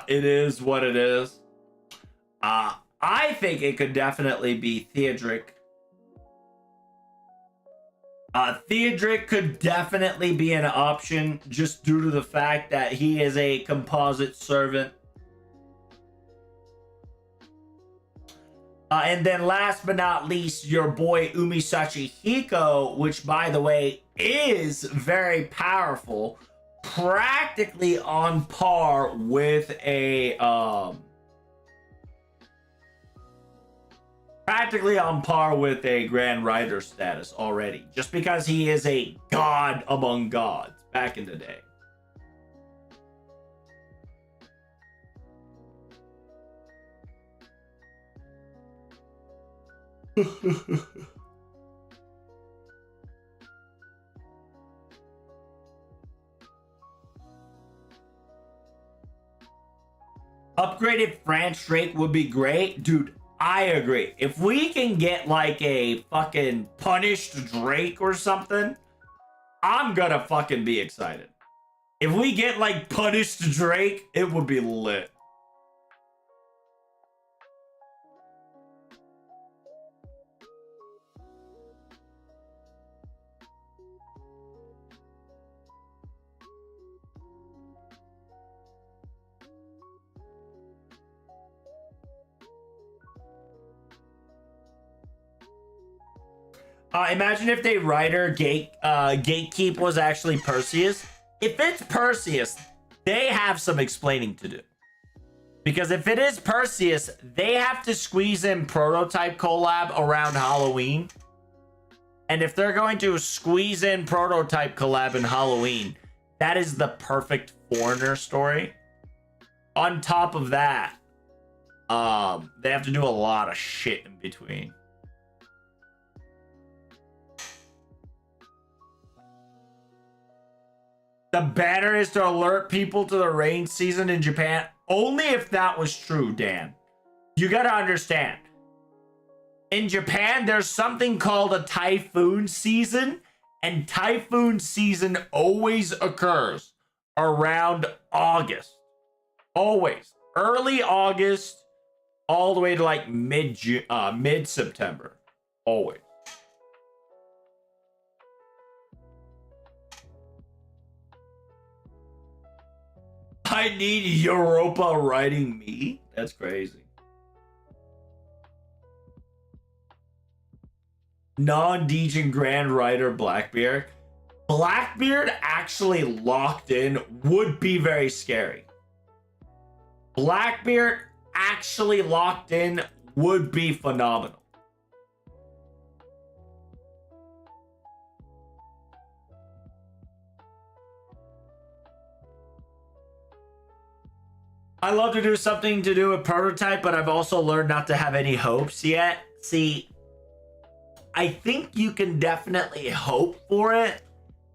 It is what it is. I think it could definitely be Theodric. Theodric could definitely be an option just due to the fact that he is a composite servant. And then last but not least, your boy Umisachi Hiko, which by the way is very powerful, practically on par with a Grand Rider status already, just because he is a god among gods back in the day. Upgraded France Drake would be great, dude. I agree. If we can get like a fucking punished Drake or something, I'm gonna fucking be excited. If we get like punished Drake, it would be lit. Imagine if the writer gatekeep was actually Perseus. If it's Perseus, they have some explaining to do. Because if it is Perseus, they have to squeeze in prototype collab around Halloween. And if they're going to squeeze in prototype collab in Halloween, that is the perfect Foreigner story. On top of that, they have to do a lot of shit in between. The banner is to alert people to the rain season in Japan. Only if that was true, Dan. You gotta understand. In Japan, there's something called a typhoon season, and typhoon season always occurs around August. Always. Early August, all the way to like mid-September. Always. I need Europa writing me? That's crazy. Non-Degen Grand Writer Blackbeard. Blackbeard actually locked in would be very scary. Blackbeard actually locked in would be phenomenal. I love to do something to do with prototype, but I've also learned not to have any hopes yet. See, I think you can definitely hope for it,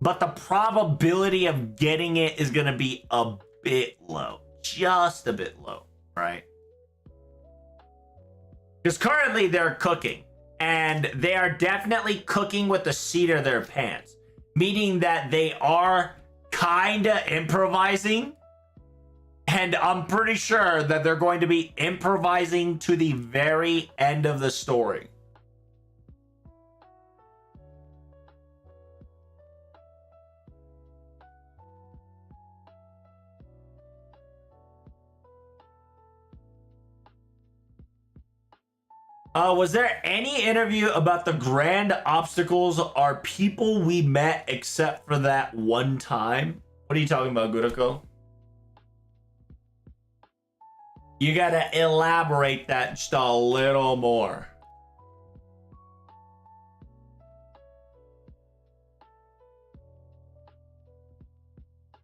but the probability of getting it is going to be a bit low. Just a bit low, right? Because currently they're cooking, and they are definitely cooking with the seat of their pants, meaning that they are kind of improvising. And I'm pretty sure that they're going to be improvising to the very end of the story. Was there any interview about the grand obstacles are people we met except for that one time? What are you talking about, Gurako? You gotta elaborate that just a little more.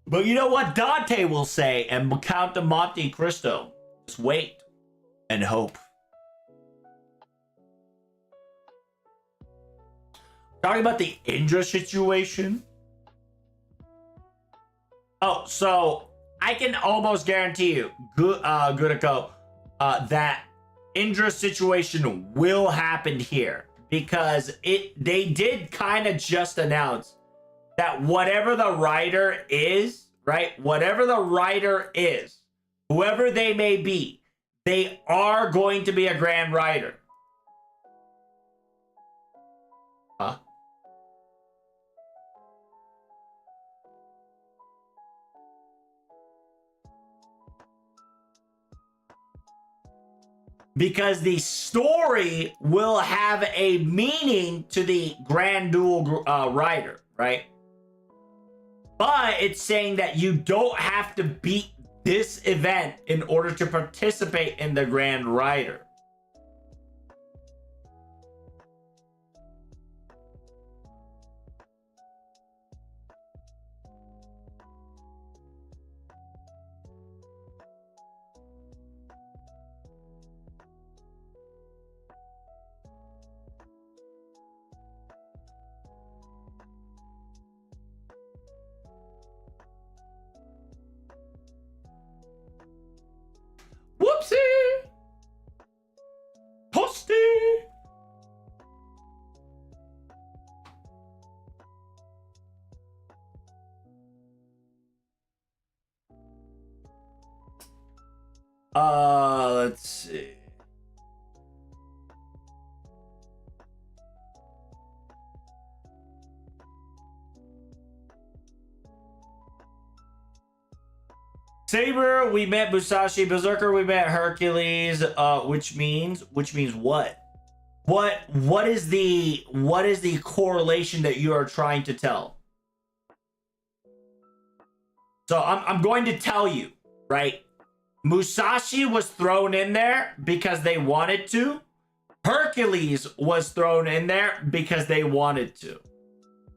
But you know what Dante will say, and Count de Monte Cristo? Just wait and hope. Talking about the Indra situation. Oh, so I can almost guarantee you, Gurako, that Indra's situation will happen here, because they did kind of just announce that whatever the writer is, right? Whatever the writer is, whoever they may be, they are going to be a grand writer. Huh? Because the story will have a meaning to the Grand Duel writer, right? But it's saying that you don't have to beat this event in order to participate in the Grand Rider. Whoopsie! Toasty! Let's see. Saber, we met Musashi. Berserker, we met Hercules. Which means what? what is the correlation that you are trying to tell? So I'm going to tell you, right? Musashi was thrown in there because they wanted to. Hercules was thrown in there because they wanted to,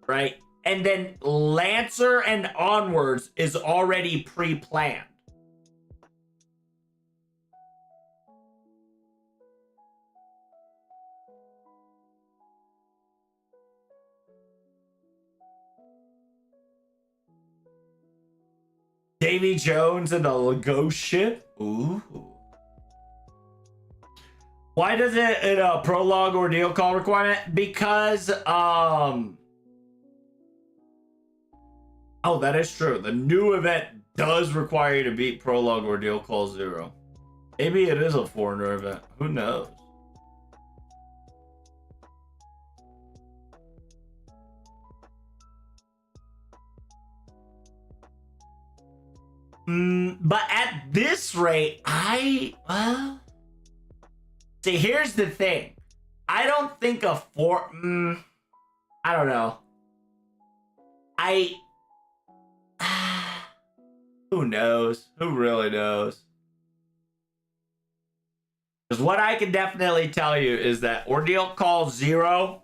right? And then Lancer and onwards is already pre-planned. Davy Jones and the ghost ship? Ooh. Why does it a prologue ordeal call requirement? Because oh, that is true. The new event does require you to beat prologue ordeal call 0. Maybe it is a foreigner event. Who knows? But at this rate, see, here's the thing. I don't think I don't know. Who knows? Who really knows? Because what I can definitely tell you is that Ordeal Call 0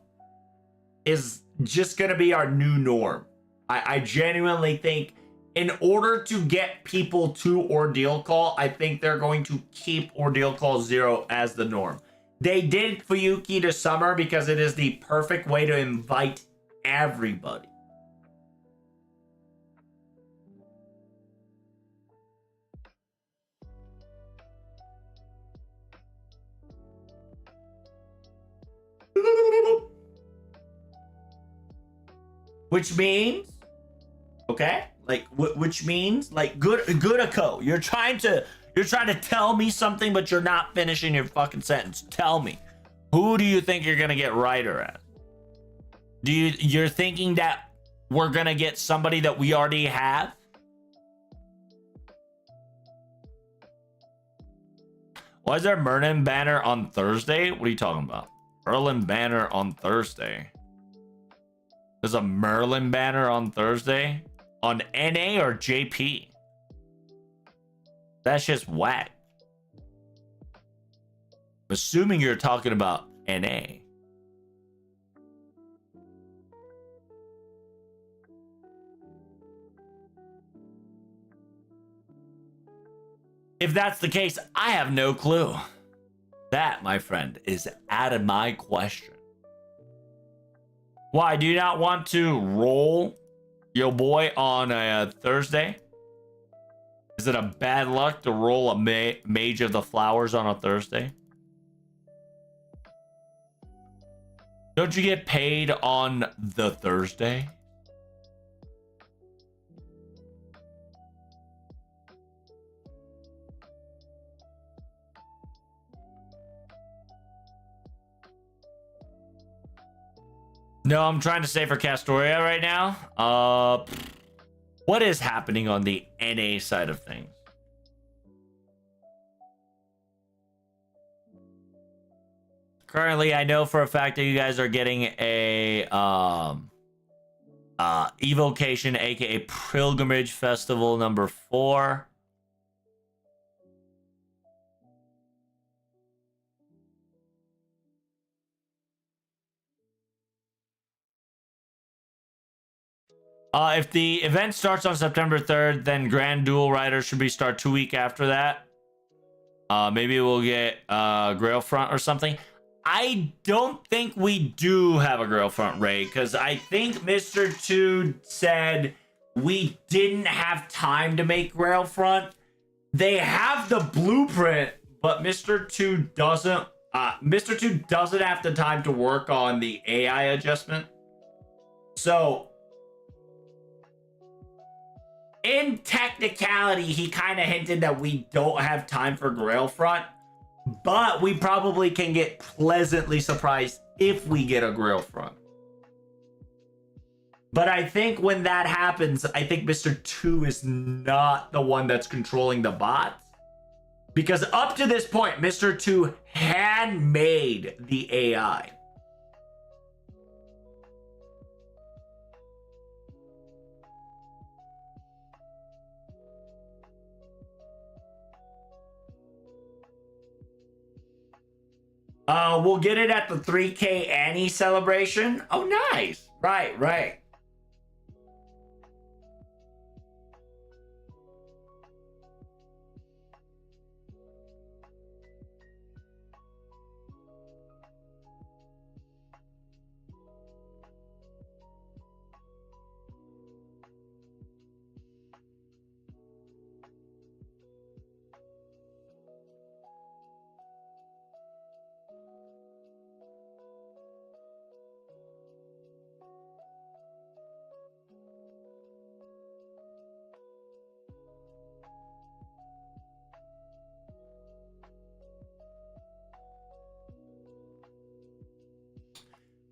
is just going to be our new norm. I genuinely think in order to get people to Ordeal Call, I think they're going to keep Ordeal Call 0 as the norm. They did Fuyuki to Summer because it is the perfect way to invite everybody. Which means, okay, like which means like Goodako, you're trying to tell me something, but you're not finishing your fucking sentence. Tell me, who do you think you're gonna get Ryder at? You're thinking that we're gonna get somebody that we already have? Why is there Merlin banner on Thursday? What are you talking about? Merlin banner on Thursday. There's a Merlin banner on Thursday? On NA or JP? That's just whack. I'm assuming you're talking about NA. If that's the case, I have no clue. That, my friend, is out of my question. Why, do you not want to roll your boy on a Thursday? Is it a bad luck to roll a Mage of the Flowers on a Thursday? Don't you get paid on the Thursday? No, I'm trying to say for Castoria right now. What is happening on the NA side of things? Currently, I know for a fact that you guys are getting a evocation, aka Pilgrimage Festival number 4. If the event starts on September 3rd, then Grand Duel Riders should be start 2 weeks after that. Maybe we'll get Grailfront or something. I don't think we do have a Grailfront raid because I think Mr. 2 said we didn't have time to make Grailfront. They have the blueprint, but Mr. 2 doesn't. Mr. 2 doesn't have the time to work on the AI adjustment. So in technicality, he kind of hinted that we don't have time for Grailfront, but we probably can get pleasantly surprised if we get a Grailfront. But I think when that happens, I think Mr. 2 is not the one that's controlling the bots. Because up to this point, Mr. 2 handmade the AI. We'll get it at the 3K Annie celebration. Oh, nice. Right, right.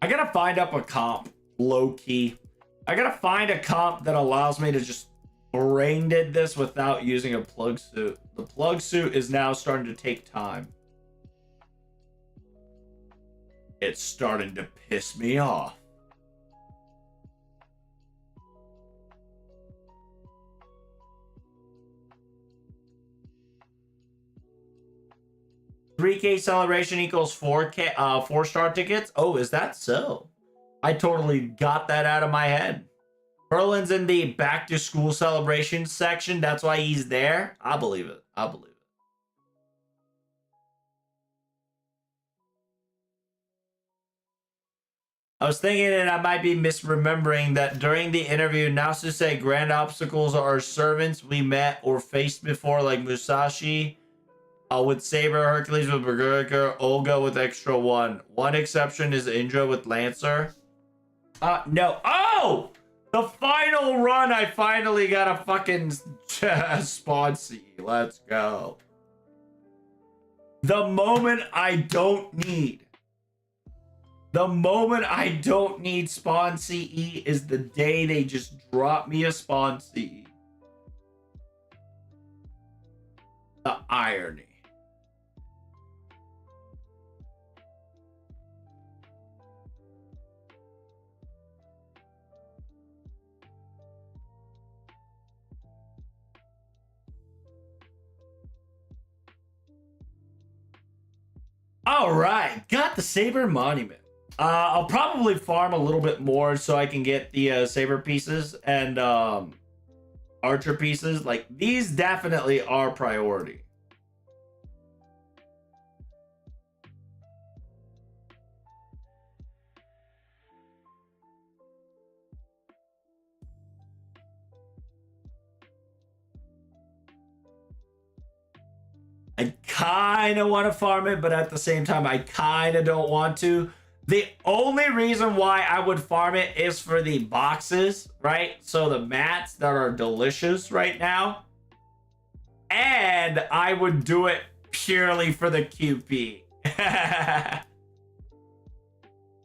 I gotta find up a comp, low key. I gotta find a comp that allows me to just brain dead this without using a plug suit. The plug suit is now starting to take time. It's starting to piss me off. $3K celebration equals 4K 4-star tickets. Oh, is that so? I totally got that out of my head. Berlin's in the back to school celebration section. That's why he's there. I believe it. I believe it. I was thinking that I might be misremembering that during the interview, Nasu said grand obstacles are servants we met or faced before, like Musashi with Saber, Hercules with Berserker, Olga with Extra 1. One exception is Indra with Lancer. No. Oh! The final run, I finally got a fucking spawn C. Let's go. The moment I don't need. The moment I don't need spawn CE is the day they just drop me a spawn CE. The irony. All right, got the Saber Monument. I'll probably farm a little bit more so I can get the Saber pieces and Archer pieces. Like, these definitely are priority. I kind of want to farm it, but at the same time, I kind of don't want to. The only reason why I would farm it is for the boxes, right? So the mats that are delicious right now. And I would do it purely for the QP.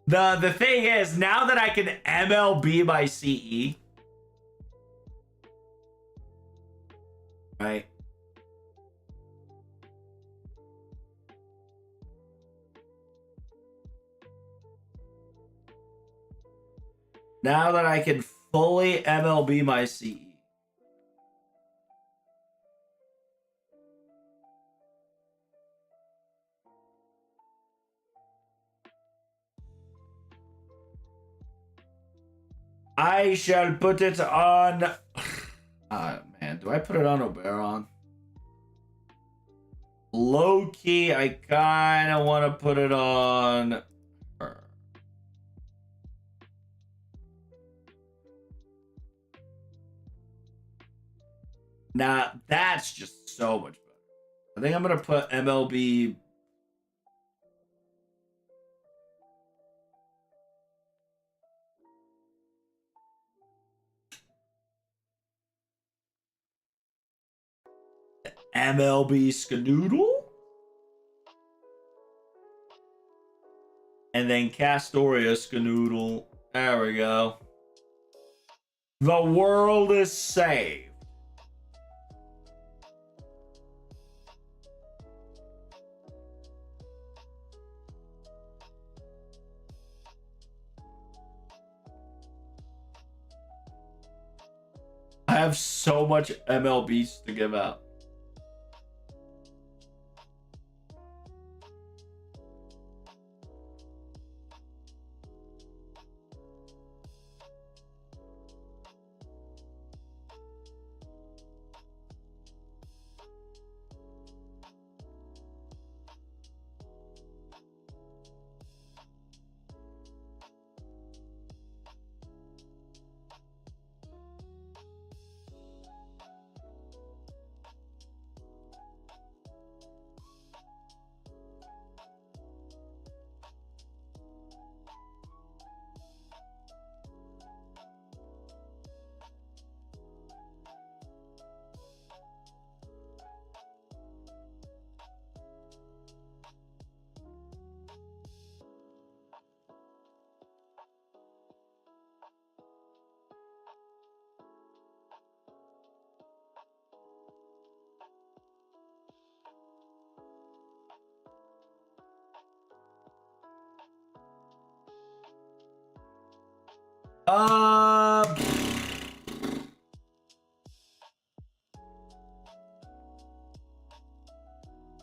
The thing is, now that I can MLB my CE, right? Now that I can fully MLB my CE. I shall put it on... man, do I put it on Oberon? Low key, I kind of want to put it on her. Nah, that's just so much better. I think I'm going to put MLB... MLB Skadoodle? And then Castoria Skanoodle. There we go. The world is saved. I have so much MLBs to give out.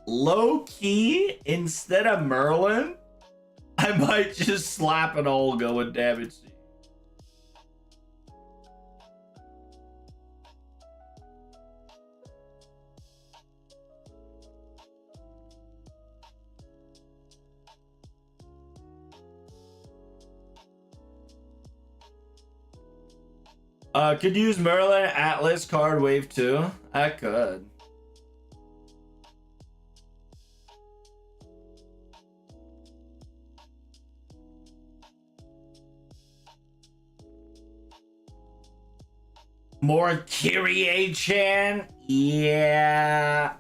Low key, instead of Merlin, I might just slap an Olga with damage. Could use Merlin Atlas card wave 2. I could. More Kyrie-chan? Yeah.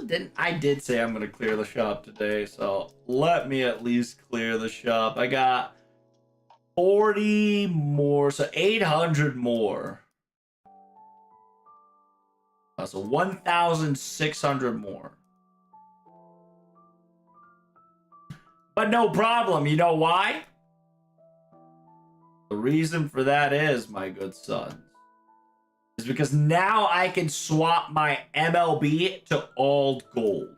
Then I did say I'm gonna clear the shop today, so let me at least clear the shop. I got 40 more, so 800 more. So 1,600 more. But no problem. You know why? The reason for that is, my good sons, is because now I can swap my MLB to all gold.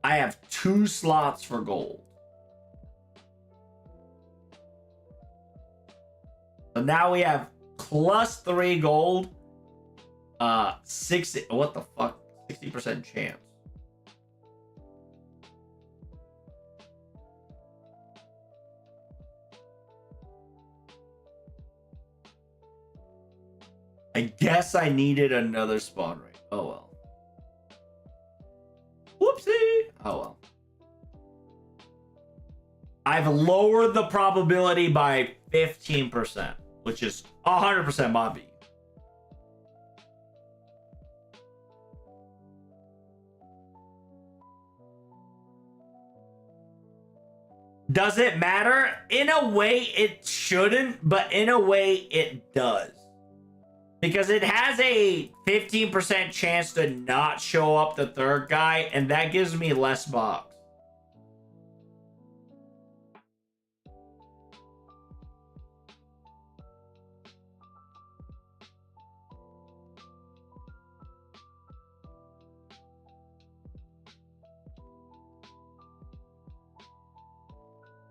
I have 2 slots for gold. So now we have +3 gold. 60. What the fuck? 60% chance. I guess I needed another spawn rate. Oh well. Whoopsie. Oh well. I've lowered the probability by 15%, which is 100% Bobby. Does it matter? In a way, it shouldn't, but in a way, it does. Because it has a 15% chance to not show up the third guy, and that gives me less box.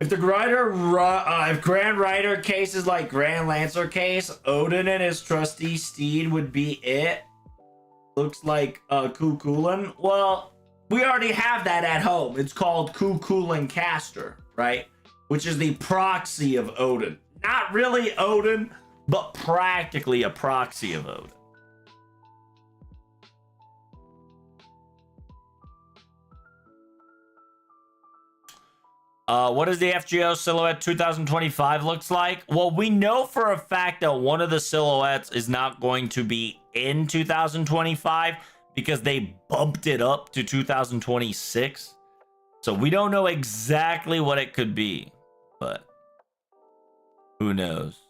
If the if Grand Rider case is like Grand Lancer case, Odin and his trusty steed would be it. Looks like Kukulin. Well, we already have that at home. It's called Kukulin Caster, right? Which is the proxy of Odin. Not really Odin, but practically a proxy of Odin. What does the FGO silhouette 2025 looks like? Well, we know for a fact that one of the silhouettes is not going to be in 2025 because they bumped it up to 2026. So we don't know exactly what it could be, but who knows?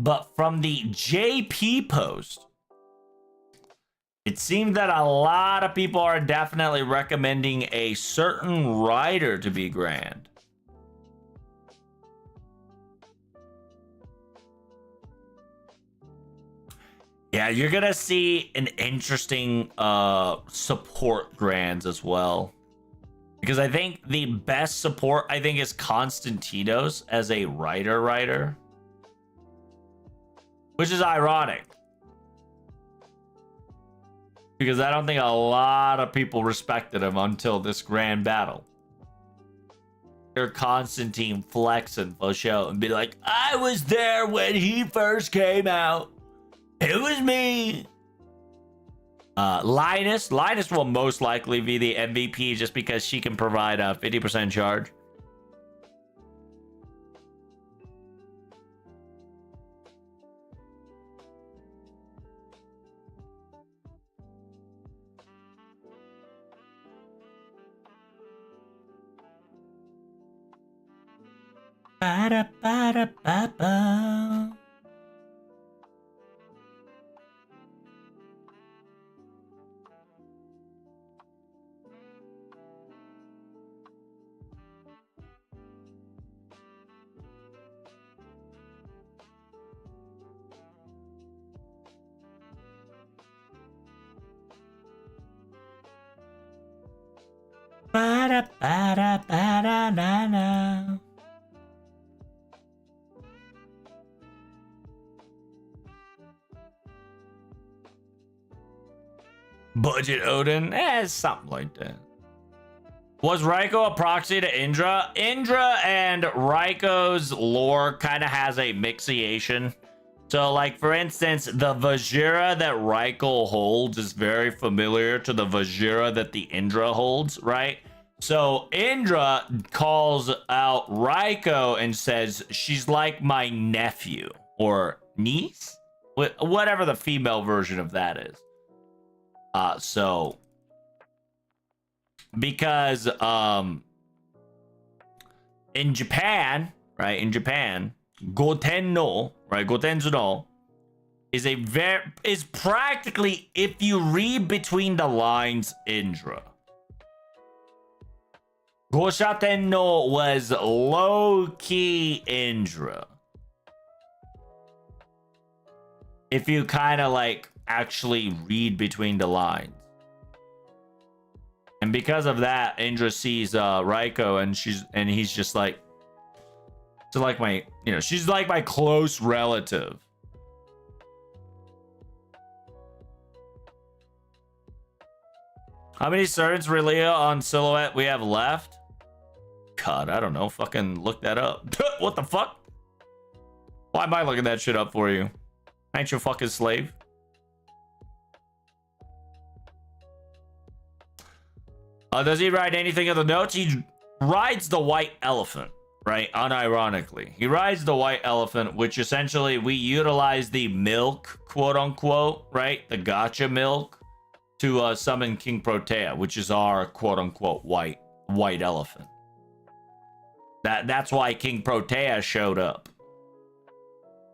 But from the JP post, it seemed that a lot of people are definitely recommending a certain rider to be grand. Yeah, you're gonna see an interesting support grands as well. Because I think the best support I think is Constantinos as a writer. Which is ironic. Because I don't think a lot of people respected him until this grand battle. They're Constantine flexing for show and be like, I was there when he first came out. It was me. Linus will most likely be the MVP just because she can provide a 50% charge. Ba-da-ba-da-ba-ba. Ba-da-ba-da-ba-da-na-na. Budget Odin? Something like that. Was Raiko a proxy to Indra? Indra and Raiko's lore kind of has a mixiation. So, like, for instance, the Vajira that Raiko holds is very familiar to the Vajira that the Indra holds, right? So, Indra calls out Raiko and says, she's like my nephew or niece? Whatever the female version of that is. So because in Japan, right? In Japan, Goten no, right? Gotenzu no is practically, if you read between the lines, Indra. Goshaten no was low-key Indra. If you kind of like actually read between the lines. And because of that, Indra sees Raiko and he's just like, to like my, you know, she's like my close relative. How many servants Relia on Silhouette we have left? God, I don't know. Fucking look that up. What the fuck? Why am I looking that shit up for you? Ain't you a fucking slave? Does he ride anything of the notes? He rides the white elephant, right? Unironically. He rides the white elephant, which essentially we utilize the milk, quote unquote, right? The gotcha milk to summon King Protea, which is our quote unquote white elephant. That's why King Protea showed up.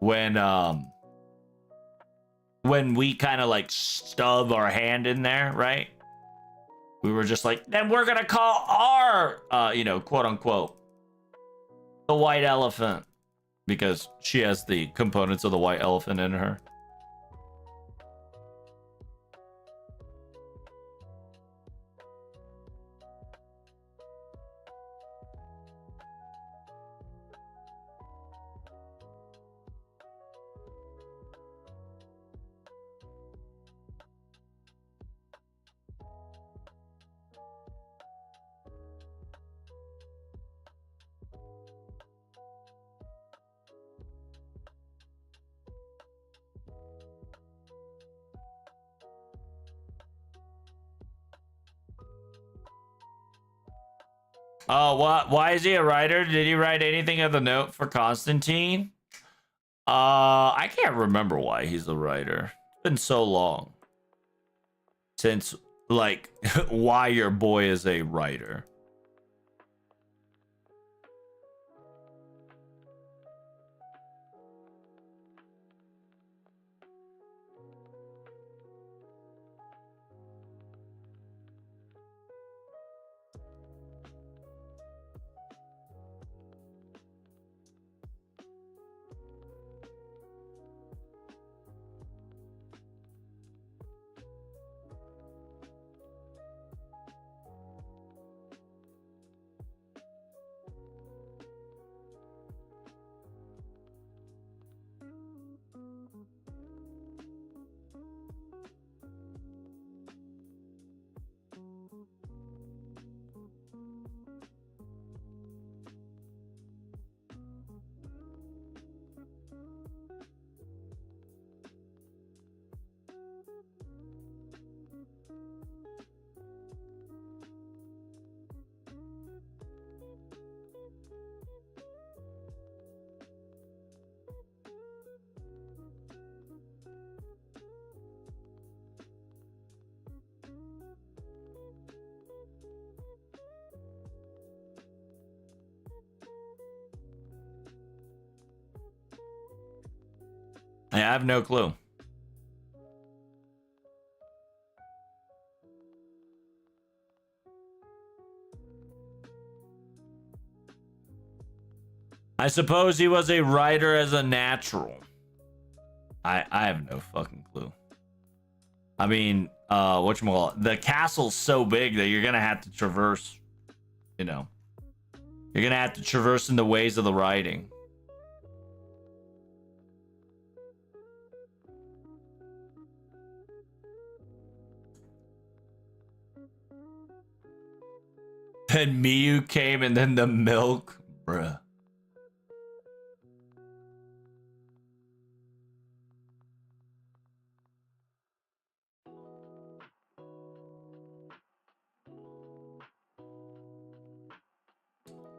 When we kind of like stub our hand in there, right? We were just like, then we're gonna call our, you know, quote unquote, the white elephant, because she has the components of the white elephant in her. Oh, what? Why is he a writer? Did he write anything of the note for Constantine? I can't remember why he's a writer. It's been so long since, like, why your boy is a writer. I have no clue. I suppose he was a writer as a natural. I have no fucking clue. I mean, whatchamacallit, the castle's so big that you're gonna have to traverse, you know. You're gonna have to traverse in the ways of the writing. Then Miyu came and then the milk. Bruh.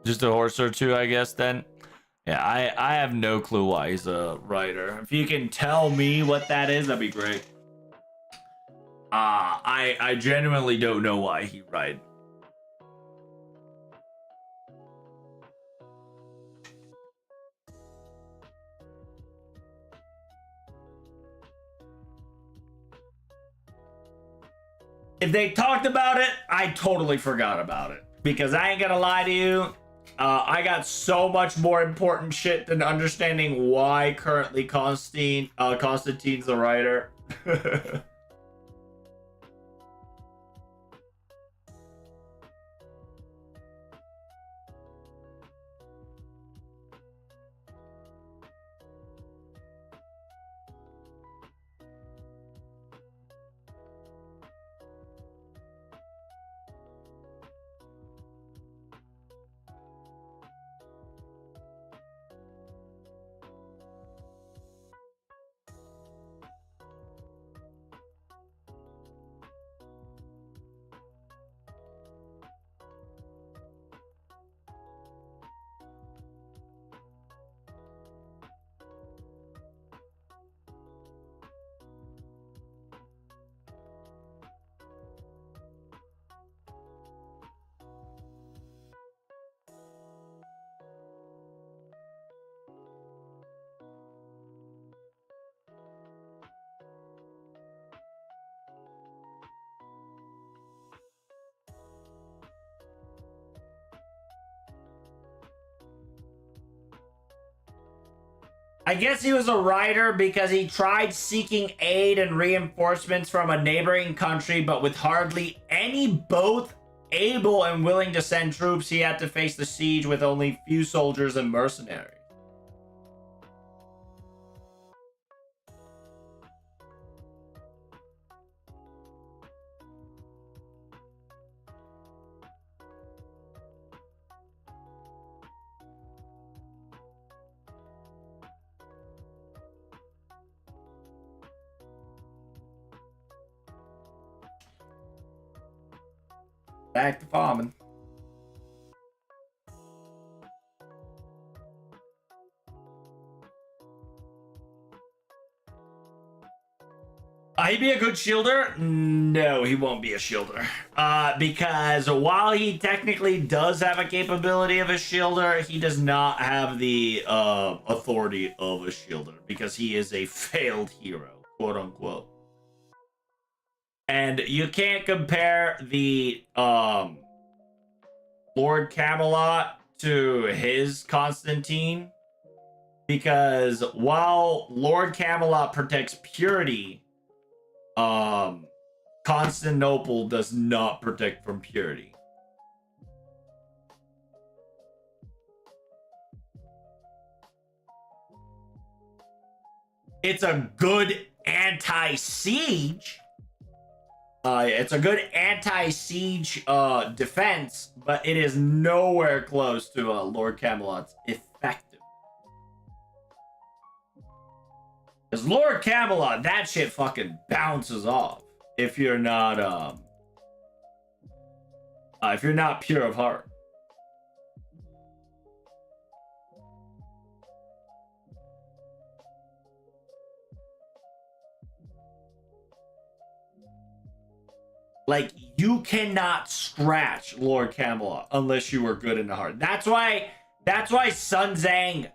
Just a horse or two, I guess, then. Yeah, I have no clue why he's a writer. If you can tell me what that is, that'd be great. I genuinely don't know why he write. If they talked about it, I totally forgot about it. Because I ain't gonna lie to you, I got so much more important shit than understanding why currently Constantine's the writer. I guess he was a writer because he tried seeking aid and reinforcements from a neighboring country, but with hardly any both able and willing to send troops, he had to face the siege with only few soldiers and mercenaries. Back to farming. He'd be a good shielder? No, he won't be a shielder. Because while he technically does have a capability of a shielder, he does not have the authority of a shielder because he is a failed hero, quote unquote. And you can't compare the Lord Camelot to his Constantine, because while Lord Camelot protects purity, Constantinople does not protect from purity. It's a good anti-siege. It's a good anti-siege defense, but it is nowhere close to Lord Camelot's effective. Because Lord Camelot, that shit fucking bounces off if you're not pure of heart. Like, you cannot scratch Lord Camelot unless you are good in the heart. That's why Sun Zhang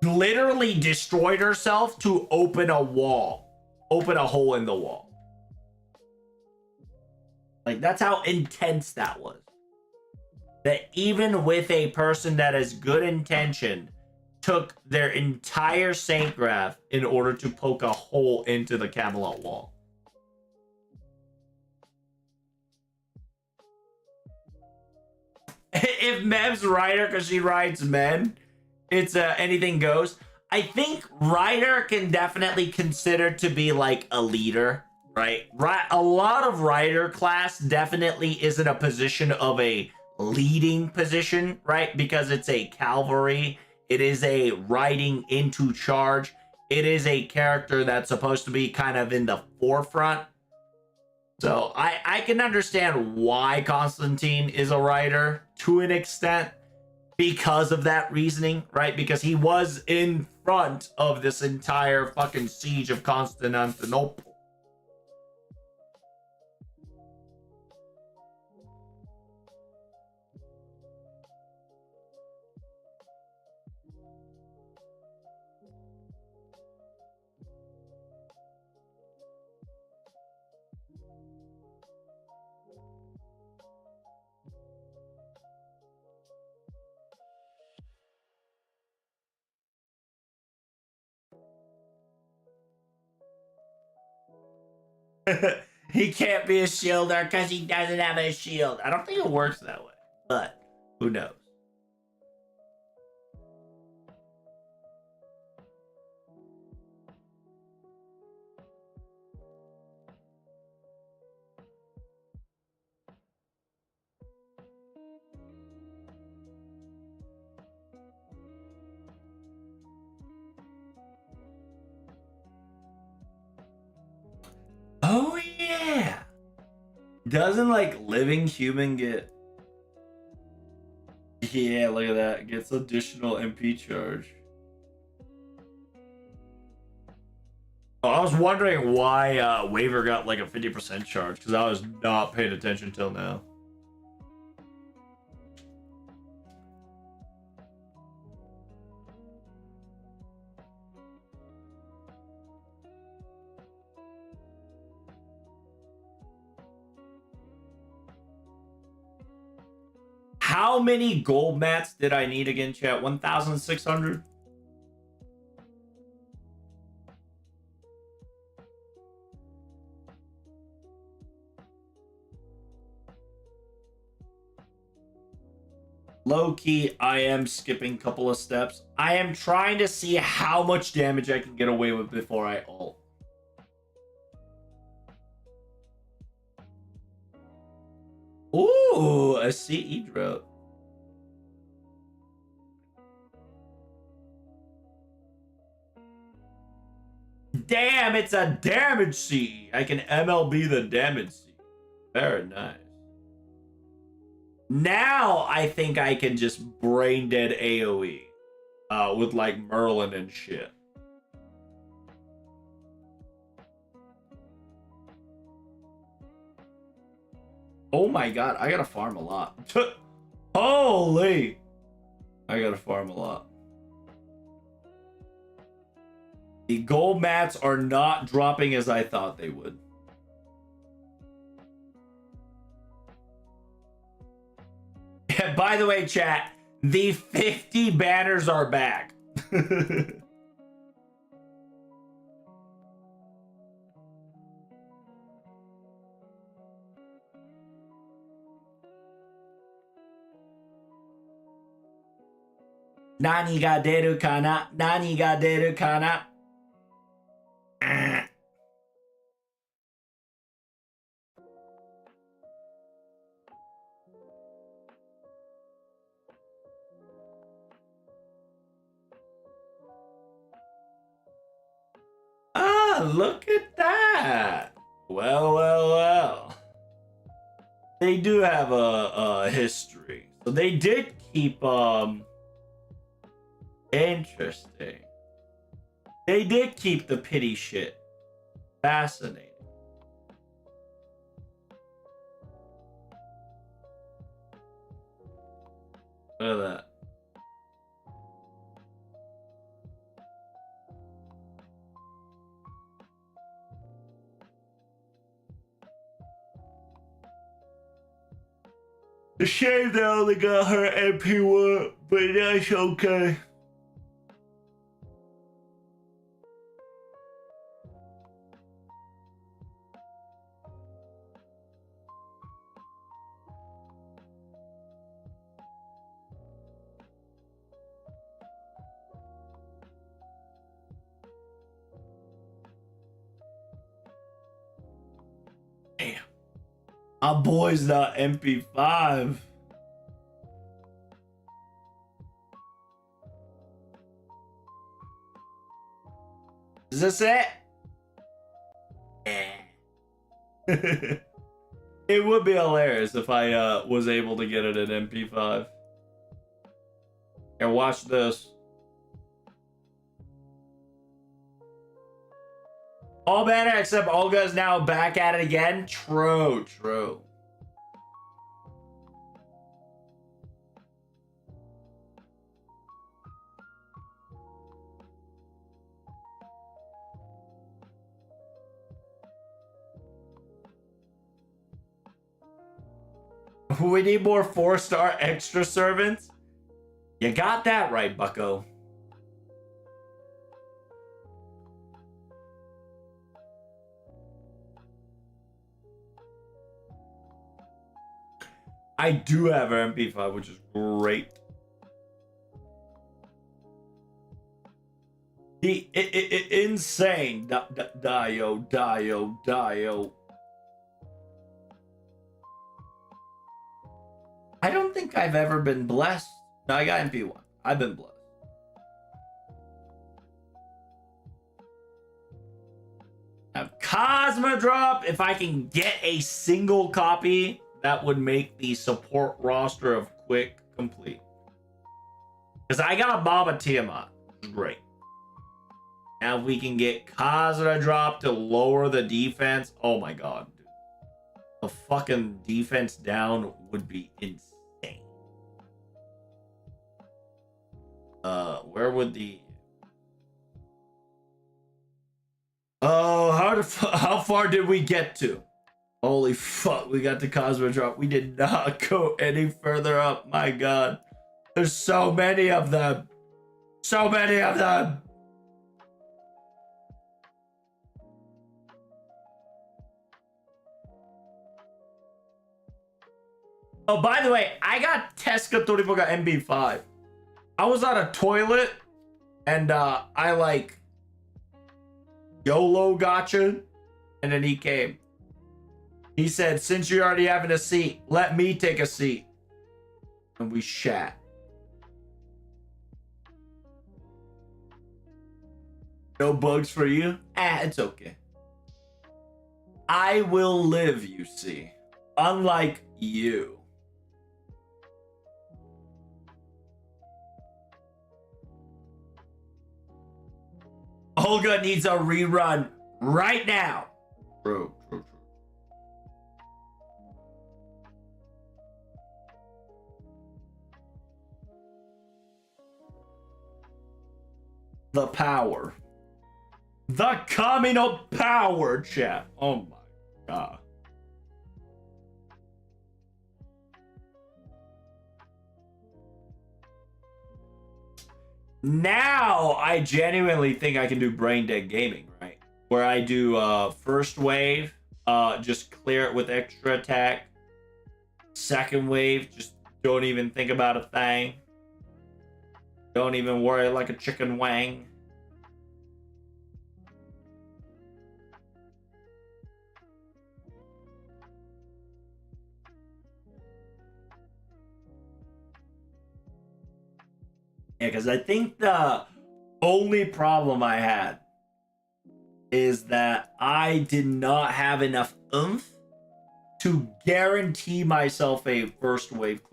literally destroyed herself to open a wall, open a hole in the wall. Like, that's how intense that was. That even with a person that has good intention, took their entire Saint Graph in order to poke a hole into the Camelot wall. If Mev's Ryder, because she rides men, it's anything goes. I think Ryder can definitely consider to be like a leader, right? A lot of Ryder class definitely is in a position of a leading position, right? Because it's a cavalry. It is a riding into charge. It is a character that's supposed to be kind of in the forefront. So I can understand why Constantine is a writer to an extent because of that reasoning, right? Because he was in front of this entire fucking siege of Constantinople. He can't be a shielder because he doesn't have a shield. I don't think it works that way, but who knows? Oh yeah. Doesn't like living human get? Yeah, look at that. Gets additional MP charge. Oh, I was wondering why Waver got like a 50% charge because I was not paying attention till now. How many gold mats did I need again, chat? 1,600? Low key, I am skipping a couple of steps. I am trying to see how much damage I can get away with before I ult. Ooh, a CE drop. Damn, it's a damage CE. I can MLB the damage CE. Very nice. Now I think I can just brain dead AoE with like Merlin and shit. Oh my god, I gotta farm a lot. Holy! I gotta farm a lot. The gold mats are not dropping as I thought they would. By the way, chat, the 50 banners are back. Nani ga deru kana? Nani ga deru kana? Ah, look at that. Well, well, well. They do have a history. So they did keep interesting. They did keep the pity shit. Fascinating. Look at that. A shame they only got her MP1, but that's okay. Damn. My boy's not MP5. Is this it? It would be hilarious if I was able to get it at MP5. Here, watch this. All better except Olga's now back at it again. True, true. We need more 4-star extra servants. You got that right, bucko. I do have MP5, which is great. Insane. Dio. I don't think I've ever been blessed. No, I got MP1. I've been blessed. Cosmodrop, if I can get a single copy, that would make the support roster of Quick complete. Because I got Baba Tiamat. Great. Now if we can get Cosmodrop to lower the defense, oh my god, dude. The fucking defense down would be insane. Where would the... Oh, how far did we get to? Holy fuck, we got the Cosmodrop. We did not go any further up. My god. There's so many of them. So many of them. Oh, by the way, I got Tesca Toriboga MB5. I was on a toilet and I like YOLO gotcha, and then he came. He said, since you're already having a seat, let me take a seat. And we shat. No bugs for you? It's okay. I will live, you see. Unlike you. Olga needs a rerun right now. True. The power. The coming of power, chat. Oh my god. Now I genuinely think I can do brain dead gaming, right? Where I do first wave, just clear it with extra attack. Second wave, just don't even think about a thing. Don't even worry like a chicken wang. Yeah, because I think the only problem I had is that I did not have enough oomph to guarantee myself a first wave clear.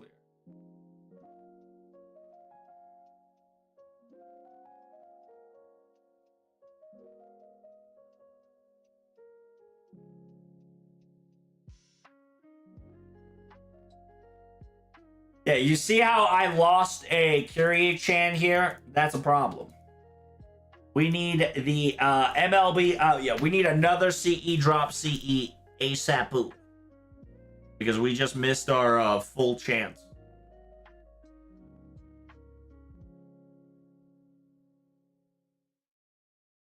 Yeah, you see how I lost a Kyrie-chan here? That's a problem. We need the MLB. Yeah, we need another CE drop CE ASAP. because we just missed our full chance.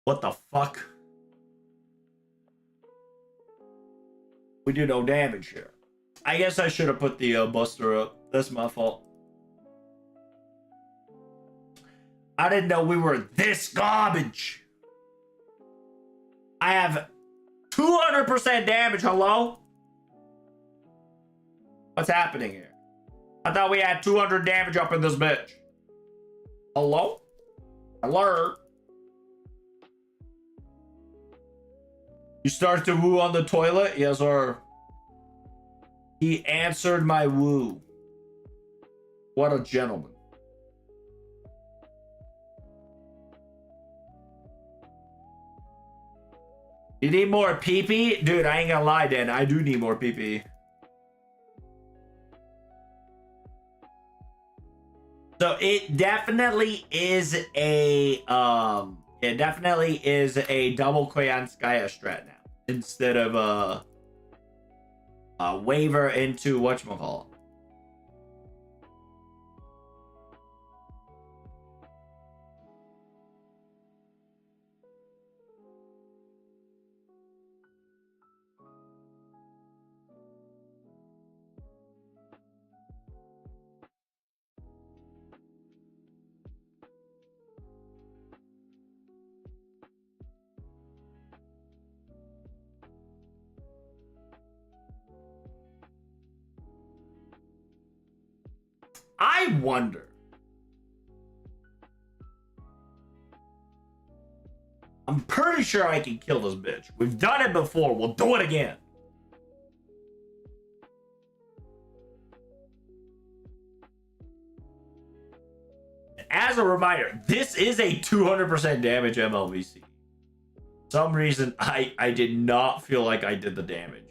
What the fuck? We do no damage here. I guess I should have put the buster up. That's my fault. I didn't know we were this garbage. I have 200% damage. Hello? What's happening here? I thought we had 200 damage up in this bitch. Hello? Alert. You start to woo on the toilet? Yes, sir. He answered my woo. What a gentleman. You need more pee-pee? Dude, I ain't gonna lie, Dan. I do need more pee-pee. So it definitely is a double Koyanskaya strat now. Instead of a waiver into whatchamacallit. I wonder. I'm pretty sure I can kill this bitch. We've done it before. We'll do it again. As a reminder, this is a 200% damage MLVC. For some reason, I did not feel like I did the damage.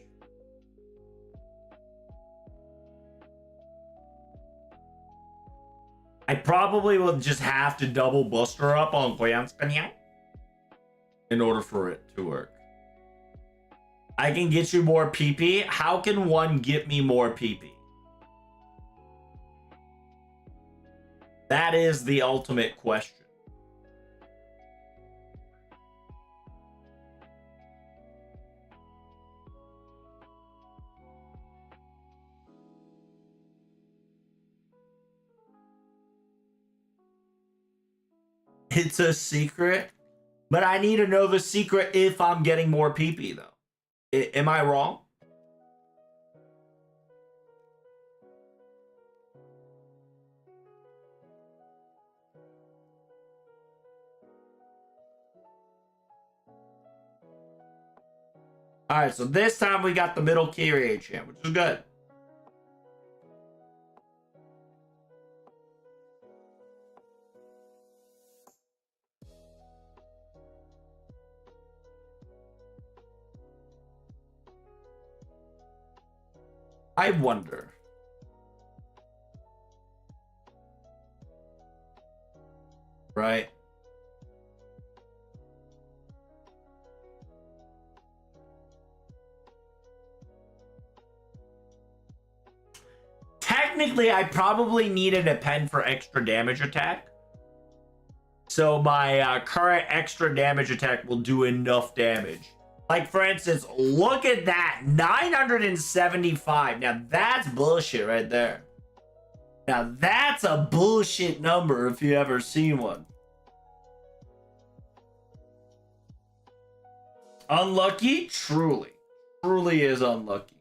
I probably will just have to double Buster up on Koyanskaya in order for it to work. I can get you more PP. How can one get me more PP? That is the ultimate question. It's a secret, but I need to know the secret if I'm getting more PP though. Am I wrong? All right, so this time we got the middle Kyrie champ, which is good. I wonder. Right? Technically, I probably needed a pen for extra damage attack. So my current extra damage attack will do enough damage. Like, for instance, look at that. 975. Now, that's bullshit right there. Now, that's a bullshit number if you ever seen one. Unlucky? Truly. Truly is unlucky.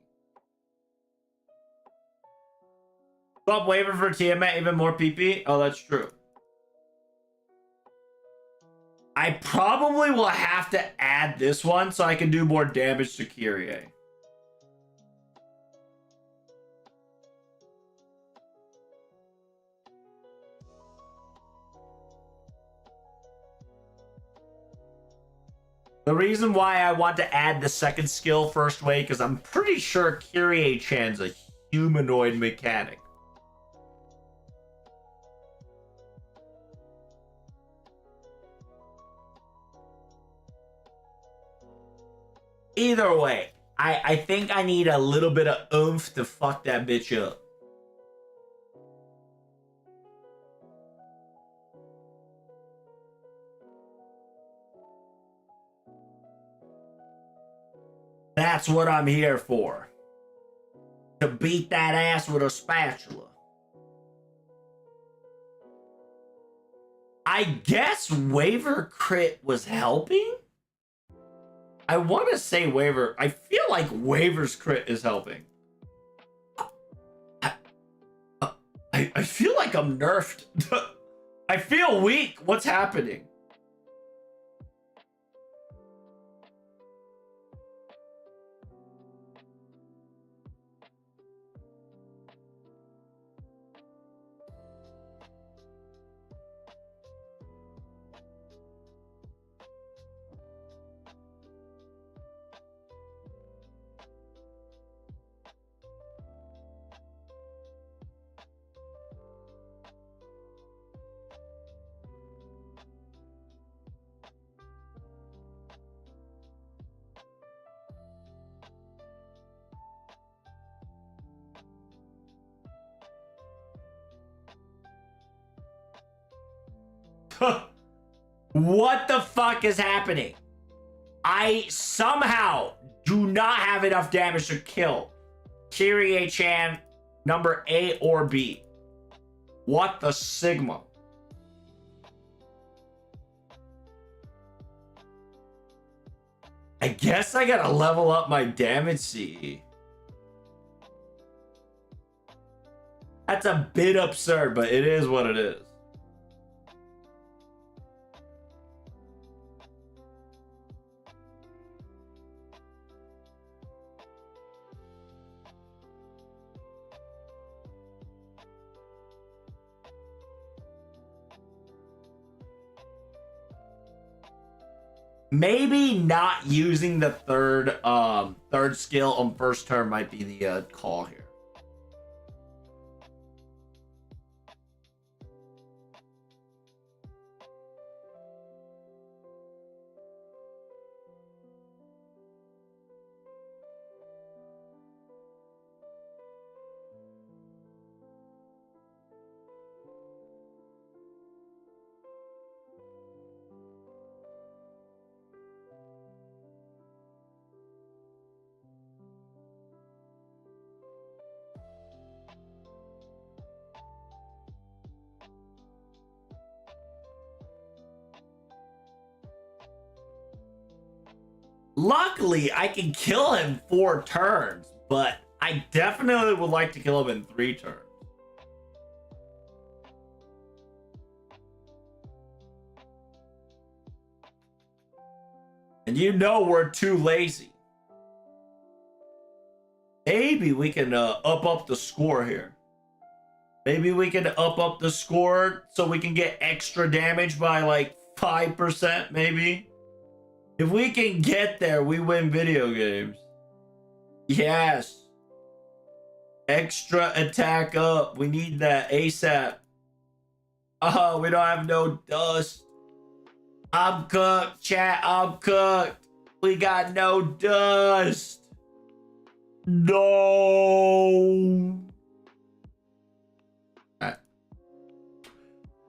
Swap waiver for Tiamat, even more PP? Oh, that's true. I probably will have to add this one so I can do more damage to Kyrie. The reason why I want to add the second skill first way, because I'm pretty sure Kyrie-chan's a humanoid mechanic. Either way, I think I need a little bit of oomph to fuck that bitch up. That's what I'm here for. To beat that ass with a spatula. I guess waiver crit was helping? I want to say waiver. I feel like waiver's crit is helping. I feel like I'm nerfed. I feel weak. What's happening? What the fuck is happening? I somehow do not have enough damage to kill Kyrie-chan number A or B. What the Sigma? I guess I gotta level up my damage CE. That's a bit absurd, but it is what it is. Maybe not using the third skill on first turn might be the call here. Luckily, I can kill him 4 turns, but I definitely would like to kill him in 3 turns. And you know we're too lazy. Maybe we can up the score here. Maybe we can up the score so we can get extra damage by like 5%, maybe. If we can get there, we win video games. Yes. Extra attack up. We need that ASAP. Oh, we don't have no dust. I'm cooked, chat. I'm cooked. We got no dust. No. Right.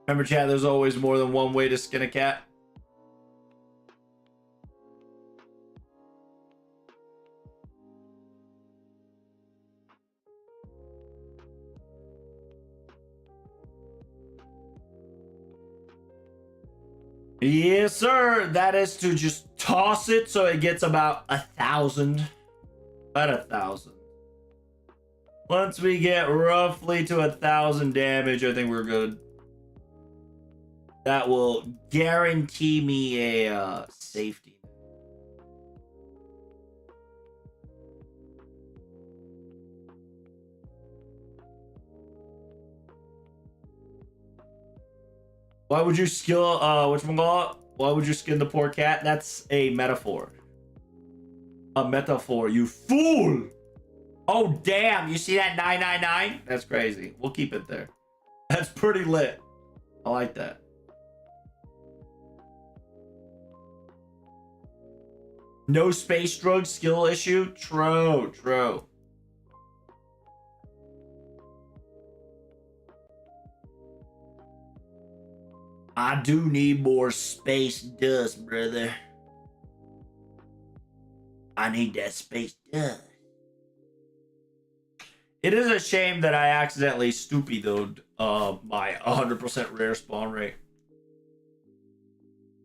Remember, chat, there's always more than one way to skin a cat. Yes, sir. That is to just toss it so it gets about 1,000. About 1,000. Once we get roughly to 1,000 damage, I think we're good. That will guarantee me a safety. Why would you skill why would you skin the poor cat? That's a metaphor. A metaphor, you fool! Oh damn, you see that 999? That's crazy. We'll keep it there. That's pretty lit. I like that. No space drug skill issue? True, true. I do need more space dust, brother. I need that space dust. It is a shame that I accidentally stupidoed my 100% rare spawn rate.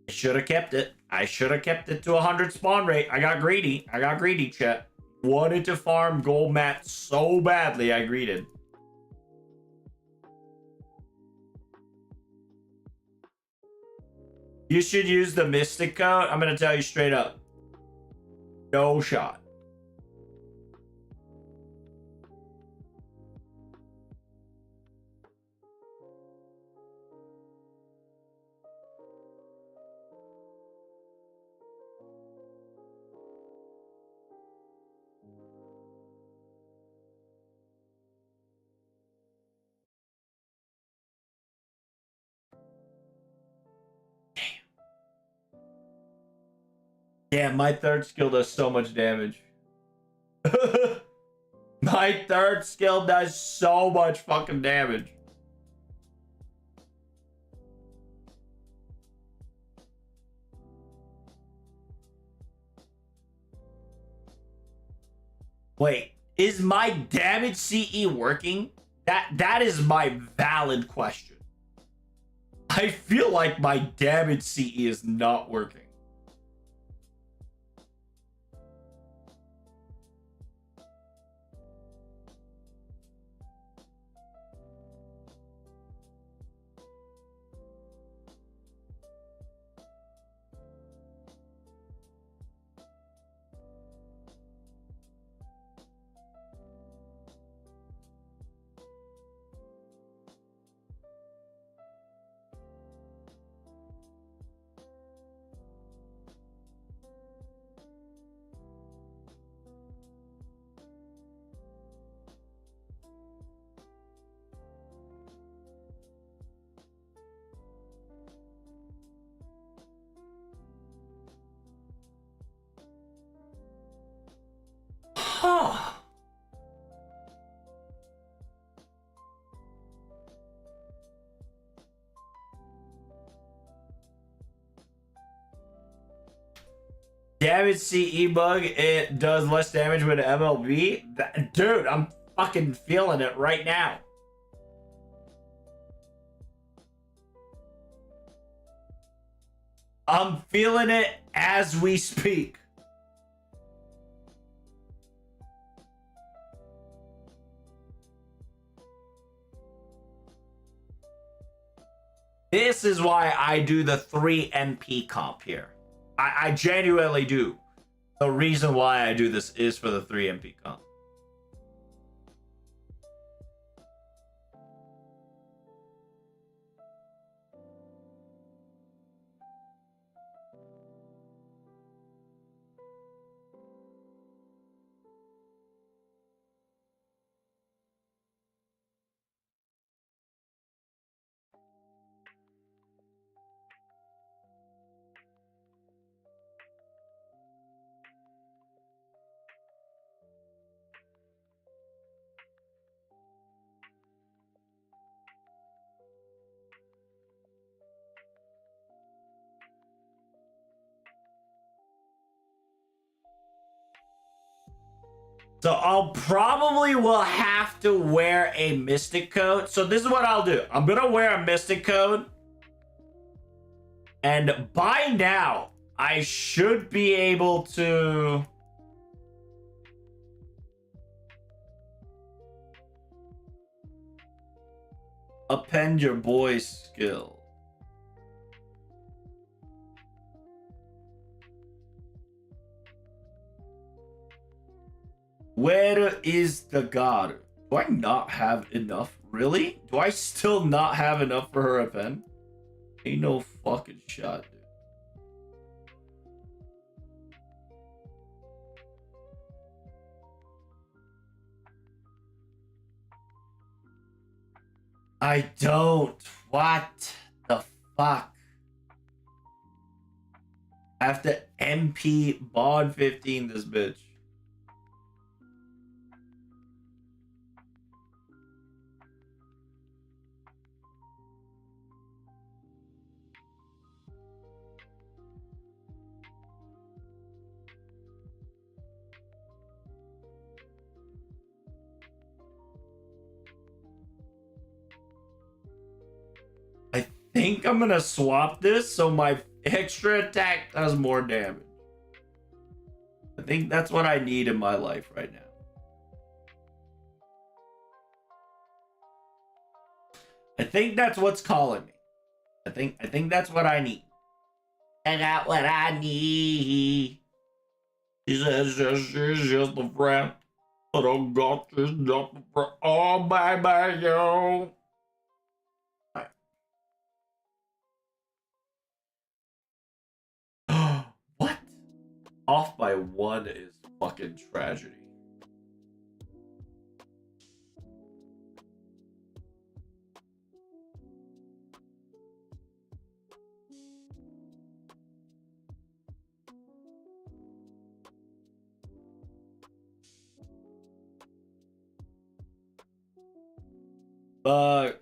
I should have kept it. I should have kept it to 100 spawn rate. I got greedy. I got greedy, chat. Wanted to farm gold mats so badly, I greeted. You should use the Mystic code. I'm going to tell you straight up. No shot. Damn, my third skill does so much damage. My third skill does so much fucking damage. Wait, is my damage CE working? That is my valid question. I feel like my damage CE is not working. Huh. Damage CE bug, it does less damage with MLB. Dude, I'm fucking feeling it right now. I'm feeling it as we speak. This is why I do the 3 MP comp here. I genuinely do. The reason why I do this is for the 3 MP comp. So I'll probably will have to wear a Mystic Coat. So this is what I'll do. I'm going to wear a Mystic Coat. And by now, I should be able to... append your boy's skill. Where is the god? Do I not have enough? Really? Do I still not have enough for her append? Ain't no fucking shot, dude. I don't. What the fuck? I have to MP Bod 15 this bitch. I think I'm gonna swap this so my extra attack does more damage. I think that's what I need in my life right now. I think that's what's calling me. I think that's what I need. I got what I need. She says she's just a friend. But I got this just a friend. Oh, baby, yo. What? Off by 1 is fucking tragedy.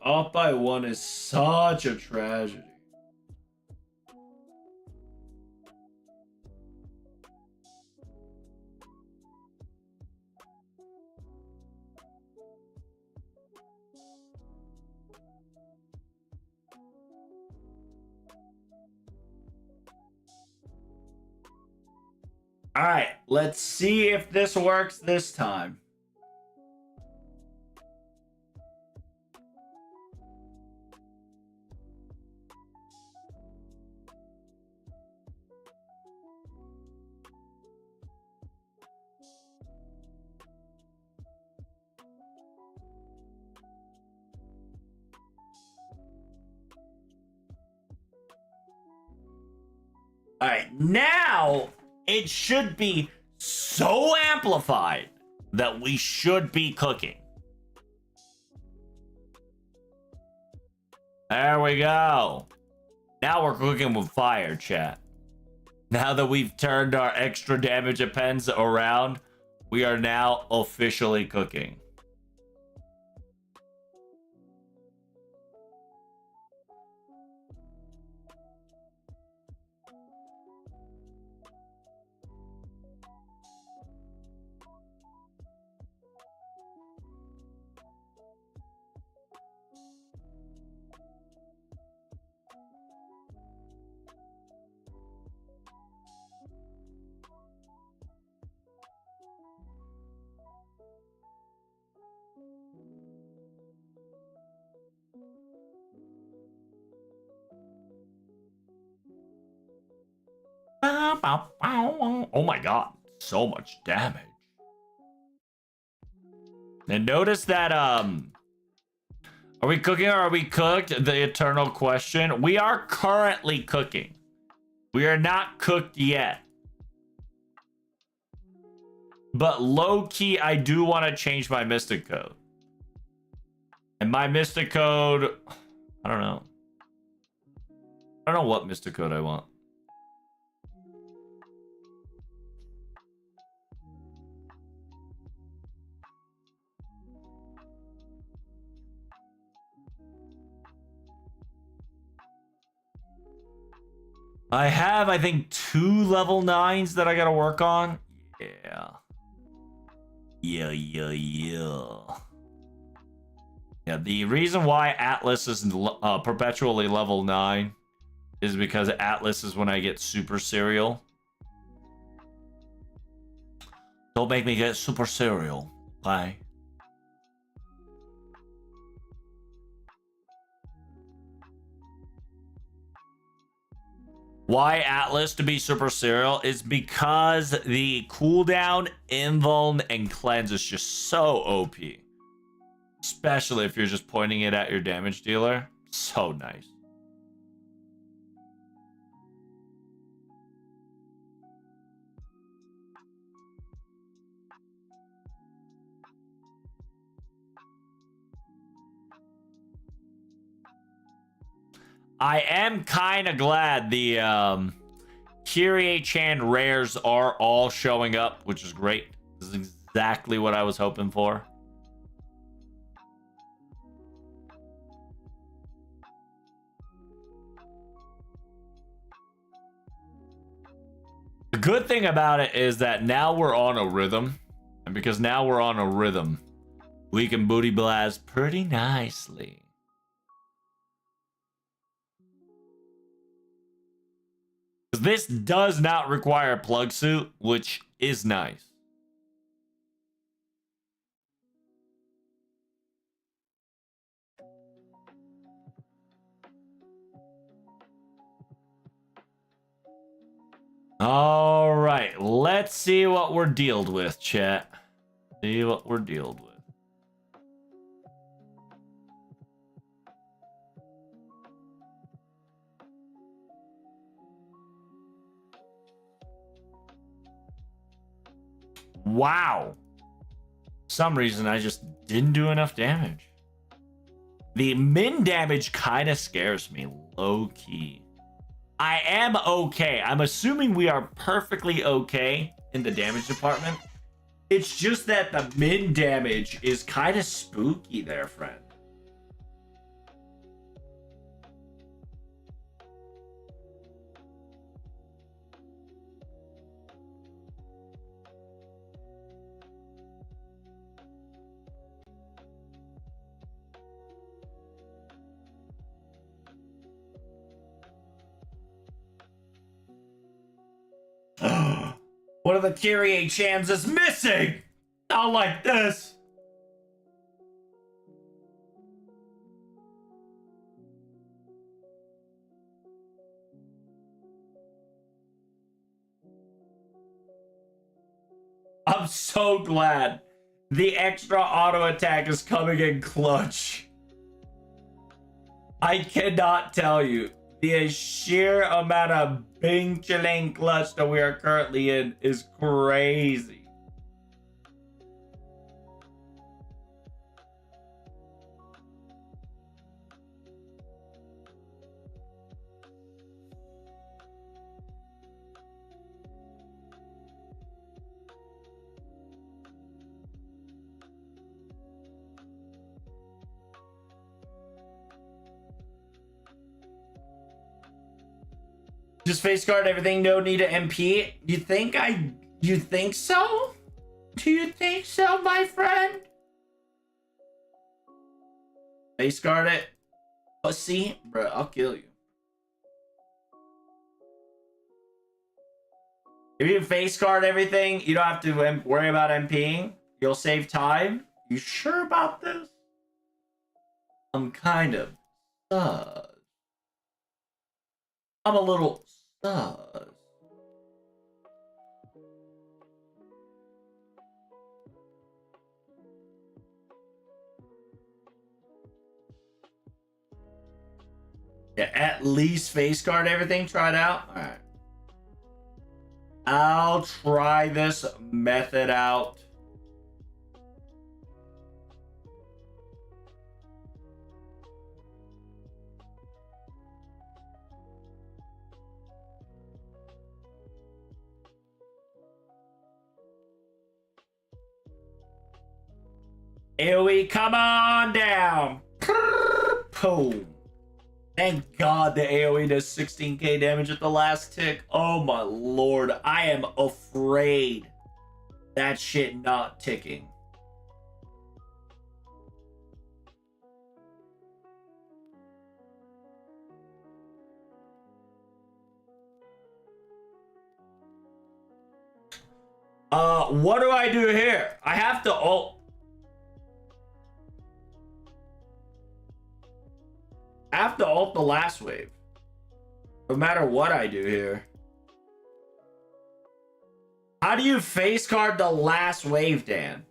Off by 1 is such a tragedy. All right, let's see if this works this time. All right, now it should be so amplified that we should be cooking. There we go. Now we're cooking with fire, chat. Now that we've turned our extra damage appends around, we are now officially cooking. Oh my god, so much damage. And notice that are we cooking or are we cooked? The eternal question. We are currently cooking. We are not cooked yet. But low-key, I do want to change my mystic code. And my mystic code, I don't know. I don't know what mystic code I want. I have, I think, 2 level 9s that I gotta work on. Yeah. Yeah, the reason why Atlas is perpetually level 9 is because Atlas is when I get super cereal. Don't make me get super cereal. Bye. Why Atlas to be super cereal is because the cooldown, invuln, and cleanse is just so OP. Especially if you're just pointing it at your damage dealer. So nice. I am kind of glad the Kyrie-chan rares are all showing up, which is great. This is exactly what I was hoping for. The good thing about it is that now we're on a rhythm. And because now we're on a rhythm, we can booty blast pretty nicely. This does not require a plug suit, which is nice. All right, let's see what we're dealed with, chat. See what we're dealed with. Wow. For some reason, I just didn't do enough damage. The min damage kind of scares me, low key. I am okay. I'm assuming we are perfectly okay in the damage department. It's just that the min damage is kind of spooky there, friend. One of the Kyrie-chans is missing! Not like this! I'm so glad the extra auto attack is coming in clutch. I cannot tell you. The sheer amount of Bing Chiling clutch that we are currently in is crazy. Just face guard everything, no need to MP. You think so? Do you think so, my friend? Face guard it. Pussy, bro, I'll kill you. If you face guard everything, you don't have to worry about MPing. You'll save time. You sure about this? I'm kind of sus. I'm a little sus. Yeah, at least face guard everything. Try it out. All right. I'll try this method out. AoE, come on down. Boom. Thank God the AoE does 16k damage at the last tick. Oh my lord. I am afraid that shit not ticking. What do I do here? I have to ult. I have to ult the last wave. No matter what I do here. How do you face guard the last wave, Dan?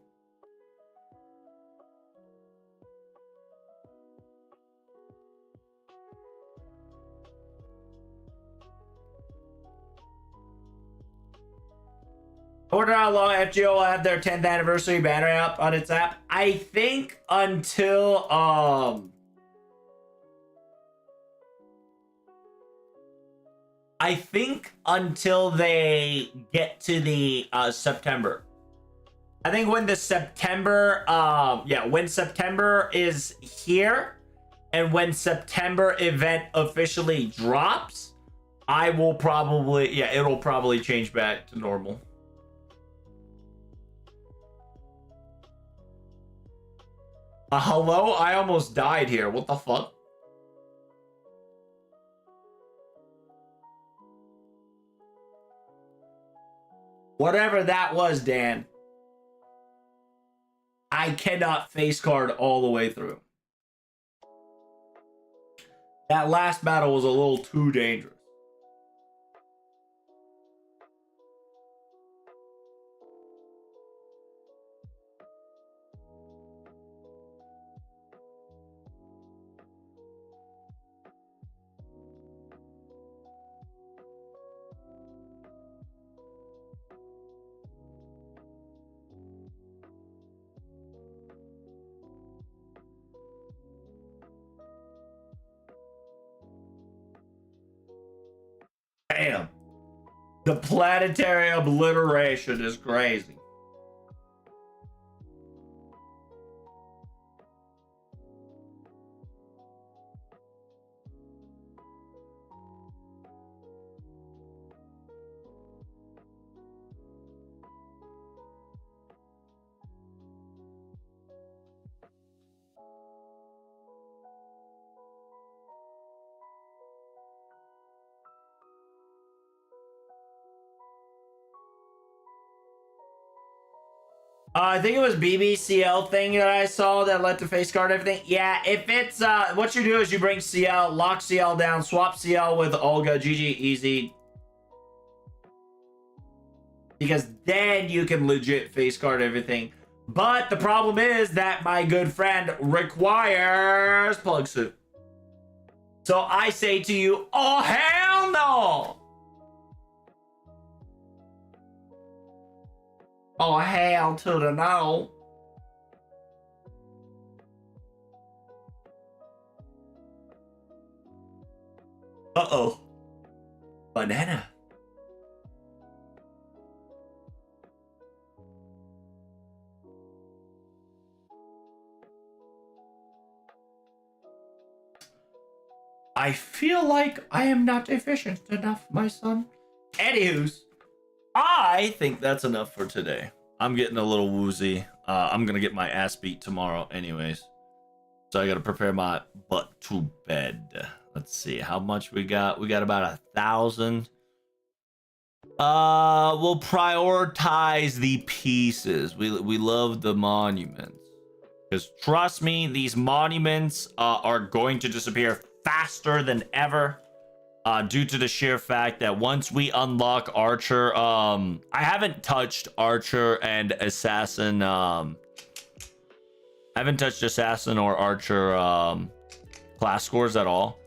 I wonder how long FGO will have their 10th anniversary banner up on its app. I think until, I think until they get to the September. I think when the September, when September is here, and when September event officially drops, I will probably, it'll probably change back to normal. Hello? I almost died here. What the fuck? Whatever that was, Dan. I cannot face card all the way through. That last battle was a little too dangerous. Damn. The planetary obliteration is crazy. I think it was BBCL thing that I saw that led to face card everything. Yeah, if it's what you do is you bring CL, lock CL down, swap CL with Olga, GG, easy. Because then you can legit face card everything. But the problem is that my good friend requires plug suit. So I say to you, oh hell no! Oh hell to the no. Uh-oh. Banana. I feel like I am not efficient enough, my son. Anywho's, I think that's enough for today. I'm getting a little woozy. I'm gonna get my ass beat tomorrow anyways. So I gotta prepare my butt to bed. Let's see how much we got. We got about 1,000. We'll prioritize the pieces. We love the monuments. Because trust me, these monuments are going to disappear faster than ever. Due to the sheer fact that once we unlock Archer, I haven't touched Archer and Assassin. I haven't touched Assassin or Archer class scores at all.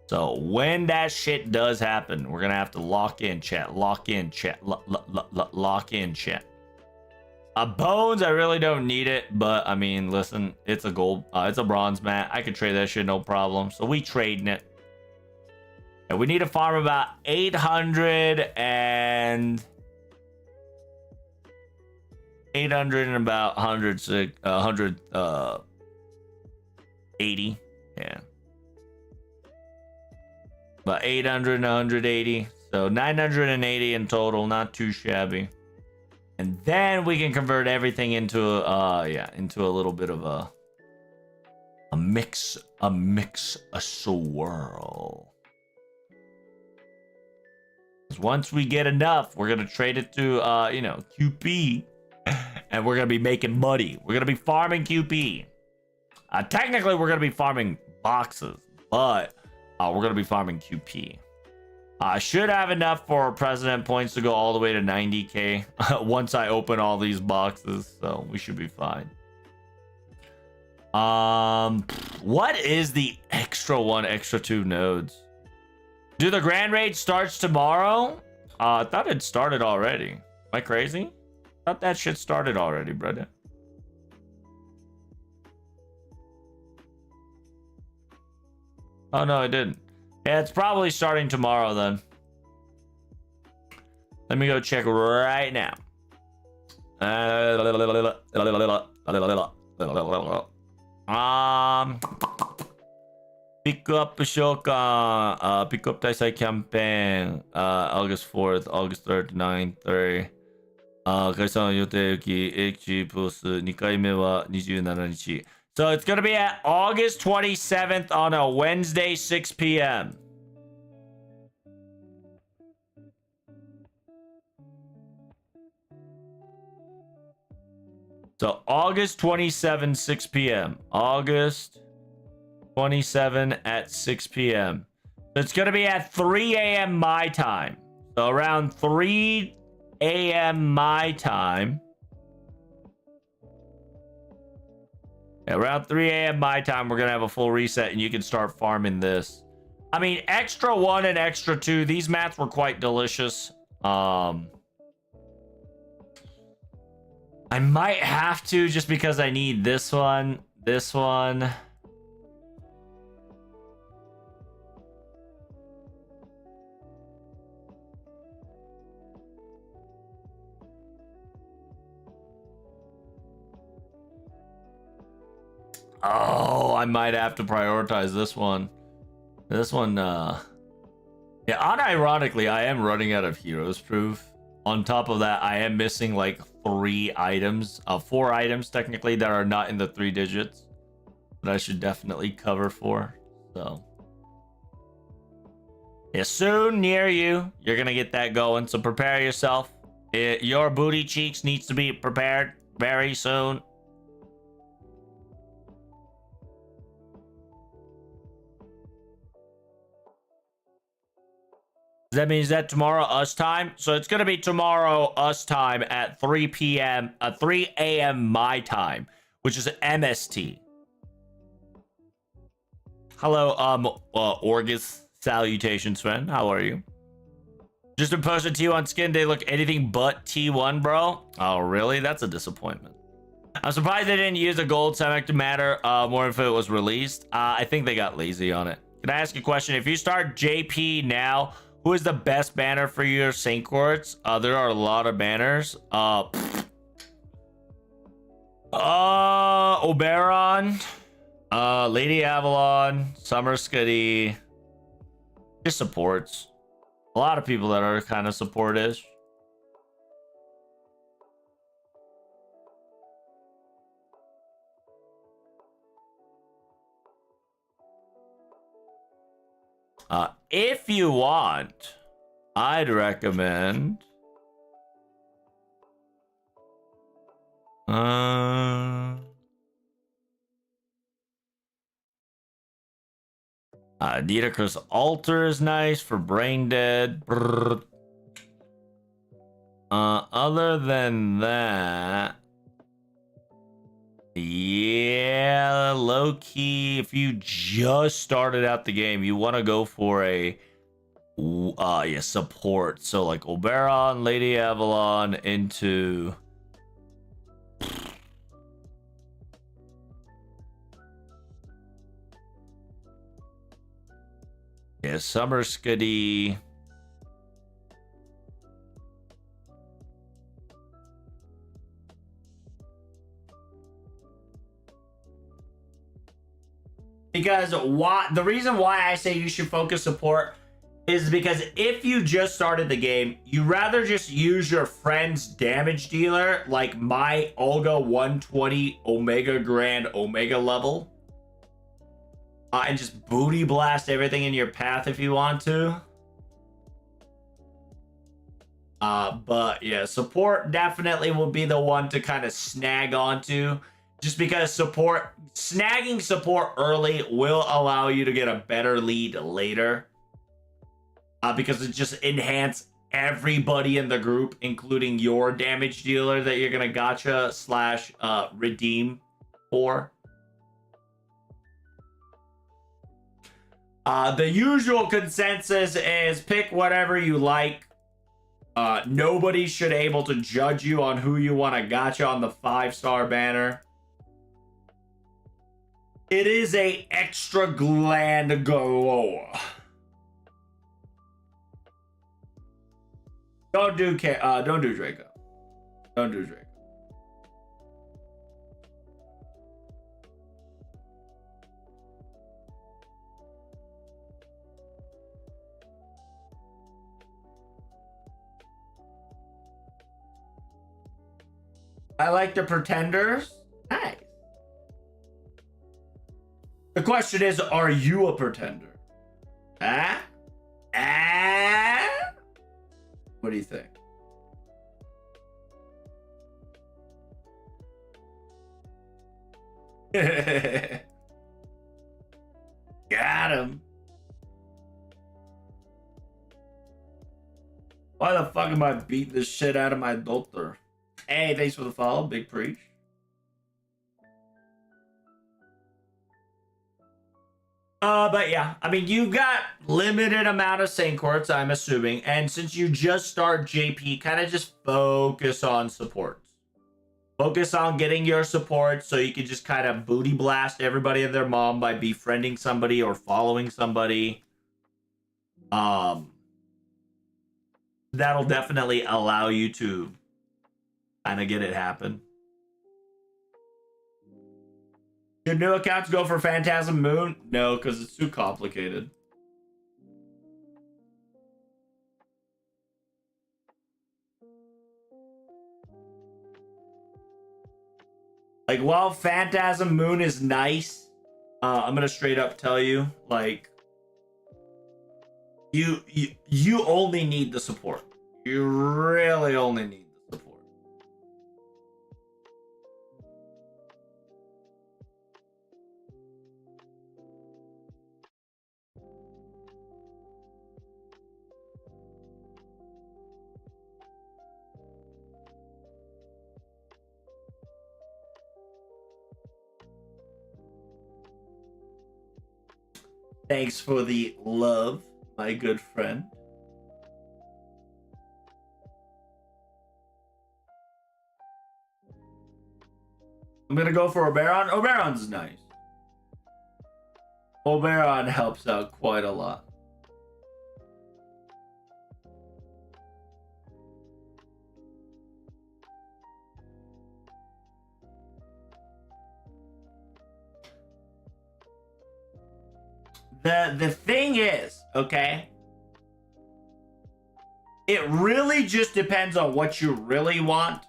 So when that shit does happen, we're gonna have to lock in chat, lock in chat, lock in chat. Bones, I really don't need it, but I mean, listen, it's a gold, it's a bronze mat. I could trade that shit no problem. So we trading it. And we need to farm about 800 and 800 and about 180. Yeah. About 800 and 180. So 980 in total, not too shabby. And then we can convert everything into into a little bit of a swirl. Once we get enough, we're gonna trade it to QP, and we're gonna be making money. We're gonna be farming QP. Technically, we're gonna be farming boxes, but we're gonna be farming QP. I should have enough for president points to go all the way to 90k once I open all these boxes, so we should be fine. What is the extra 2 nodes? Do the grand raid starts tomorrow? I thought it started already. Am I crazy? I thought that shit started already, brother. Oh no, it didn't. Yeah, it's probably starting tomorrow then. Let me go check right now. Pick up Shoka. Pick up Taisai campaign. August 4th, August 3rd, 9th, 3rd. 解散予定行き H プラス2回目は27日. So it's gonna be at August 27th on a Wednesday, 6 p.m. So August 27, 6 p.m. August 27 at 6 p.m. So it's going to be at 3 a.m. my time. So around 3 a.m. my time. Yeah, around 3 a.m. my time, we're going to have a full reset and you can start farming this. I mean, extra 1 and extra 2, these mats were quite delicious. I might have to just because I need this one, this one. Oh, I might have to prioritize this one. This one, yeah, unironically, I am running out of heroes proof. On top of that, I am missing like 4 items technically that are not in the 3 digits that I should definitely cover for. So yeah, soon near you, you're gonna get that going. So prepare yourself. Your booty cheeks needs to be prepared very soon. That means that tomorrow us time. So it's gonna be tomorrow us time at 3 p.m. 3 a.m. my time, which is MST. Hello, Orgus. Salutations, friend. How are you? Just been posted to you on Skin Day. Look anything but T1, bro. Oh, really? That's a disappointment. I'm surprised they didn't use a gold subject matter more if it was released. I think they got lazy on it. Can I ask you a question? If you start JP now, who is the best banner for your Saint Courts? There are a lot of banners. Oberon, Lady Avalon, Summer Skitty. Just supports. A lot of people that are kind of support-ish. If you want, I'd recommend Nidacrus Altar is nice for Brain Dead. Other than that, yeah, low key, if you just started out the game, you want to go for a support. So like Oberon, Lady Avalon into Summer Skitty. Because the reason why I say you should focus support is because if you just started the game, you rather just use your friend's damage dealer, like my Olga 120 Omega Grand Omega level, and just booty blast everything in your path if you want to. But yeah, support definitely will be the one to kind of snag onto. Just because snagging support early will allow you to get a better lead later. Because it just enhance everybody in the group, including your damage dealer that you're gonna gotcha / redeem for. The usual consensus is pick whatever you like. Nobody should able to judge you on who you want to gotcha on the 5-star banner. It is a extra gland galore. Don't do Draco. Don't do Draco. I like the Pretenders. Nice. The question is, are you a pretender? Huh? What do you think? Got him. Why the fuck am I beating the shit out of my daughter? Hey, thanks for the follow, Big Preach. But yeah, I mean, you got limited amount of Saint Courts, I'm assuming, and since you just start JP, kind of just focus on supports. Focus on getting your support so you can just kind of booty blast everybody and their mom by befriending somebody or following somebody. That'll definitely allow you to kind of get it happen. Should new accounts go for Phantasm Moon? No, because it's too complicated. Like, while Phantasm Moon is nice, I'm gonna straight up tell you, like, you only need the support. You really only need the support. Thanks for the love, my good friend. I'm gonna go for Oberon. Oberon's nice. Oberon helps out quite a lot. The thing is, okay, it really just depends on what you really want,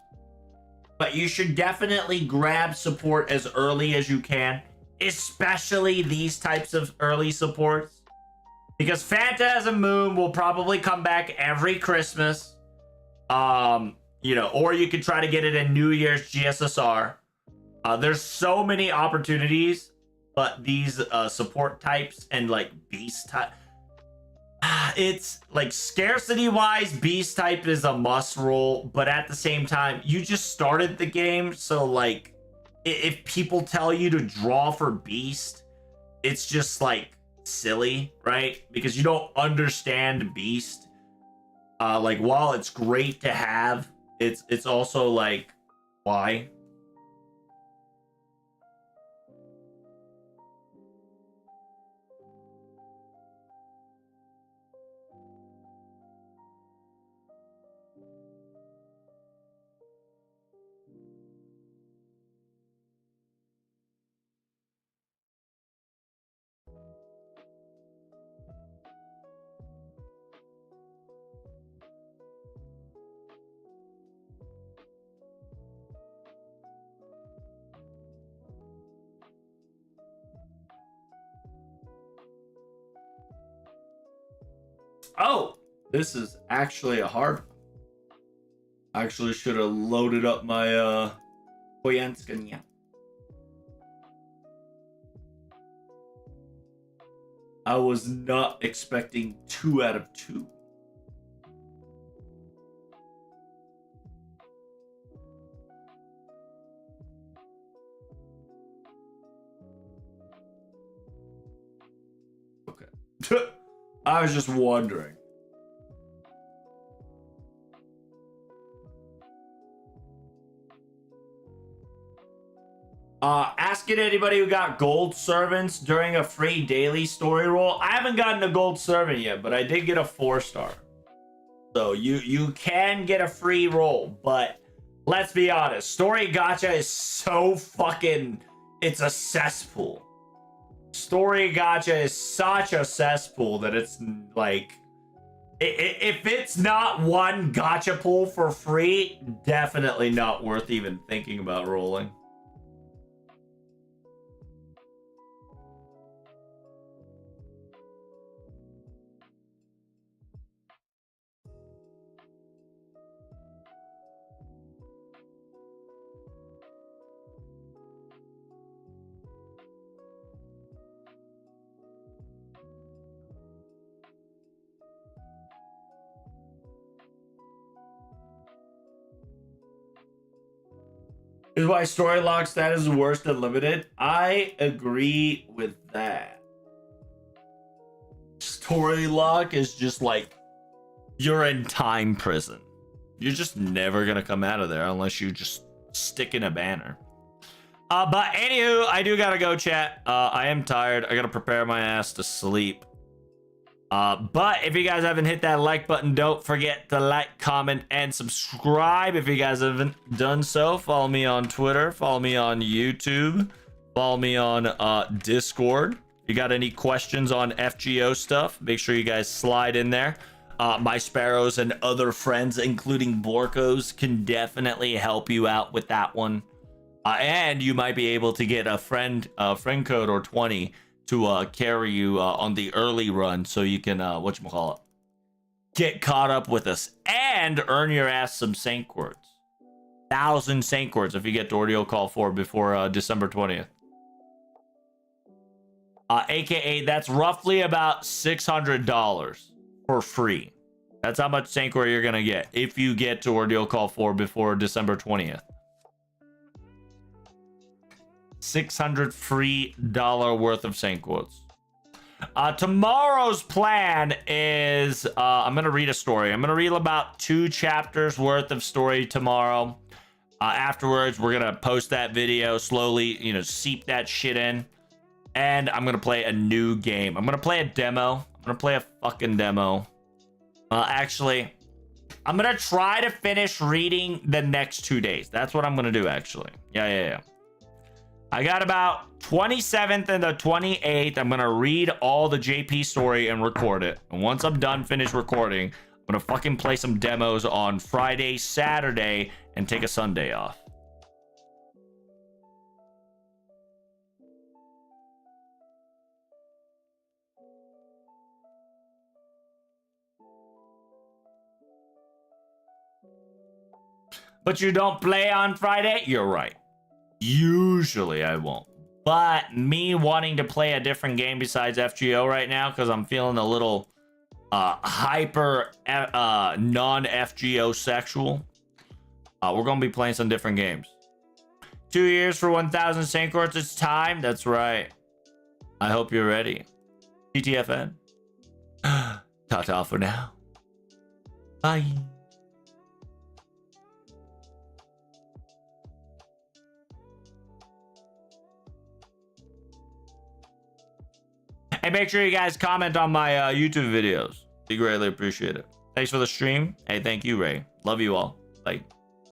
but you should definitely grab support as early as you can, especially these types of early supports, because Phantasm Moon will probably come back every Christmas, you know, or you could try to get it in New Year's GSSR. There's so many opportunities. But these support types and like beast type, it's like scarcity wise, beast type is a must roll. But at the same time, you just started the game, so like if people tell you to draw for beast, it's just like silly, right? Because you don't understand beast. Like while it's great to have, it's also like, why? Oh, this is actually a hard one. Actually should have loaded up my Koyanskania. I was not expecting 2 out of 2. Okay. I was just wondering. Asking anybody who got gold servants during a free daily story roll. I haven't gotten a gold servant yet, but I did get a 4-star. So you can get a free roll, but let's be honest, story gacha is so fucking, it's a cesspool. Story gacha is such a cesspool that it's like, if it's not one gacha pool for free, definitely not worth even thinking about rolling. Is why story lock status is worse than limited. I agree with that. Story lock is just like you're in time prison. You're just never gonna come out of there unless you just stick in a banner. But anywho, I do gotta go, chat. I am tired. I gotta prepare my ass to sleep. But if you guys haven't hit that like button, don't forget to like, comment, and subscribe. If you guys haven't done so, follow me on Twitter, follow me on YouTube, follow me on Discord. If you got any questions on FGO stuff, make sure you guys slide in there. My sparrows and other friends, including Borkos, can definitely help you out with that one. And you might be able to get a friend code or 20 to carry you on the early run, so you can whatchamacallit, get caught up with us and earn your ass some Saint Quartz. 1,000 Saint Quartz if you get to Ordeal Call 4 before December 20th. AKA, that's roughly about $600 for free. That's how much Saint Quartz you're gonna get if you get to Ordeal Call 4 before December 20th. $600 free worth of Saint Quartz. Tomorrow's plan is I'm gonna read a story. I'm gonna read about 2 chapters worth of story tomorrow. Afterwards, we're gonna post that video slowly, you know, seep that shit in, and I'm gonna play a new game. I'm gonna play a demo. I'm gonna play a fucking demo. Actually, I'm gonna try to finish reading the next 2 days. That's what I'm gonna do, actually. Yeah. I got about 27th and the 28th. I'm gonna read all the JP story and record it. And once I'm done, finish recording, I'm gonna fucking play some demos on Friday, Saturday, and take a Sunday off. But you don't play on Friday? You're right. Usually I won't, but me wanting to play a different game besides FGO right now because I'm feeling a little hyper non-FGO sexual, we're gonna be playing some different games. 2 years for 1,000 Saint Quartz. It's time. That's right. I hope you're ready. TTFN. Ta-ta for now. Bye. Hey, make sure you guys comment on my YouTube videos. Be greatly appreciated. Thanks for the stream. Hey, thank you, Ray. Love you all. Bye.